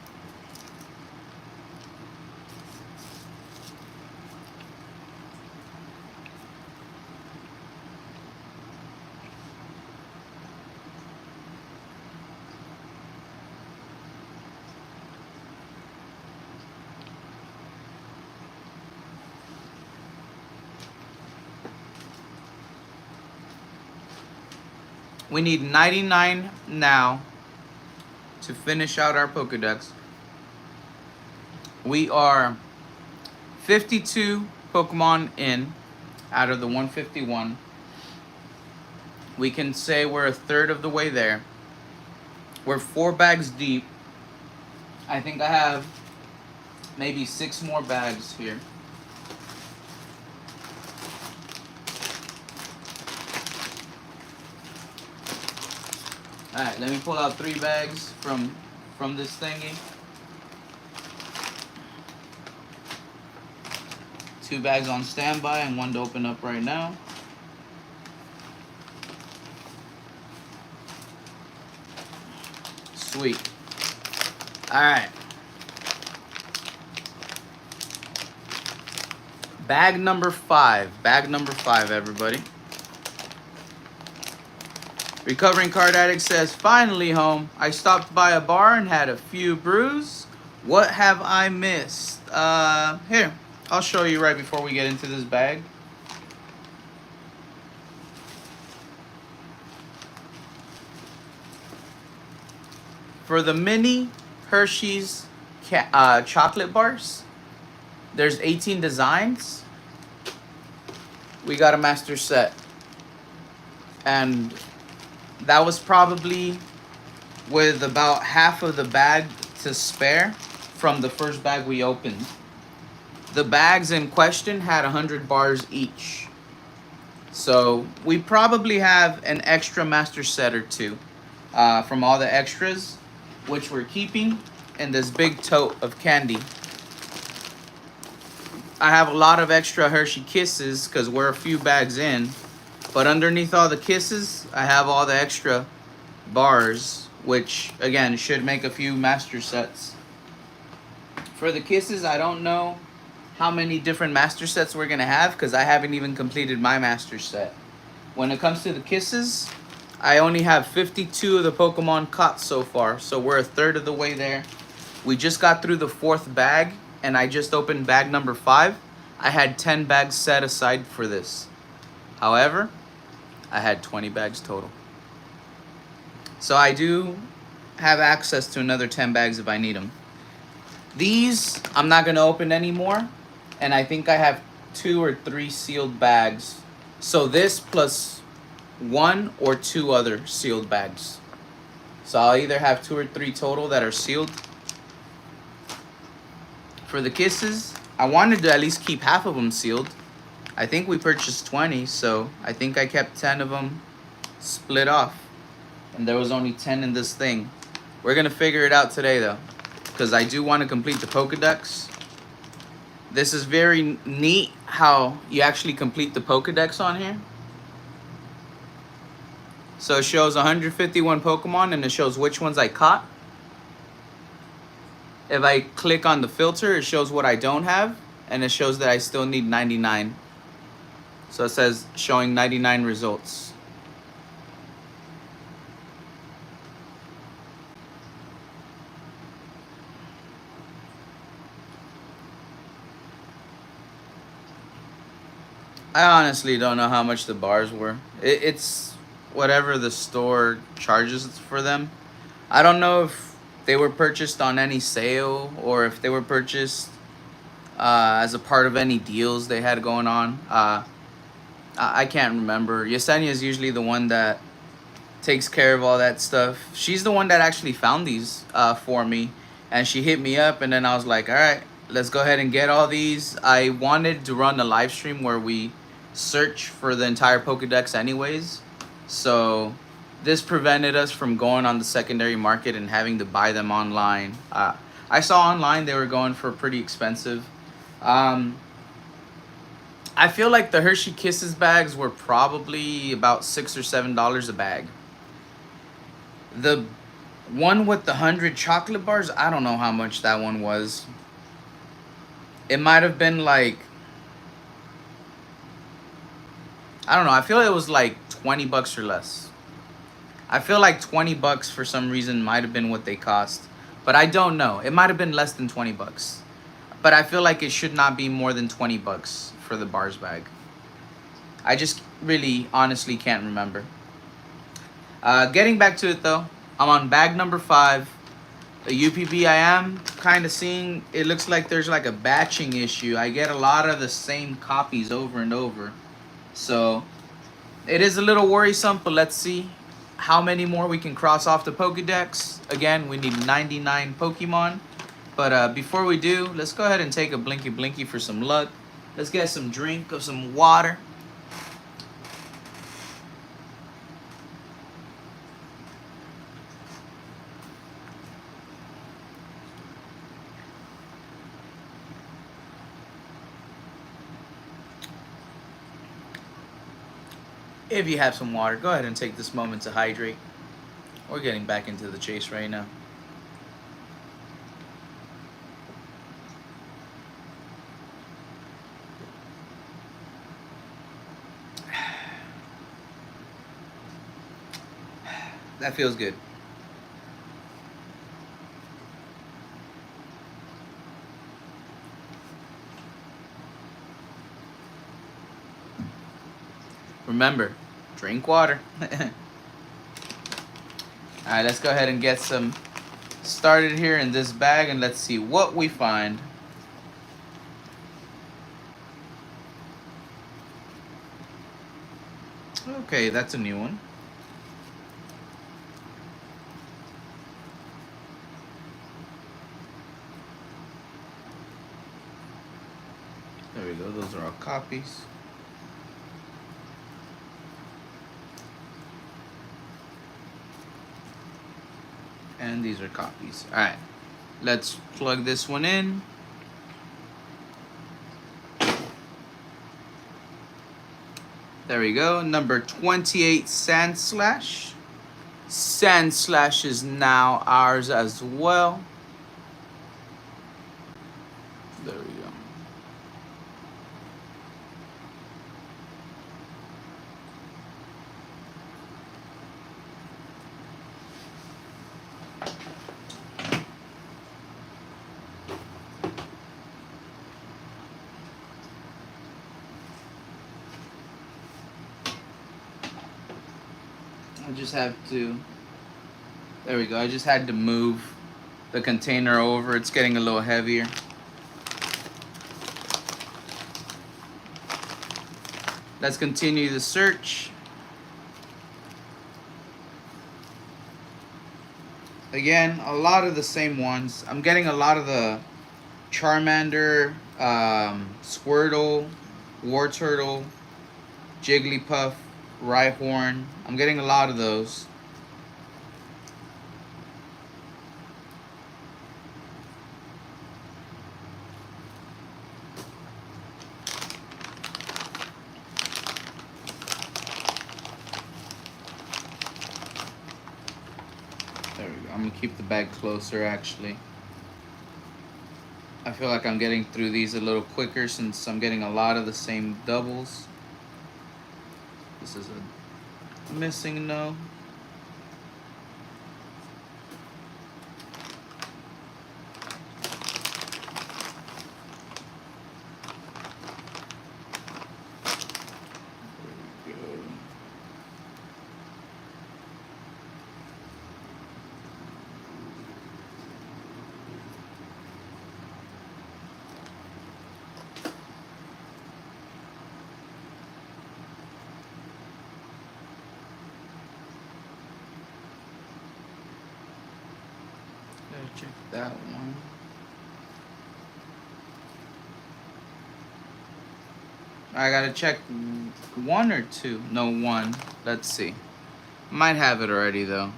We need 99 now to finish out our Pokedex. We are 52 Pokemon in out of the 151. We can say we're a third of the way there. We're 4 bags deep. I think I have maybe 6 more bags here. Alright, let me pull out 3 bags from this thingy. 2 bags on standby and 1 to open up right now. Sweet. Alright. Bag number 5. Bag number 5, everybody. Recovering Card Addict says, finally home. I stopped by a bar and had a few brews. What have I missed? Here. I'll show you right before we get into this bag. For the mini Hershey's chocolate bars, there's 18 designs. We got a master set. And that was probably with about half of the bag to spare from the first bag we opened. The bags in question had 100 bars each. So we probably have an extra master set or 2 from all the extras, which we're keeping in this big tote of candy. I have a lot of extra Hershey Kisses because we're a few bags in. But underneath all the Kisses, I have all the extra bars, which, again, should make a few master sets. For the Kisses, I don't know how many different master sets we're going to have, because I haven't even completed my master set. When it comes to the Kisses, I only have 52 of the Pokemon caught so far, so we're a third of the way there. We just got through the 4th bag, and I just opened bag number 5. I had 10 bags set aside for this. However, I had 20 bags total. So I do have access to another 10 bags if I need them. These, I'm not going to open anymore. And I think I have 2 or 3 sealed bags. So this plus 1 or 2 other sealed bags. So I'll either have 2 or 3 total that are sealed. For the Kisses, I wanted to at least keep half of them sealed. I think we purchased 20, so I think I kept 10 of them split off. And there was only 10 in this thing. We're going to figure it out today, though, because I do want to complete the Pokedex. This is very neat how you actually complete the Pokedex on here. So it shows 151 Pokemon and it shows which ones I caught. If I click on the filter, it shows what I don't have, and it shows that I still need 99. So it says showing 99 results. I honestly don't know how much the bars were. It's whatever the store charges for them. I don't know if they were purchased on any sale or if they were purchased as a part of any deals they had going on. I can't remember. Yesenia is usually the one that takes care of all that stuff. She's the one that actually found these for me, and she hit me up, and then I was like, all right, let's go ahead and get all these. I wanted to run a live stream where we search for the entire Pokedex anyways, so this prevented us from going on the secondary market and having to buy them online. I saw online they were going for pretty expensive. I feel like the Hershey Kisses bags were probably about $6 or $7 a bag. The one with the 100 chocolate bars, I don't know how much that one was. It might have been like, I don't know, I feel it was like 20 bucks or less. I feel like 20 bucks for some reason might have been what they cost, but I don't know. It might have been less than 20 bucks. But I feel like it should not be more than 20 bucks for the bars bag. I just really honestly can't remember. Getting back to it though, I'm on bag number 5. The UPB I am kind of seeing, it looks like there's like a batching issue. I get a lot of the same copies over and over. So it is a little worrisome, but let's see how many more we can cross off the Pokedex. Again, we need 99 Pokemon. But before we do, let's go ahead and take a blinky blinky for some luck. Let's get some drink of some water. If you have some water, go ahead and take this moment to hydrate. We're getting back into the chase right now. That feels good. Remember, drink water. Alright, let's go ahead and get some started here in this bag and let's see what we find. Okay, that's a new one. There we go, those are all copies. And these are copies. Alright, let's plug this one in. There we go, number 28, Sandslash. Sandslash is now ours as well. There we go. I just have to, there we go, I just had to move the container over. It's getting a little heavier. Let's continue the search. Again, a lot of the same ones. I'm getting a lot of the Charmander, Squirtle, Wartortle, Jigglypuff, Rhyhorn. I'm getting a lot of those. keep the bag closer actually. I feel like I'm getting through these a little quicker since I'm getting a lot of the same doubles. This is a missing no. Check that one. I gotta check one or two. No, one. Let's see. Might have it already though.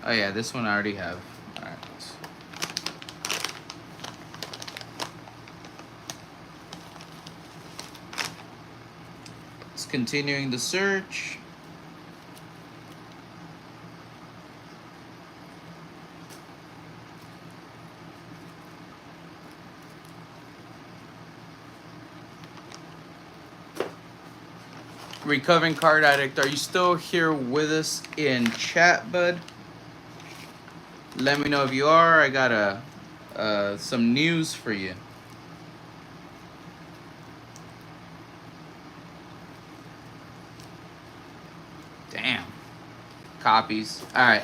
Oh yeah, this one I already have. Alright. It's continuing the search. Recovering Card Addict, are you still here with us in chat, bud? Let me know if you are. I got some news for you. Damn. Copies. Alright.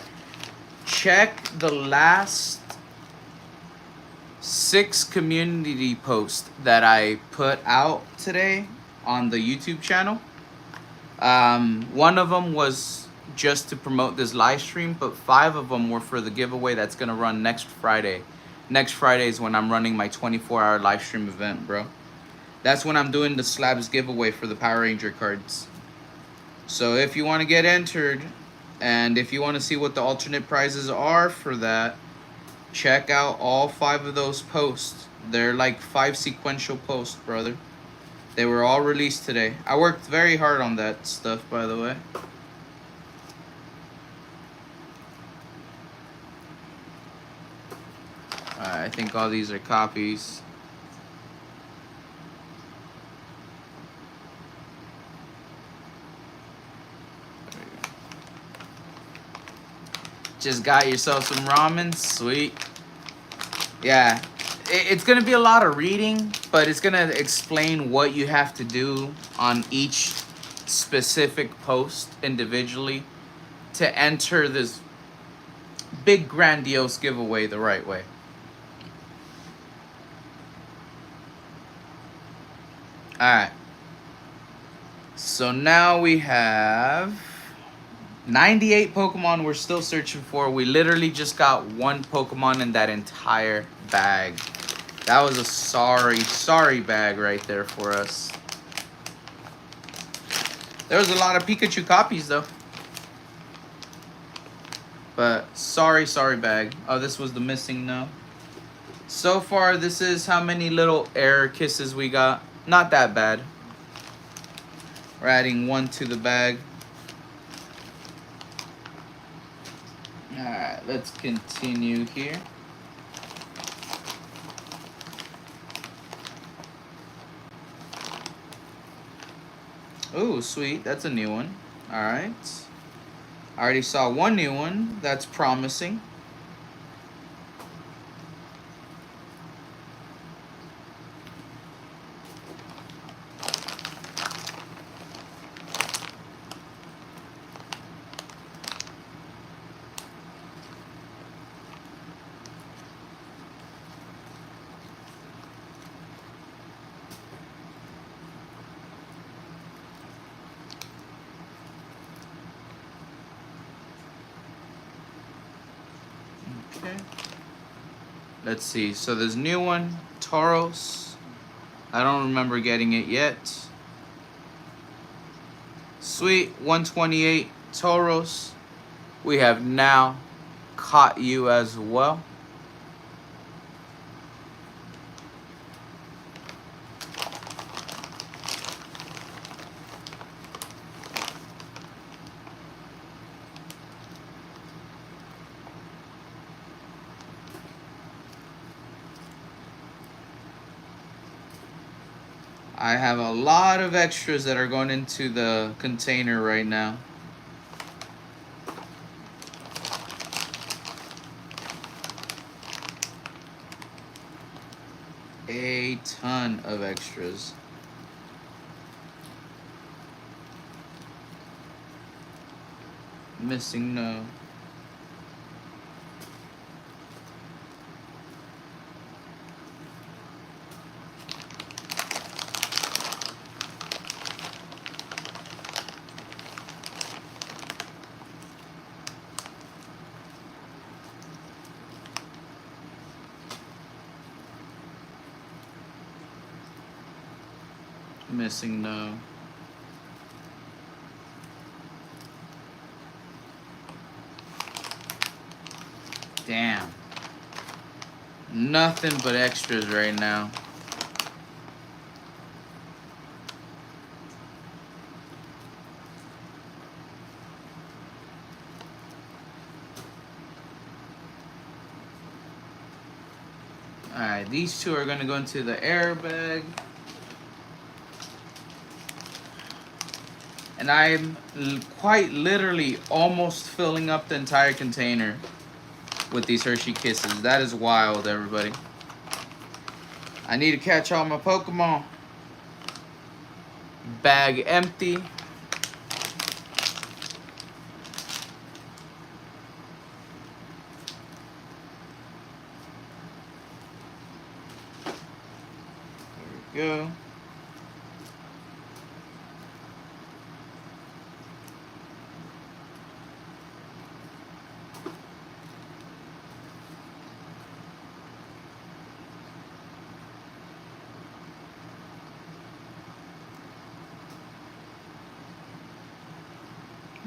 Check the last 6 community posts that I put out today on the YouTube channel. One of them was just to promote this live stream, but 5 of them were for the giveaway that's gonna run next Friday. Next Friday is when I'm running my 24-hour live stream event, bro. That's when I'm doing the slabs giveaway for the Power Ranger cards. So if you want to get entered, and if you want to see what the alternate prizes are for that, check out all 5 of those posts. They're like 5 sequential posts, brother. They were all released today. I worked very hard on that stuff, by the way. I think all these are copies. Just got yourself some ramen? Sweet. Yeah. It's going to be a lot of reading, but it's going to explain what you have to do on each specific post individually to enter this big grandiose giveaway the right way. Alright. So now we have 98 Pokemon we're still searching for. We literally just got 1 Pokemon in that entire bag. That was a sorry bag right there for us. There was a lot of Pikachu copies though. But sorry bag. Oh, this was the missing no. So far, this is how many little error kisses we got. Not that bad. We're adding 1 to the bag. Alright, let's continue here. Oh, sweet. That's a new one. Alright. I already saw 1 new one. That's promising. Okay. Let's see. So there's a new one, Tauros. I don't remember getting it yet. Sweet, 128 Tauros. We have now caught you as well. I have a lot of extras that are going into the container right now. A ton of extras. Missing no. Missing no. Damn. Nothing but extras right now. Alright, these two are going to go into the air bag. And I'm quite literally almost filling up the entire container with these Hershey Kisses. That is wild, everybody. I need to catch all my Pokemon. Bag empty. There we go.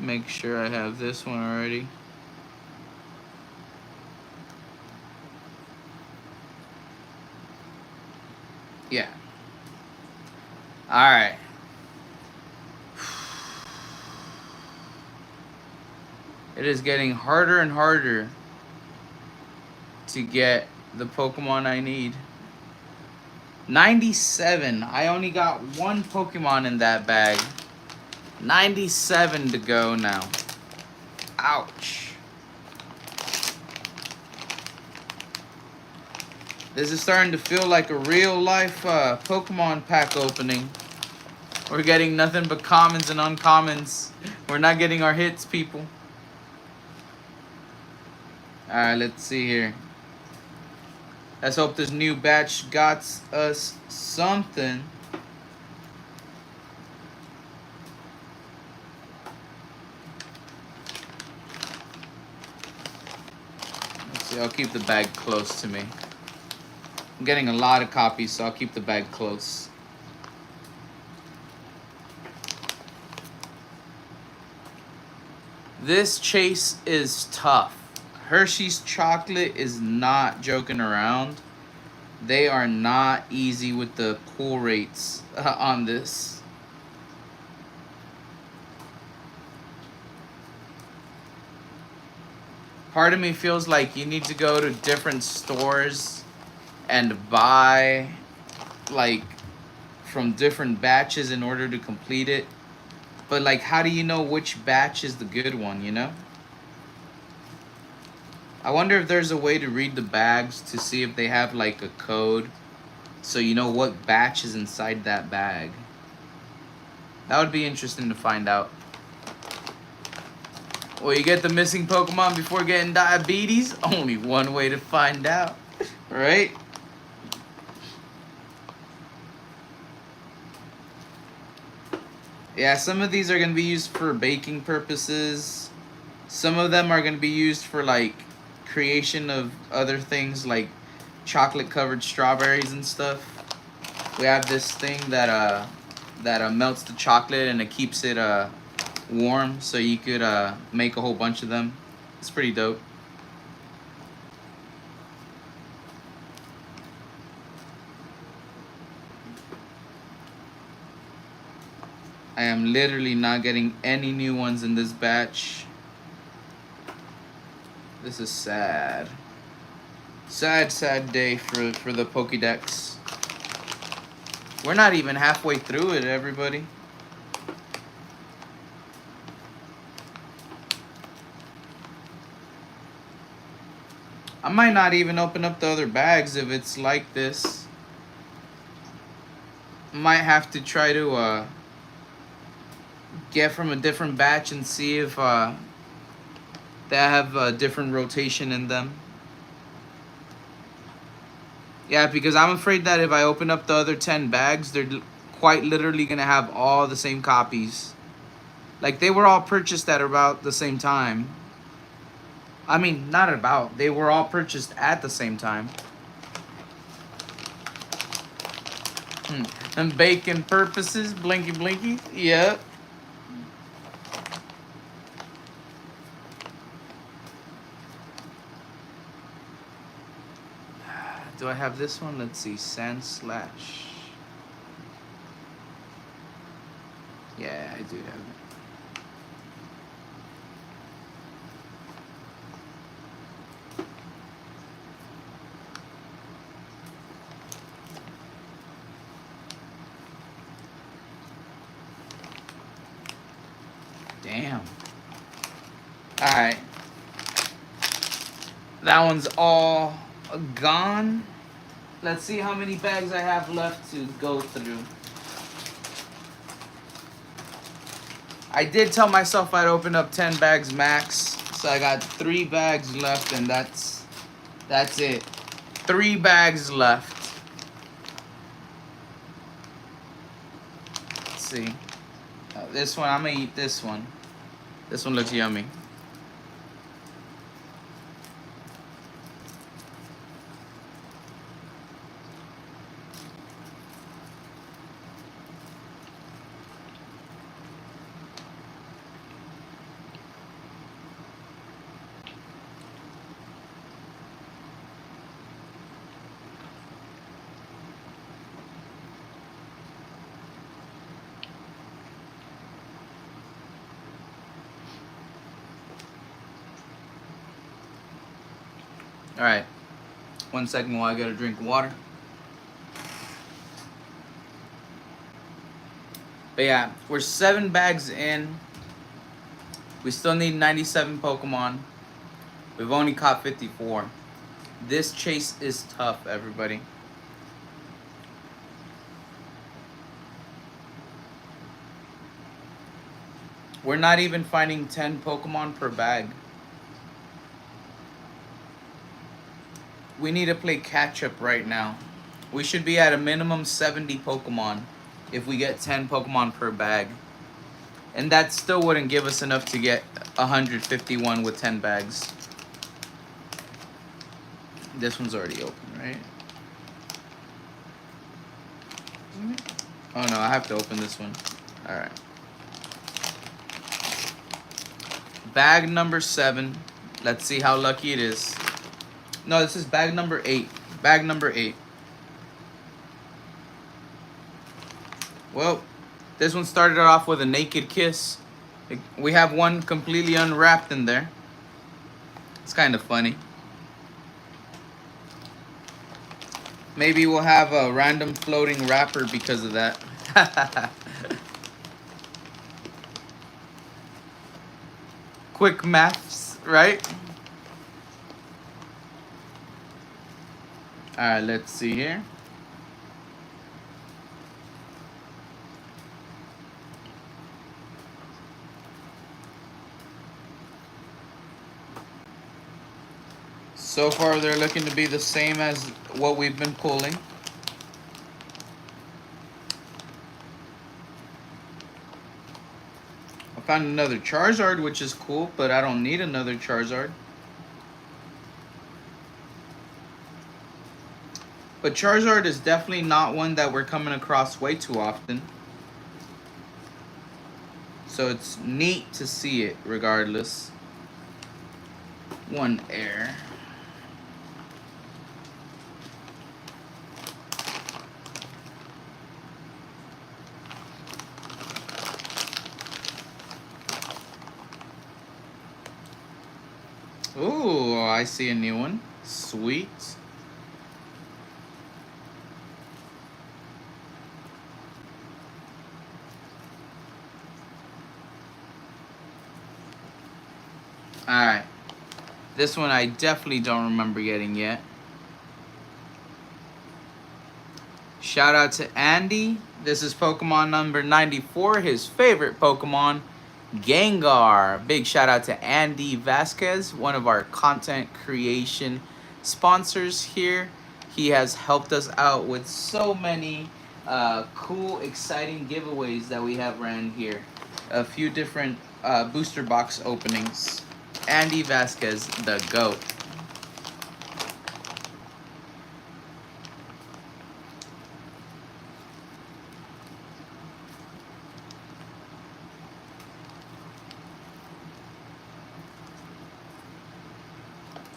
Make sure I have this one already. Yeah. Alright. It is getting harder and harder to get the Pokemon I need. 97. I only got one Pokemon in that bag. 97 to go now. Ouch. This is starting to feel like a real life Pokemon pack opening. We're getting nothing but commons and uncommons. We're not getting our hits, people. Alright, let's see here. Let's hope this new batch got us something. I'll keep the bag close to me. I'm getting a lot of copies, so I'll keep the bag close. This chase is tough. Hershey's chocolate is not joking around. They are not easy with the pull rates on this. Part of me feels like you need to go to different stores and buy like from different batches in order to complete it. But like, how do you know which batch is the good one, you know? I wonder if there's a way to read the bags to see if they have like a code so you know what batch is inside that bag. That would be interesting to find out. Well, you get the missing Pokemon before getting diabetes? Only one way to find out, right? Yeah, some of these are going to be used for baking purposes. Some of them are going to be used for, like, creation of other things, like chocolate-covered strawberries and stuff. We have this thing that melts the chocolate and it keeps it warm, so you could make a whole bunch of them. It's pretty dope. I am literally not getting any new ones in this batch. This is sad. Sad, sad day for the Pokedex. We're not even halfway through it, everybody. I might not even open up the other bags if it's like this. Might have to try to get from a different batch and see if they have a different rotation in them. Yeah, because I'm afraid that if I open up the other 10 bags, they're quite literally going to have all the same copies. Like, they were all purchased at about the same time. I mean, not about. They were all purchased at the same time. And bacon purposes, blinky blinky. Yep. Do I have this one? Let's see. Sand Slash. Yeah, I do have it. Damn. Alright. That one's all gone. Let's see how many bags I have left to go through. I did tell myself I'd open up 10 bags max. So I got 3 bags left and that's it. 3 bags left. Let's see. This one, I'm gonna eat this one. This one looks yummy. Alright. 1 second while I gotta drink water. But yeah, we're 7 bags in. We still need 97 Pokemon. We've only caught 54. This chase is tough, everybody. We're not even finding 10 Pokemon per bag. We need to play catch up right now. We should be at a minimum 70 Pokemon if we get 10 Pokemon per bag. And that still wouldn't give us enough to get 151 with 10 bags. This one's already open, right? Oh no, I have to open this one. Alright. Bag number 7. Let's see how lucky it is. No, this is bag number 8. Bag number 8. Well, this one started off with a naked kiss. We have one completely unwrapped in there. It's kind of funny. Maybe we'll have a random floating wrapper because of that. Quick maths, right? Alright, let's see here. So far, they're looking to be the same as what we've been pulling. I found another Charizard, which is cool, but I don't need another Charizard. But Charizard is definitely not one that we're coming across way too often. So it's neat to see it regardless. One air. Ooh, I see a new one. Sweet. Alright. This one I definitely don't remember getting yet. Shout out to Andy. This is Pokemon number 94, his favorite Pokemon, Gengar. Big shout out to Andy Vasquez, one of our content creation sponsors here. He has helped us out with so many cool, exciting giveaways that we have ran here. A few different booster box openings. Andy Vasquez, the GOAT.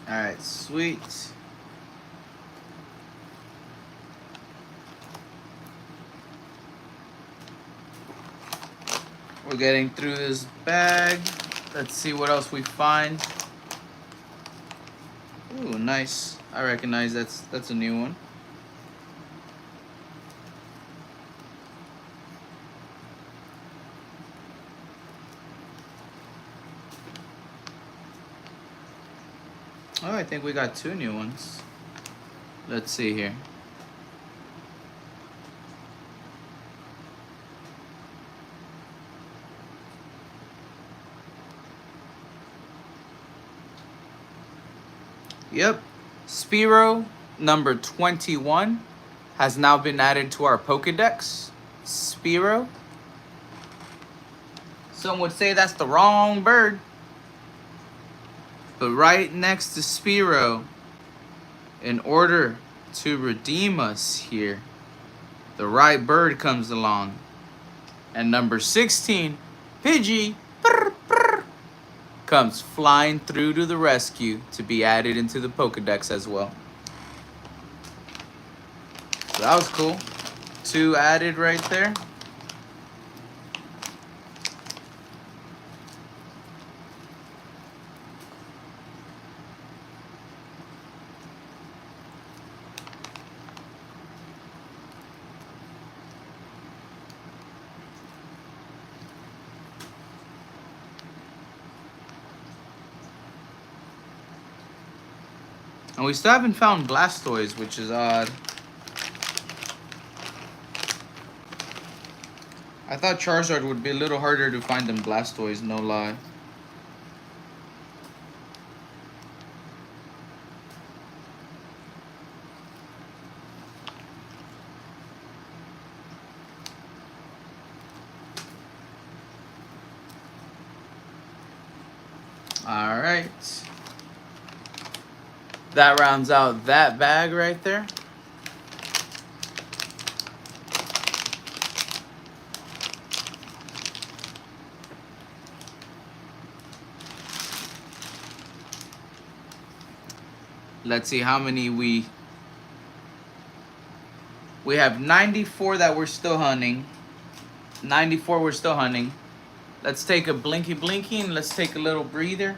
Alright, sweet. We're getting through this bag. Let's see what else we find. Ooh, nice. I recognize that's a new one. Oh, I think we got 2 new ones. Let's see here. Yep. Spearow number 21 has now been added to our Pokedex. Spearow. Some would say that's the wrong bird. But right next to Spearow, in order to redeem us here, the right bird comes along. And number 16, Pidgey, comes flying through to the rescue to be added into the Pokedex as well. So that was cool. 2 added right there. And we still haven't found Blastoise, which is odd. I thought Charizard would be a little harder to find than Blastoise, no lie. All right. That rounds out that bag right there. Let's see how many we have 94 that we're still hunting. 94 we're still hunting. Let's take a blinky and let's take a little breather.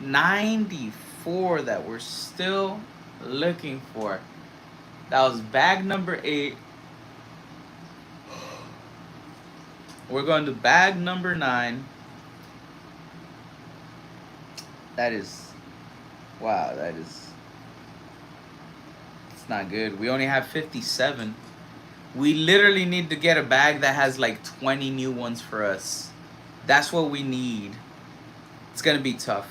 94 that we're still looking for. That was bag number 8. We're going to bag number 9. That is, wow, that is, it's not good. We only have 57. We literally need to get a bag that has like 20 new ones for us. That's what we need. It's gonna be tough.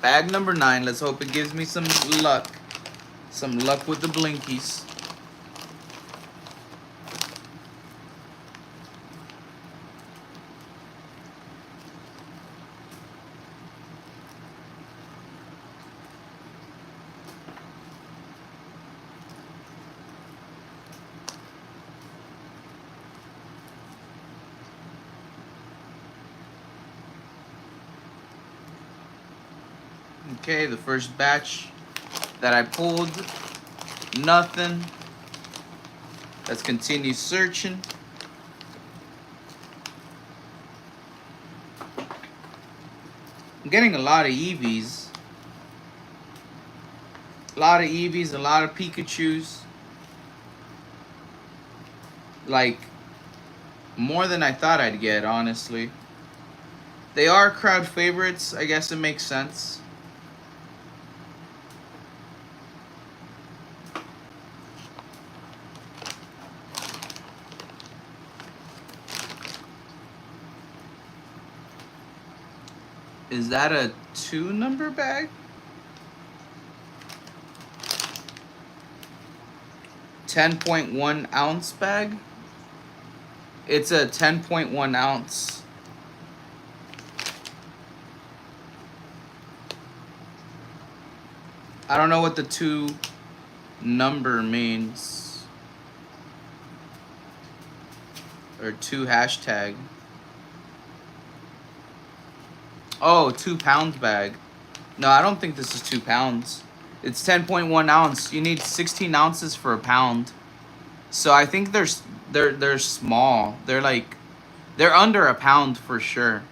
Bag number 9. Let's hope it gives me some luck. Some luck with the blinkies. Okay, the first batch that I pulled, nothing. Let's continue searching. I'm getting a lot of Eevees. A lot of Eevees, a lot of Pikachus. Like, more than I thought I'd get, honestly. They are crowd favorites. I guess it makes sense. Is that a 2-number bag? 10.1 ounce bag? It's a 10.1 ounce. I don't know what the 2-number means. Or 2 hashtag. Oh, 2-pound bag. No, I don't think this is 2 pounds. It's 10.1 ounce. You need 16 ounces for a pound. So I think they're small. They're under a pound for sure.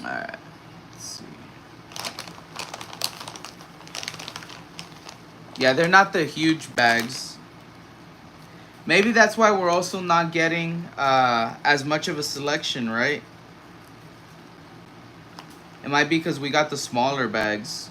Alright. Let's see. Yeah, they're not the huge bags. Maybe that's why we're also not getting as much of a selection, right? It might be because we got the smaller bags.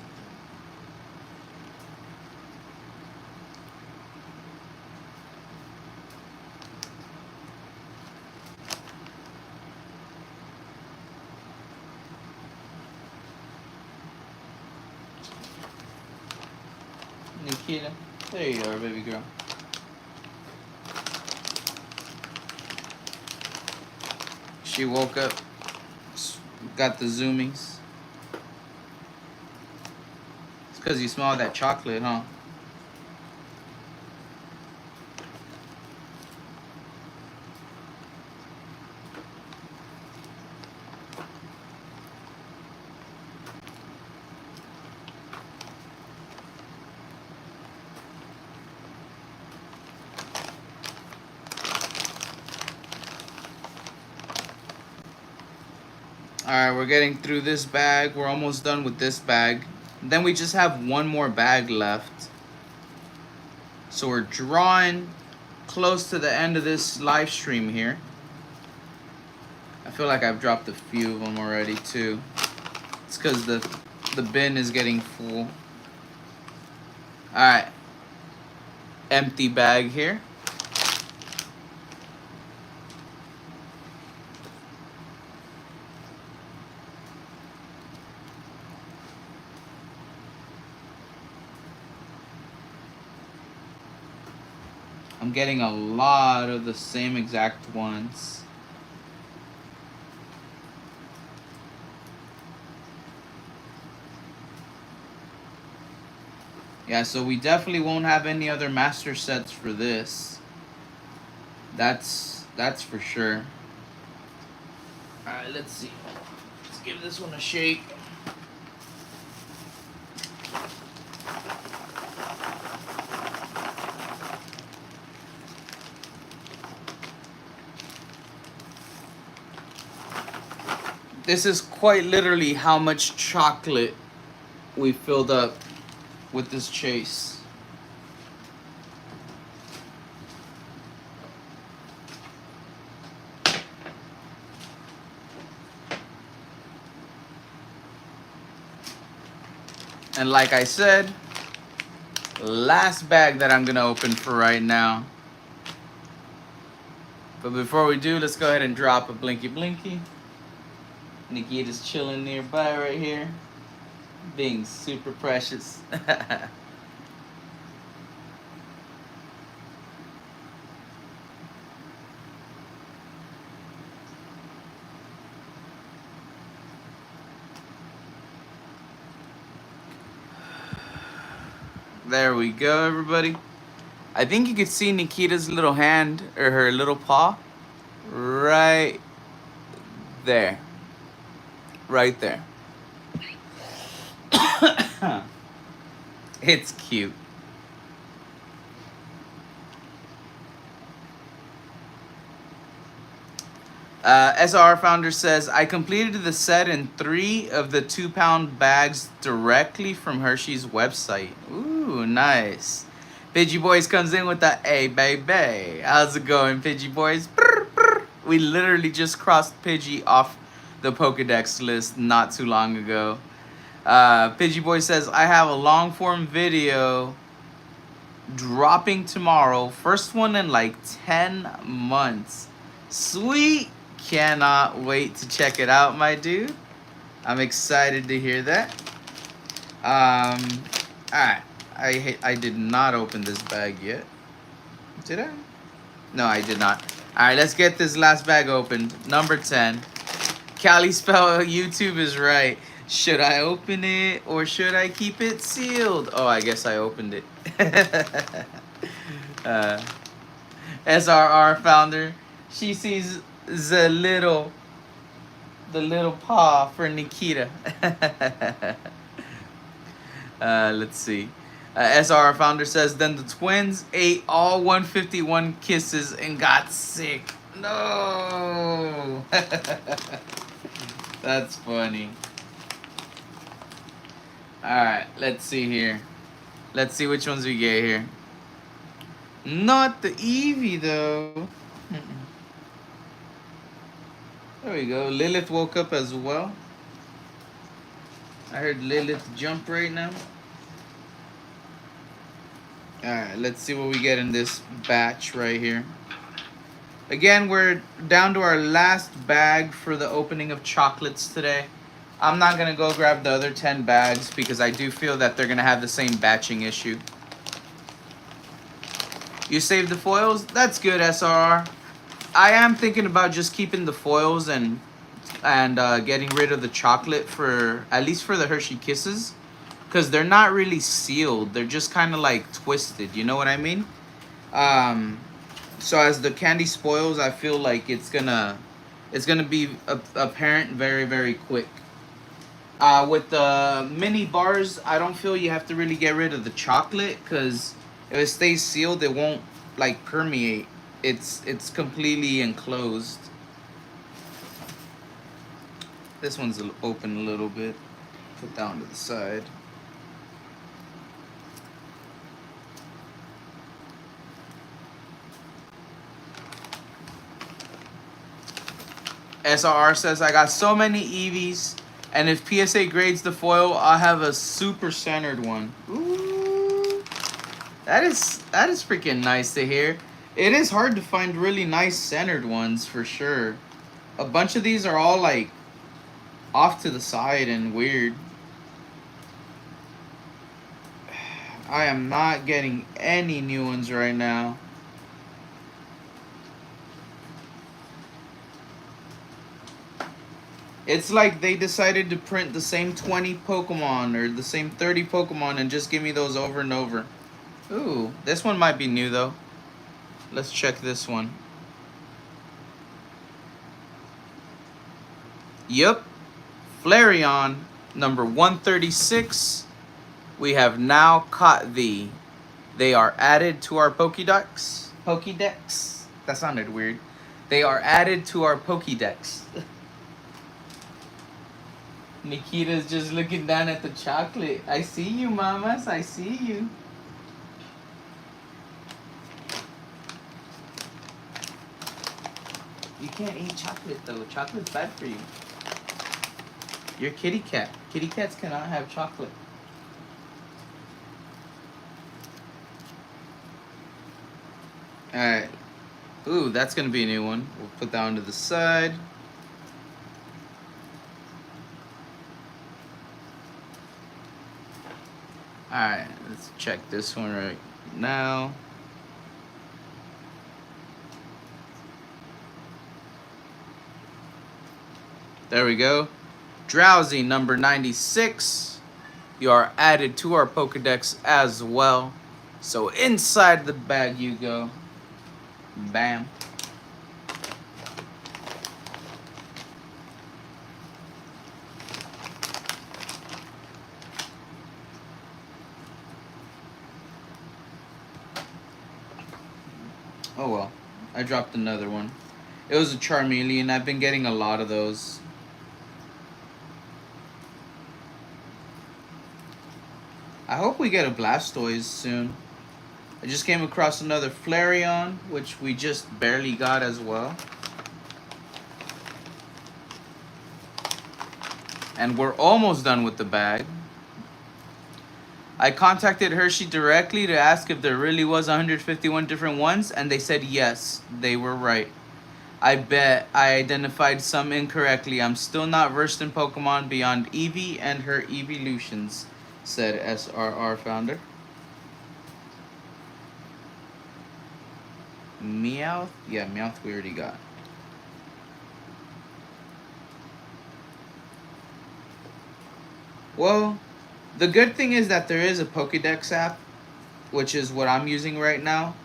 Nikita, there you are, baby girl. She woke up, got the zoomies. It's because you smell that chocolate, huh? Alright, we're getting through this bag. We're almost done with this bag. Then we just have one more bag left. So we're drawing close to the end of this live stream here. I feel like I've dropped a few of them already too. It's because the bin is getting full. Alright. Empty bag here. I'm getting a lot of the same exact ones. Yeah, so we definitely won't have any other master sets for this. That's for sure. Alright, let's see. Let's give this one a shake. This is quite literally how much chocolate we filled up with this chase. And like I said, last bag that I'm gonna open for right now. But before we do, let's go ahead and drop a blinky blinky. Nikita's chilling nearby right here, being super precious. There we go, everybody. I think you could see Nikita's little hand, or her little paw, right There. Right there. It's cute. SR founder says, I completed the set in 3 of the 2-pound bags directly from Hershey's website. Ooh, nice. Pidgey Boys comes in with the "Hey, baby. How's it going, Pidgey Boys?" Brr, brr. We literally just crossed Pidgey off the Pokedex list not too long ago. Pidgey Boy says, I have a long form video dropping tomorrow. First one in like 10 months. Sweet. Cannot wait to check it out, my dude. I'm excited to hear that. Alright. I did not open this bag yet. Did I? No, I did not. Alright, let's get this last bag opened. Number 10. Cali spell YouTube is right. Should I open it or should I keep it sealed? Oh, I guess I opened it. SRR founder. She sees the little paw for Nikita. Let's see. SR founder says, then the twins ate all 151 kisses and got sick. No. That's funny. Alright, let's see here. Let's see which ones we get here. Not the Eevee though. There we go. Lilith woke up as well. I heard Lilith jump right now. Alright, let's see what we get in this batch right here. Again, we're down to our last bag for the opening of chocolates today. I'm not going to go grab the other 10 bags because I do feel that they're going to have the same batching issue. You saved the foils? That's good, SRR. I am thinking about just keeping the foils and getting rid of the chocolate for, at least for the Hershey Kisses. Because they're not really sealed. They're just kind of like twisted. You know what I mean? So as the candy spoils, I feel like it's gonna be apparent very, very quick. With the mini bars, I don't feel you have to really get rid of the chocolate. Because if it stays sealed, it won't like permeate. It's completely enclosed. This one's open a little bit. Put that one to the side. SRR says, I got so many Eevees, and if PSA grades the foil, I'll have a super centered one. Ooh. That is freaking nice to hear. It is hard to find really nice centered ones for sure. A bunch of these are all like off to the side and weird. I am not getting any new ones right now. It's like they decided to print the same 20 Pokemon or the same 30 Pokemon and just give me those over and over. Ooh, this one might be new though. Let's check this one. Yup. Flareon, number 136. We have now caught thee. They are added to our Pokedex. Pokedex? That sounded weird. They are added to our Pokedex. Nikita's just looking down at the chocolate. I see you, mamas. I see you. You can't eat chocolate, though. Chocolate's bad for you. You're kitty cat. Kitty cats cannot have chocolate. Alright. Ooh, that's going to be a new one. We'll put that one to the side. Alright, let's check this one right now. There we go. Drowsy, number 96. You are added to our Pokedex as well. So inside the bag you go. Bam. Oh well. I dropped another one. It was a Charmeleon. I've been getting a lot of those. I hope we get a Blastoise soon. I just came across another Flareon, which we just barely got as well. And we're almost done with the bag. I contacted Hershey directly to ask if there really was 151 different ones, and they said yes, they were right. I bet I identified some incorrectly. I'm still not versed in Pokemon beyond Eevee and her evolutions, said SRR founder. Meowth? Yeah, Meowth we already got. Well, the good thing is that there is a Pokedex app, which is what I'm using right now.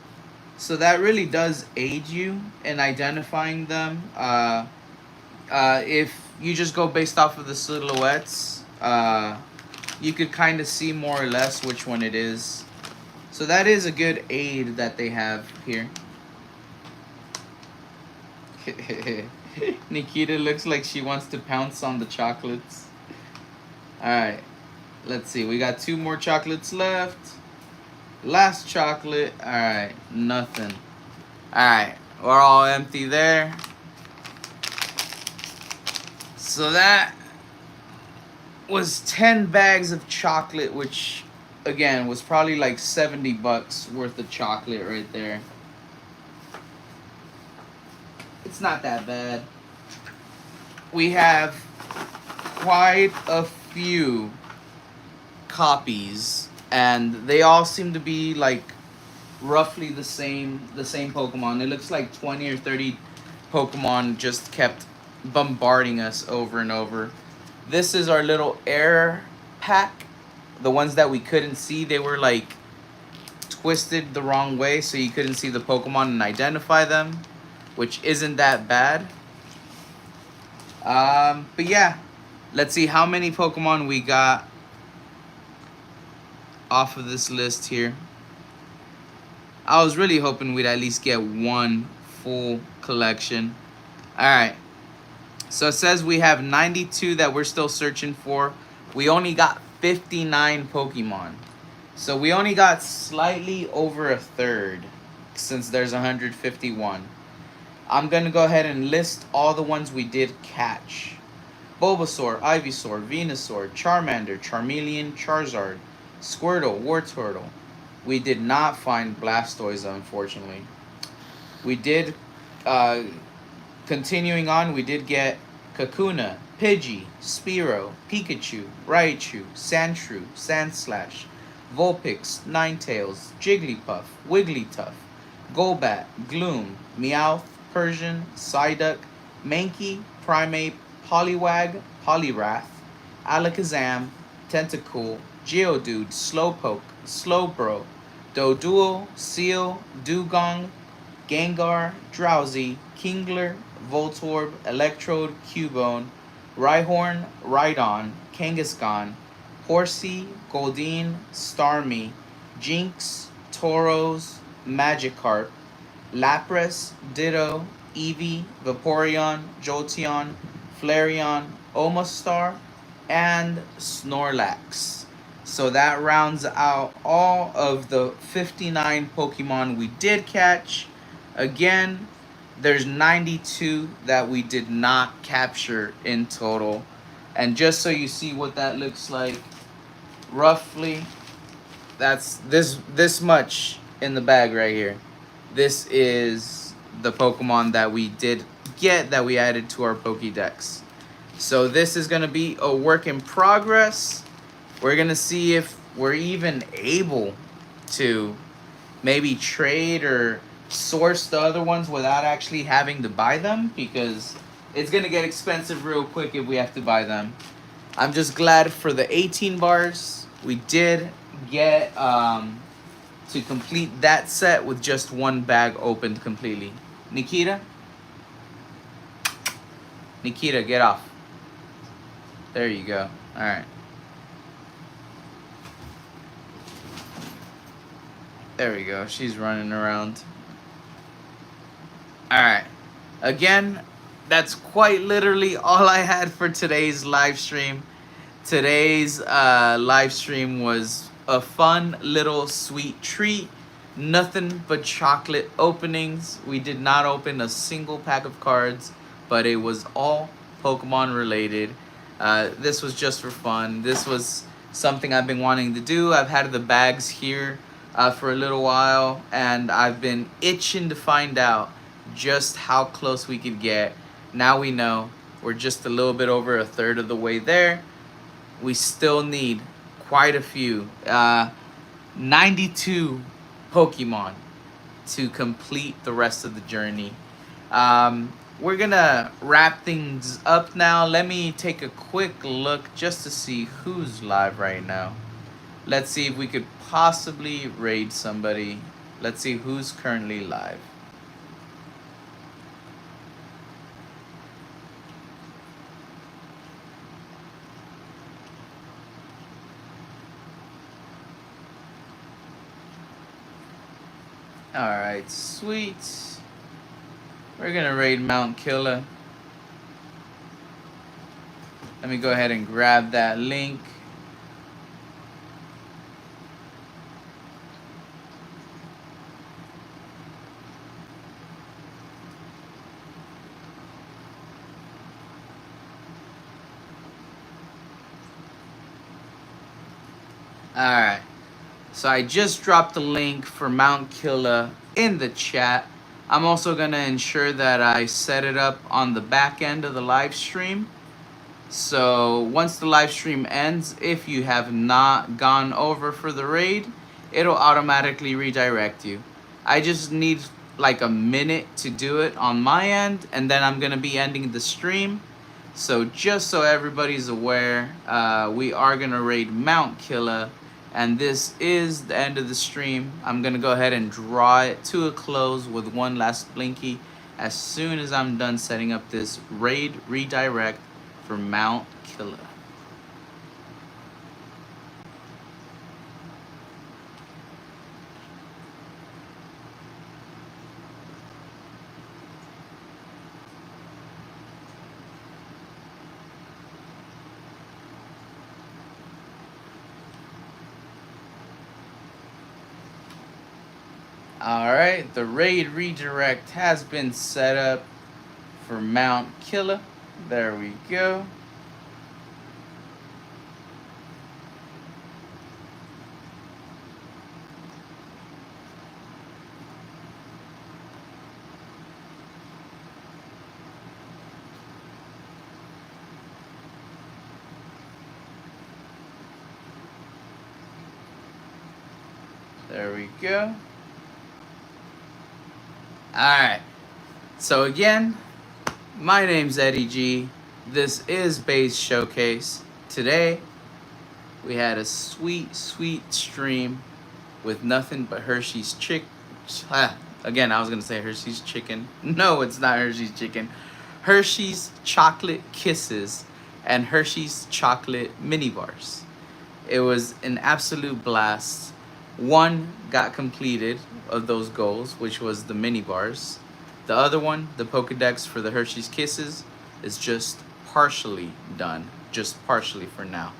So that really does aid you in identifying them. If you just go based off of the silhouettes, you could kind of see more or less which one it is. So that is a good aid that they have here. Nikita looks like she wants to pounce on the chocolates. Alright, let's see. We got 2 more chocolates left. Last chocolate. Alright, nothing. Alright, we're all empty there. So that was 10 bags of chocolate, which again was probably like $70 worth of chocolate right there. It's not that bad. We have quite a few copies, and they all seem to be like roughly the same Pokemon. It looks like 20 or 30 Pokemon just kept bombarding us over and over. This is our little air pack. The ones that we couldn't see, they were like twisted the wrong way, so you couldn't see the Pokemon and identify them, which isn't that bad. But yeah, let's see how many Pokemon we got off of this list here. I was really hoping we'd at least get one full collection. Alright, so it says we have 92 that we're still searching for. We only got 59 Pokemon. So we only got slightly over a third, since there's 151. I'm going to go ahead and list all the ones we did catch. Bulbasaur, Ivysaur, Venusaur, Charmander, Charmeleon, Charizard, Squirtle, Wartortle. We did not find Blastoise, unfortunately. We did, continuing on, we did get Kakuna, Pidgey, Spearow, Pikachu, Raichu, Sandshrew, Sandslash, Vulpix, Ninetales, Jigglypuff, Wigglytuff, Golbat, Gloom, Meowth, Persian, Psyduck, Mankey, Primeape, Poliwag, Poliwrath, Alakazam, Tentacool, Geodude, Slowpoke, Slowbro, Doduo, Seal, Dugong, Gengar, Drowsy, Kingler, Voltorb, Electrode, Cubone, Rhyhorn, Rhydon, Kangaskhan, Horsey, Goldeen, Starmie, Jinx, Tauros, Magikarp, Lapras, Ditto, Eevee, Vaporeon, Jolteon, Flareon, Omastar, and Snorlax. So that rounds out all of the 59 Pokemon we did catch. Again, there's 92 that we did not capture in total. And just so you see what that looks like, roughly, that's this much in the bag right here. This is the Pokemon that we did get, that we added to our Pokedex. So this is going to be a work in progress. We're going to see if we're even able to maybe trade or source the other ones without actually having to buy them, because it's going to get expensive real quick if we have to buy them. I'm just glad for the 18 bars we did get to complete that set with just one bag opened completely. Nikita, get off. There you go. All right. There we go. She's running around. Alright. Again, that's quite literally all I had for today's live stream. Today's live stream was a fun little sweet treat. Nothing but chocolate openings. We did not open a single pack of cards, but it was all Pokemon related. This was just for fun. This was something I've been wanting to do. I've had the bags here for a little while, and I've been itching to find out just how close we could get. Now we know. We're just a little bit over a third of the way there. We still need quite a few. 92 Pokemon to complete the rest of the journey. We're gonna wrap things up now. Let me take a quick look just to see who's live right now. Let's see if we could possibly raid somebody. Let's see who's currently live. Alright, sweet. We're gonna raid Mount Killer. Let me go ahead and grab that link. Alright. So I just dropped the link for Mount Killer in the chat. I'm also going to ensure that I set it up on the back end of the live stream. So once the live stream ends, if you have not gone over for the raid, it'll automatically redirect you. I just need like a minute to do it on my end, and then I'm going to be ending the stream. So just so everybody's aware, we are going to raid Mount Killer. And this is the end of the stream. I'm going to go ahead and draw it to a close with one last blinky as soon as I'm done setting up this raid redirect for Mount Killer. Alright, the raid redirect has been set up for Mount Killer. There we go. There we go. Alright, so again, my name's Eddie G. This is Base Showcase. Today, we had a sweet, sweet stream with nothing but Hershey's Again, I was going to say Hershey's chicken. No, it's not Hershey's chicken. Hershey's Chocolate Kisses and Hershey's Chocolate Mini Bars. It was an absolute blast. One got completed of those goals, which was the mini bars. The other one, the Pokedex for the Hershey's Kisses, is just partially done. Just partially for now.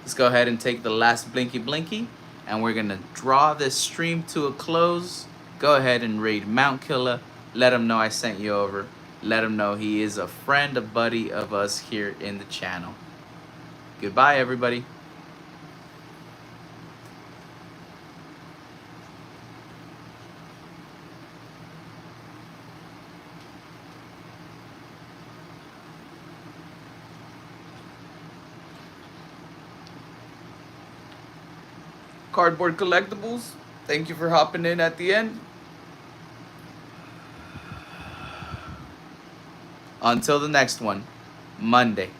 Let's go ahead and take the last blinky blinky, and we're going to draw this stream to a close. Go ahead and raid Mount Killer. Let him know I sent you over. Let him know he is a friend, a buddy of us here in the channel. Goodbye, everybody. Cardboard Collectibles, thank you for hopping in at the end. Until the next one, Monday.